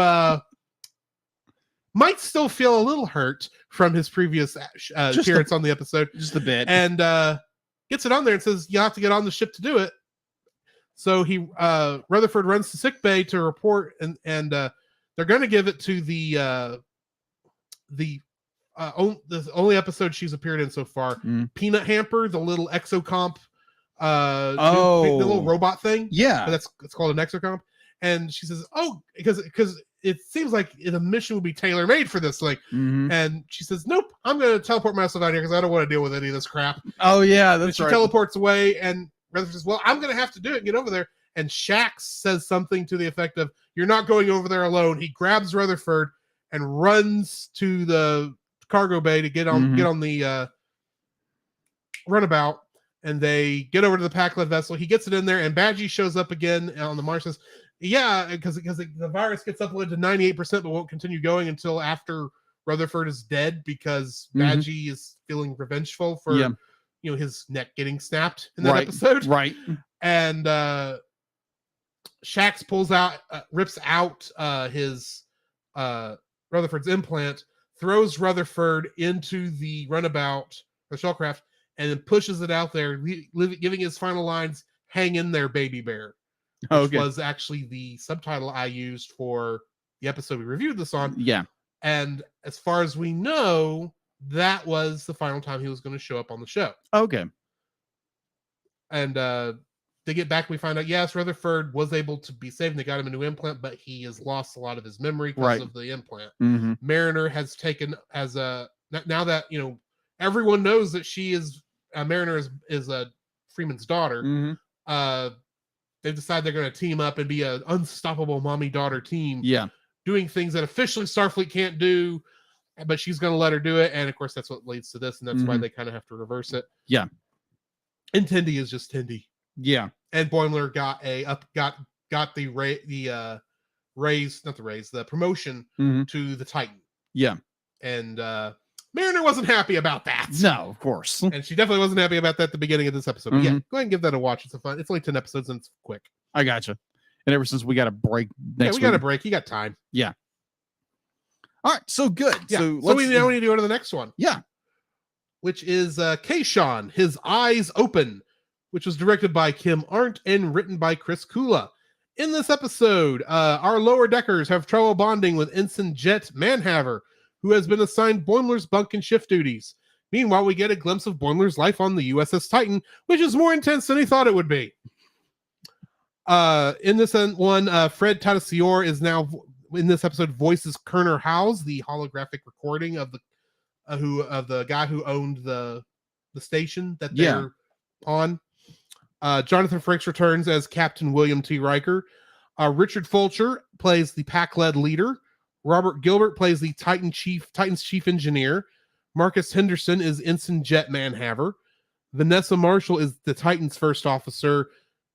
might still feel a little hurt from his previous appearance on the episode. Just a bit. And gets it on there and says, you have to get on the ship to do it. So Rutherford runs to sickbay to report, and they're going to give it to the only episode she's appeared in so far, Peanut Hamper, the little exocomp, the little robot thing. Yeah, it's called an exocomp, and she says, because it seems like the mission would be tailor made for this, and she says, nope, I'm going to teleport myself out here because I don't want to deal with any of this crap. Oh yeah, that's right. She teleports away, and Rutherford says, well, I'm going to have to do it and get over there. And Shax says something to the effect of, you're not going over there alone. He grabs Rutherford and runs to the cargo bay to get on the runabout. And they get over to the Pac-led vessel. He gets it in there, and Badgie shows up again on the Mars. Says, yeah, because the virus gets uploaded to 98%, but won't continue going until after Rutherford is dead, because Badgie is feeling revengeful for his neck getting snapped in that episode. Right. And Shax rips out his Rutherford's implant, throws Rutherford into the runabout, the shellcraft, and then pushes it out there, giving his final lines, "Hang in there, baby bear," which was actually the subtitle I used for the episode we reviewed this on. Yeah. And as far as we know, that was the final time he was going to show up on the show. Okay. And they get back, we find out, yes, Rutherford was able to be saved, and they got him a new implant, but he has lost a lot of his memory because of the implant. Mariner has taken now that, everyone knows that she is, Mariner is Freeman's daughter. They decide they're going to team up and be an unstoppable mommy-daughter team, Yeah. doing things that officially Starfleet can't do, but she's going to let her do it. And of course, that's what leads to this, and that's why they kind of have to reverse it. Yeah. And Tendi is just Tendi. Yeah. And Boimler got the promotion to the Titan. Yeah. And Mariner wasn't happy about that. No, of course. And she definitely wasn't happy about that at the beginning of this episode. But yeah, go ahead and give that a watch. It's fun. It's only 10 episodes and it's quick. I gotcha. And ever since we got a break next we got a week. break. You got time. Yeah. All right. So good. Yeah. So we now need to go to the next one. Yeah. Which is Kayshawn, His Eyes Open, which was directed by Kim Arndt and written by Chris Kula. In this episode, our lower deckers have trouble bonding with Ensign Jet Manhaver, who has been assigned Boimler's bunk and shift duties. Meanwhile, we get a glimpse of Boimler's life on the USS Titan, which is more intense than he thought it would be. In this one, Fred Tatasciore is now in this episode voices Kerner Howes, the holographic recording of the guy who owned the station that they're on. Jonathan Frakes returns as Captain William T. Riker. Richard Fulcher plays the pack-led leader. Robert Gilbert plays the Titan's chief engineer. Marcus Henderson is Ensign Jet Manhaver. Vanessa Marshall is the Titan's first officer.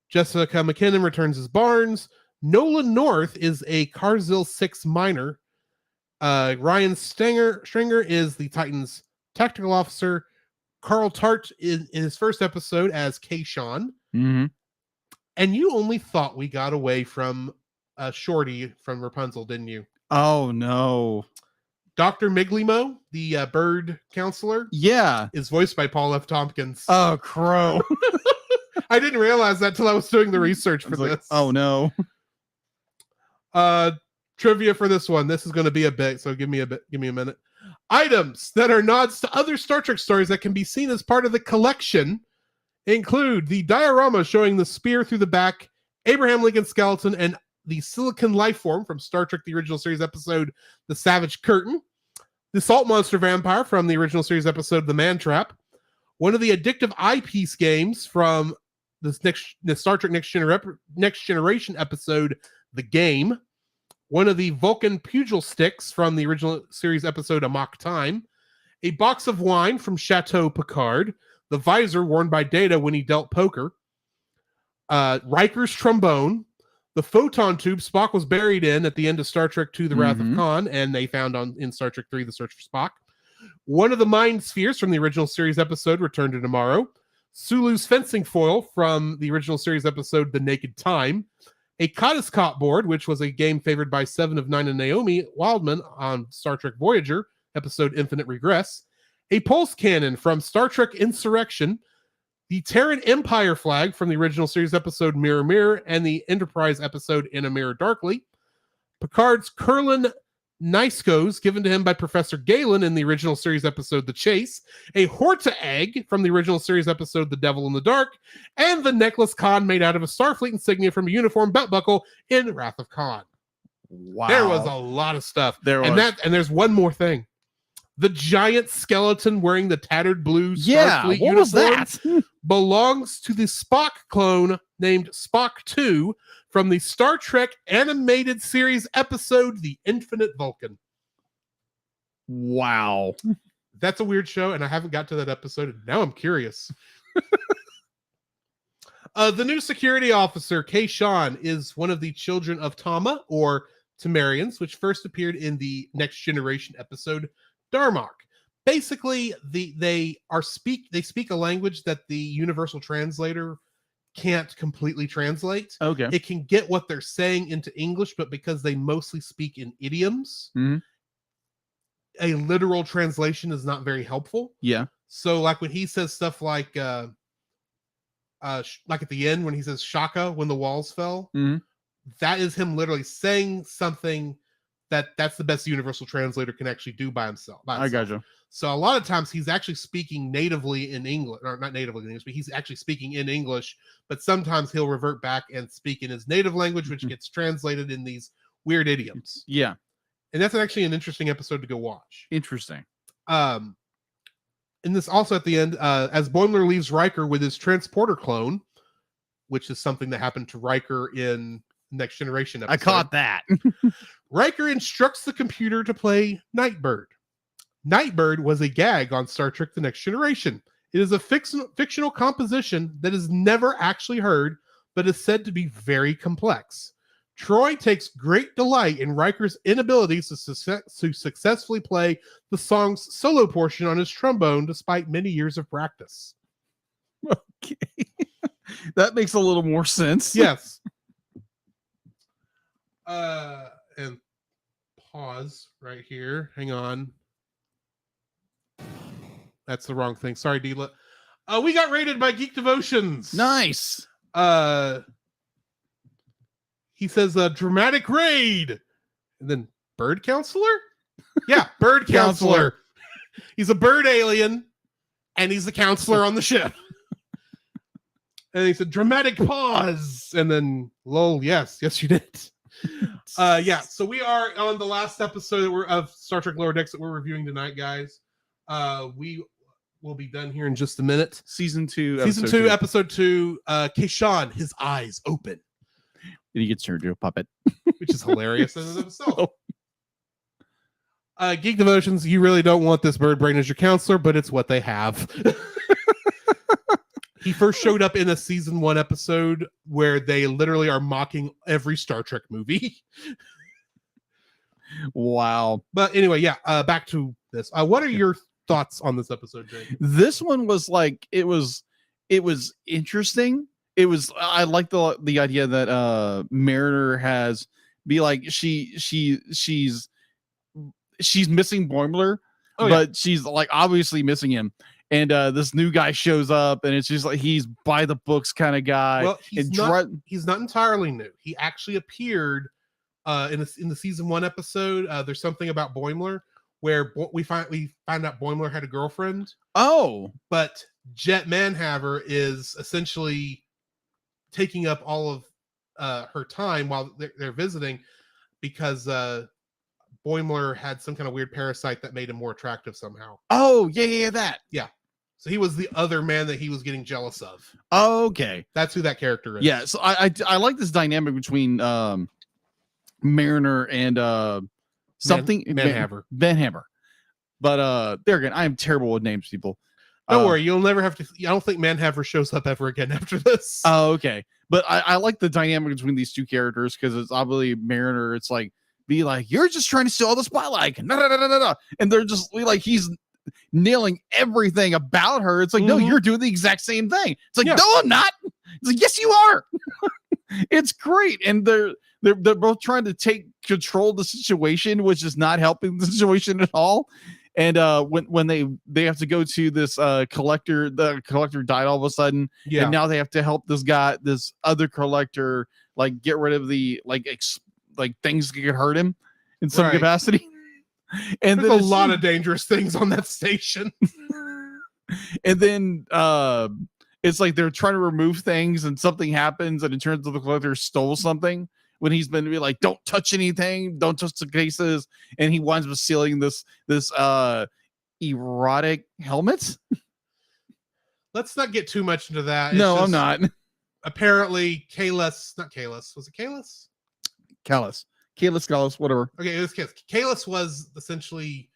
Jessica McKinnon returns as Barnes. Nolan North is a Carzil 6 miner. Ryan Stringer is the Titan's technical officer. Carl Tart in his first episode as Kayshawn. Mm-hmm. And you only thought we got away from Shorty from Rapunzel, didn't you? Oh, no. Dr. Miglimo, the bird counselor, is voiced by Paul F. Tompkins. Oh, crow. I didn't realize that till I was doing the research for this. Like, oh, no. Trivia for this one. This is going to be a bit, so give me a minute. Items that are nods to other Star Trek stories that can be seen as part of the collection include the diorama showing the spear through the back, Abraham Lincoln skeleton, and the silicon life form from Star Trek the original series episode The Savage Curtain, the salt monster vampire from the original series episode The Man Trap, one of the addictive eyepiece games from the Star Trek Next Generation episode The Game, one of the Vulcan pugil sticks from the original series episode Amok Time, a box of wine from Chateau Picard, the visor worn by Data when he dealt poker, Riker's trombone, the photon tube Spock was buried in at the end of Star Trek II, The Wrath of Khan, and they found in Star Trek III, The Search for Spock, one of the mind spheres from the original series episode Return to Tomorrow, Sulu's fencing foil from the original series episode The Naked Time, a Cottiscot board, which was a game favored by Seven of Nine and Naomi Wildman on Star Trek Voyager, episode Infinite Regress, a pulse cannon from Star Trek Insurrection, the Terran Empire flag from the original series episode Mirror Mirror, and the Enterprise episode In a Mirror Darkly, Picard's Kurlan Niskos given to him by Professor Galen in the original series episode The Chase, a Horta egg from the original series episode The Devil in the Dark, and the necklace Khan made out of a Starfleet insignia from a uniform belt buckle in Wrath of Khan. Wow. There was a lot of stuff. And there's one more thing. The giant skeleton wearing the tattered blue what Starfleet uniform was that? belongs to the Spock clone named Spock 2 from the Star Trek animated series episode The Infinite Vulcan. Wow. That's a weird show, and I haven't got to that episode, and now I'm curious. The new security officer, Kayshawn, is one of the children of Tama, or Tamarians, which first appeared in the Next Generation episode Darmok. Basically, they speak a language that the Universal Translator can't completely translate. Okay. It can get what they're saying into English, but because they mostly speak in idioms, a literal translation is not very helpful. Yeah. So, like when he says stuff like at the end when he says "Shaka" when the walls fell, that is him literally saying something that's the best Universal Translator can actually do by himself. I gotcha. So a lot of times he's actually speaking natively in English, or not natively in English, but he's actually speaking in English. But sometimes he'll revert back and speak in his native language, which gets translated in these weird idioms. Yeah. And that's actually an interesting episode to go watch. Interesting. And this also at the end, as Boimler leaves Riker with his transporter clone, which is something that happened to Riker in Next Generation episode. I caught that. Riker instructs the computer to play Nightbird. Nightbird was a gag on Star Trek The Next Generation. It is a fictional composition that is never actually heard, but is said to be very complex. Troy takes great delight in Riker's inability to successfully play the song's solo portion on his trombone despite many years of practice. Okay. That makes a little more sense. Yes. And pause right here. Hang on. That's the wrong thing. Sorry, Deela. We got rated by Geek Devotions. Nice. He says a dramatic raid. And then bird counselor? Yeah, bird counselor. He's a bird alien, and he's the counselor on the ship. And he said dramatic pause. And then lol, yes, you did. Yeah, so we are on the last episode of Star Trek Lower Decks that we're reviewing tonight, guys. We will be done here in just a minute. Season 2, episode 2. Keyshawn, his eyes open. And he gets turned into a puppet. Which is hilarious in and of itself. Geek Devotions, you really don't want this bird brain as your counselor, but it's what they have. He first showed up in a season 1 episode where they literally are mocking every Star Trek movie. Wow. But anyway, yeah, back to this. What are your thoughts on this episode, Jake? This one was like, it was interesting. I like the idea that Mariner has be like she's missing Boimler, but she's like obviously missing him. And this new guy shows up, and it's just like he's by the books kind of guy. Well, he's not entirely new. He actually appeared in the season 1 episode. There's something about Boimler where we find out Boimler had a girlfriend. Oh, but Jet Manhaver is essentially taking up all of her time while they're visiting because Boimler had some kind of weird parasite that made him more attractive somehow. Oh, yeah, that. Yeah. So he was the other man that he was getting jealous of. Oh, okay. That's who that character is. Yeah, so I like this dynamic between Mariner and something Manhaver. Manhaver. But there again, I am terrible with names, people. Don't worry, you'll never have to. I don't think Manhaver shows up ever again after this. Oh, okay. But I like the dynamic between these two characters because it's obviously Mariner. It's like, be like, you're just trying to steal the spotlight. And they're just like, he's nailing everything about her. It's like, no, you're doing the exact same thing. It's like, no, I'm not. It's like, yes, you are. It's great. And they're both trying to take control of the situation, which is not helping the situation at all. And when they have to go to this collector, the collector died all of a sudden, and now they have to help this other collector, like get rid of the like things that could hurt him in some capacity. And there's a lot of dangerous things on that station. And then it's like they're trying to remove things, and something happens, and it turns out the collector stole something. When he's been to be like, don't touch anything, don't touch the cases, and he winds up stealing this erotic helmet. Let's not get too much into that. No, I'm not. Apparently, was it Kahless? Kahless, whatever. Okay, it was Kahless. Kahless was essentially,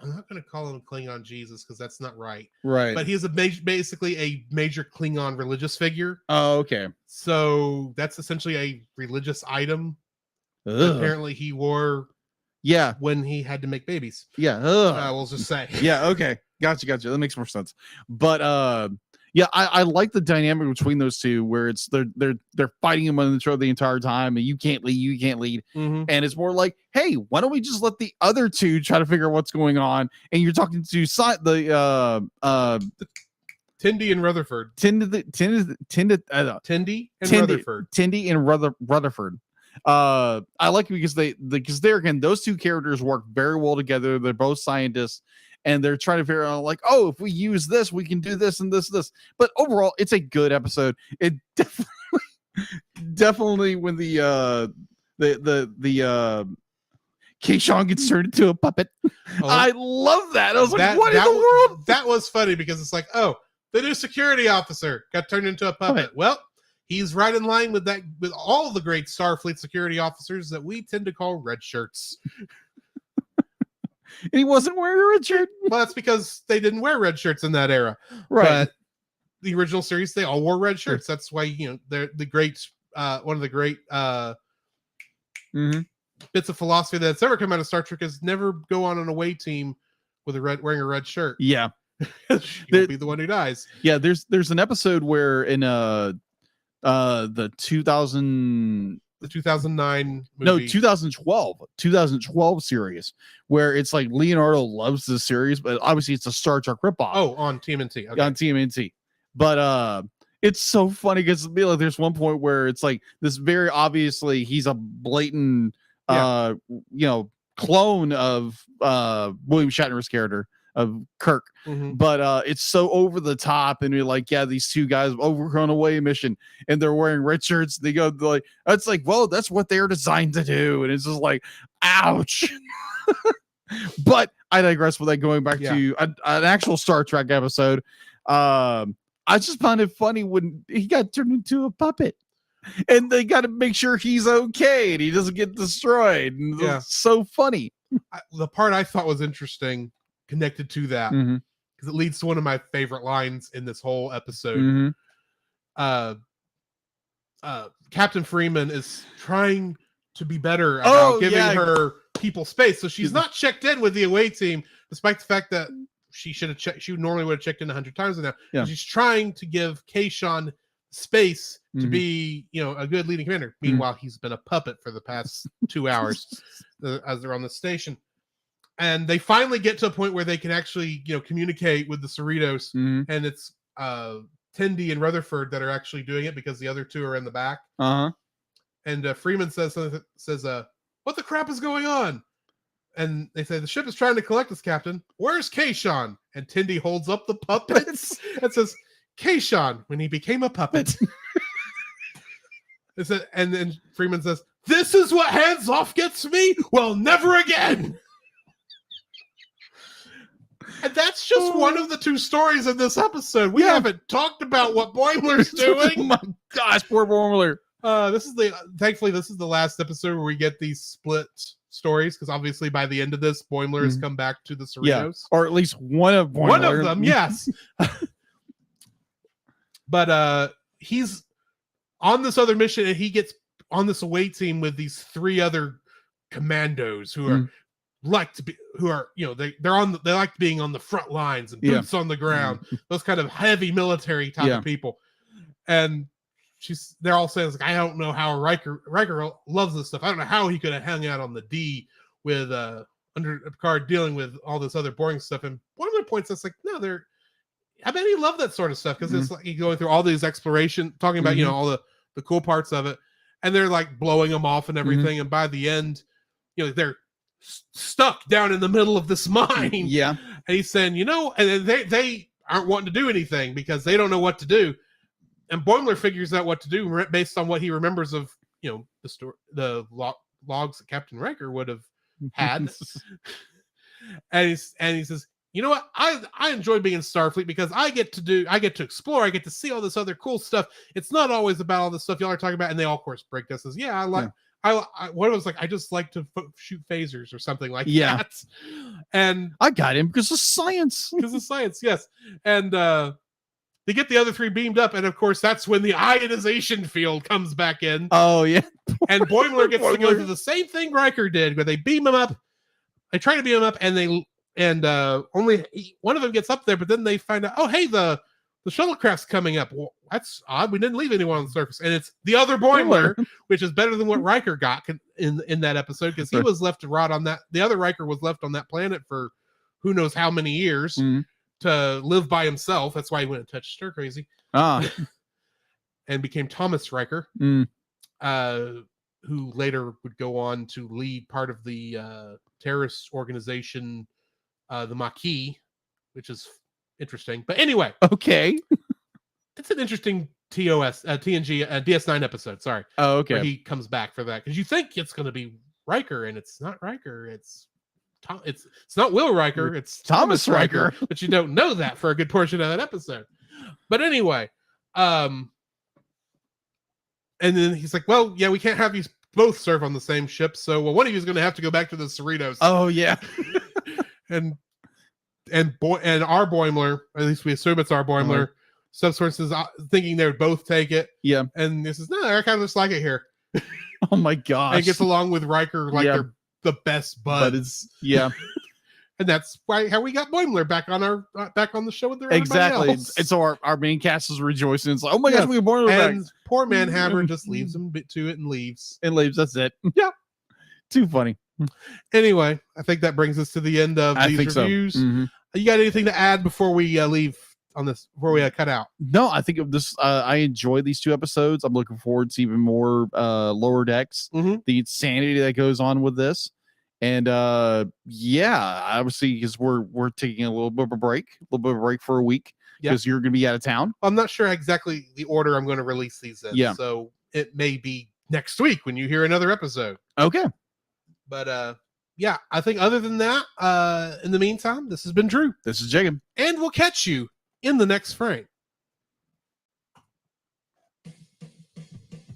I'm not going to call him Klingon Jesus because that's not right. Right. But he's basically a major Klingon religious figure. Oh, okay. So that's essentially a religious item. Apparently he wore. Yeah. When he had to make babies. Yeah. We'll just say. Yeah. Okay. Gotcha. That makes more sense. But yeah, I like the dynamic between those two where it's they're fighting him on the entire time, and you can't lead, and it's more like, hey, why don't we just let the other two try to figure out what's going on? And you're talking to the Tindy and Rutherford. Tindy and Rutherford. I like it because they're again, those two characters work very well together. They're both scientists. And they're trying to figure out, like, oh, if we use this, we can do this and this. But overall, it's a good episode. It definitely when the Keyshawn gets turned into a puppet. I love that. I was like, what in the world? That was funny because it's like, oh, the new security officer got turned into a puppet. Well, he's right in line with all the great Starfleet security officers that we tend to call red shirts. And he wasn't wearing a red shirt. Well, that's because they didn't wear red shirts in that era. Right. But the original series, they all wore red shirts. That's why, they're the great, one of the great bits of philosophy that's ever come out of Star Trek is never go on an away team with wearing a red shirt. Yeah. You'll be the one who dies. Yeah, there's an episode where in the 2009 no movie. 2012 series where it's like Leonardo loves this series, but obviously it's a Star Trek ripoff. Oh, on TMNT. Okay. On TMNT. But it's so funny because like, there's one point where it's like this very obviously he's a blatant clone of William Shatner's character of Kirk. But it's so over the top, and you're like, yeah, these two guys overrun away mission and they're wearing red shirts. They go like, it's like, well, that's what they're designed to do, and it's just like, ouch. But I digress with that. Going back to an actual Star Trek episode, I just found it funny when he got turned into a puppet. And they got to make sure he's okay and he doesn't get destroyed. And it's so funny. The part I thought was interesting connected to that, because it leads to one of my favorite lines in this whole episode. Captain Freeman is trying to be better about giving her people space. So she's not checked in with the away team, despite the fact that she should have checked. She normally would have checked in 100 times now. Yeah. She's trying to give Kayshawn space to be, a good leading commander. Meanwhile, he's been a puppet for the past 2 hours as they're on the station. And they finally get to a point where they can actually, communicate with the Cerritos, and it's Tendi and Rutherford that are actually doing it because the other two are in the back. And Freeman says, what the crap is going on? And they say, the ship is trying to collect us, Captain. Where's Kayshawn? And Tendi holds up the puppets and says, Kayshawn, when he became a puppet. And then Freeman says, this is what hands off gets me? Well, never again. And that's just one of the two stories in this episode. We haven't talked about what Boimler's doing. Oh my gosh, poor Boimler. Thankfully, this is the last episode where we get these split stories, because obviously by the end of this, Boimler has come back to the Cerritos. Yeah, or at least one of Boimler. One of them, yes. But he's on this other mission, and he gets on this away team with these three other commandos who are they like being on the front lines and boots on the ground, those kind of heavy military type of people. And they're all saying, like, I don't know how Riker loves this stuff. I don't know how he could have hung out on the D with under Picard dealing with all this other boring stuff. And one of the points that's like, no, I bet he loved that sort of stuff, because it's like he's going through all these exploration, talking about all the cool parts of it, and they're like blowing them off and everything. And by the end, they're stuck down in the middle of this mine. Yeah. And he's saying, and they aren't wanting to do anything because they don't know what to do. And Boimler figures out what to do based on what he remembers of, the logs that Captain Riker would have had. and he says, you know what? I enjoy being in Starfleet because I get to explore. I get to see all this other cool stuff. It's not always about all the stuff y'all are talking about. And they all, of course, break this as, I just like to shoot phasers or something like that. And I got him because of science. Yes. And they get the other three beamed up, and of course that's when the ionization field comes back in. Oh yeah. And Boimler gets to go through the same thing Riker did, where they beam him up. They try to beam him up, and only one of them gets up there, but then they find out, oh hey, the shuttlecraft's coming up. Well, that's odd. We didn't leave anyone on the surface. And it's the other Boimler, which is better than what Riker got in that episode, because he was left to rot on that. The other Riker was left on that planet for who knows how many years to live by himself. That's why he went and touched Stir Crazy. And became Thomas Riker, who later would go on to lead part of the terrorist organization, the Maquis, which is interesting. But anyway, okay, it's an interesting TNG DS9 episode. Sorry. Oh, okay. Where he comes back for that, because you think it's going to be Riker, and it's not Riker. It's not Will Riker. It's Thomas Riker. But you don't know that for a good portion of that episode. But anyway, And then he's like, well, yeah, we can't have you both serve on the same ship. So one of you is going to have to go back to the Cerritos. Oh yeah. and our Boimler, at least we assume it's our Boimler, Subsource is thinking they would both take it. Yeah. And this is, no, I kind of just like it here. Oh my gosh. And gets along with Riker like they're the best buds. But it's And that's how we got Boimler back on the show with everybody exactly. else. And so our main cast is rejoicing. It's like, oh my gosh, we have Boimler back. And poor man Hammer just leaves him to it and leaves. That's it. Yeah. Too funny. Anyway, I think that brings us to the end of these reviews. So. Mm-hmm. You got anything to add before we leave on this, before we cut out? No, I think of this. I enjoyed these 2 episodes. I'm looking forward to even more Lower Decks, the insanity that goes on with this. And obviously, because we're taking a little bit of a break for a week because you're going to be out of town. I'm not sure exactly the order I'm going to release these in. Yeah. So it may be next week when you hear another episode. Okay. But I think other than that, in the meantime, this has been Drew. This is Jacob. And we'll catch you in the next frame.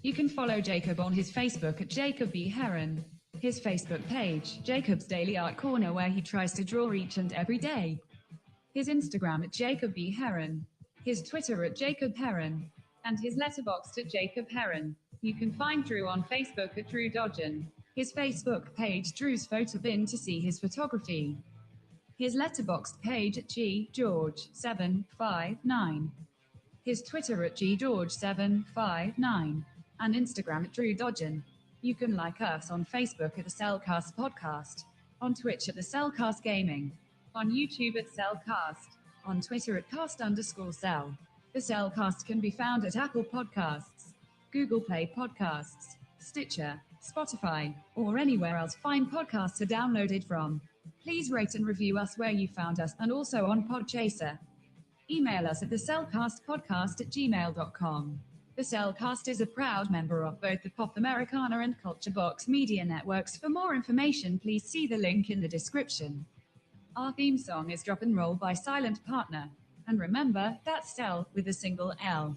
You can follow Jacob on his Facebook at Jacob B. Heron. His Facebook page, Jacob's Daily Art Corner, where he tries to draw each and every day. His Instagram at Jacob B. Heron. His Twitter at Jacob Heron. And his Letterboxd at Jacob Heron. You can find Drew on Facebook at Drew Dodgen. His Facebook page, Drew's Photo Bin, to see his photography. His Letterboxd page at GGeorge759. His Twitter at GGeorge759. And Instagram at Drew Dodgen. You can like us on Facebook at the Cellcast Podcast, on Twitch at the Cellcast Gaming, on YouTube at Cellcast, on Twitter at cast_cell. The Cellcast can be found at Apple Podcasts, Google Play Podcasts, Stitcher, Spotify, or anywhere else fine podcasts are downloaded from. Please rate and review us where you found us and also on Podchaser. Email us at thecellcastpodcast@gmail.com. The Cellcast is a proud member of both the Pop Americana and Culture Box media networks. For more information, please see the link in the description. Our theme song is Drop and Roll by Silent Partner. And remember, that's Cell with a single L.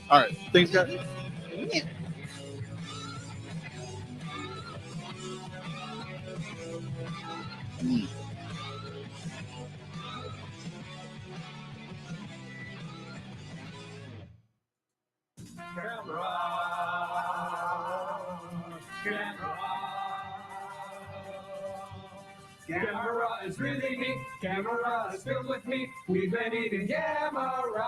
All right. Thanks, guys. Gamera is really neat. Gamera is filled with meat. We've been eating Gamera.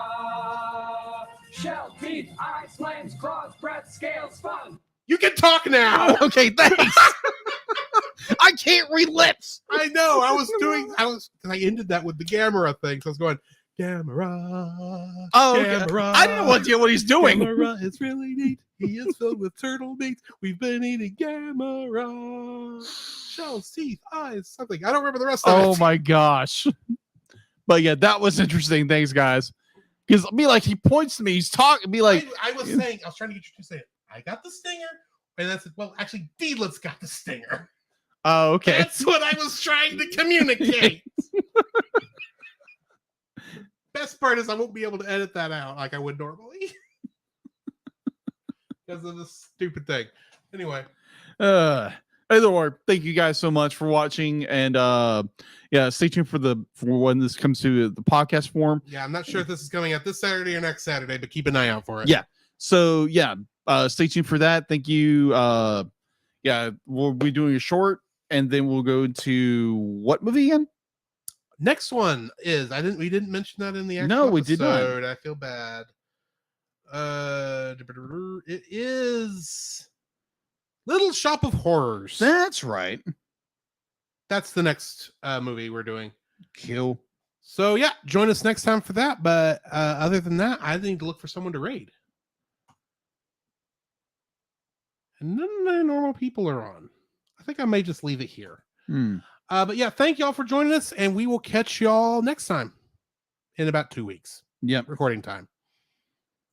Shell, teeth, eyes, flames, claws, breath, scales, fun. You can talk now. Okay, thanks. I can't read lips. I know. I ended that with the Gamera thing. So I was going, Gamera. Oh, okay. Gamera. I didn't know what he's doing. Gamera is really neat. He is filled with turtle meat. We've been eating Gamera. Shells, teeth, eyes, something. I don't remember the rest of it. Oh my gosh. But yeah, that was interesting. Thanks, guys. Because he points to me, he's talking, I was trying to get you to say it. I got the stinger. And I said, well, actually, Deedlet's got the stinger. Oh, okay. That's what I was trying to communicate. Best part is I won't be able to edit that out like I would normally. Because of this stupid thing. Anyway. Either way, thank you guys so much for watching, and stay tuned for when this comes to the podcast form. Yeah, I'm not sure if this is coming out this Saturday or next Saturday, but keep an eye out for it. Yeah. So stay tuned for that. Thank you. We'll be doing a short, and then we'll go to what movie again? Next one is we didn't mention that in the actual we did not. episode. I feel bad. It is Little Shop of Horrors. That's right. That's the next movie we're doing. Cool. So join us next time for that. But other than that, I need to look for someone to raid. and none of the normal people are on. I think I may just leave it here. Hmm. But yeah, thank y'all for joining us, and we will catch y'all next time in about 2 weeks. Yep. Recording time.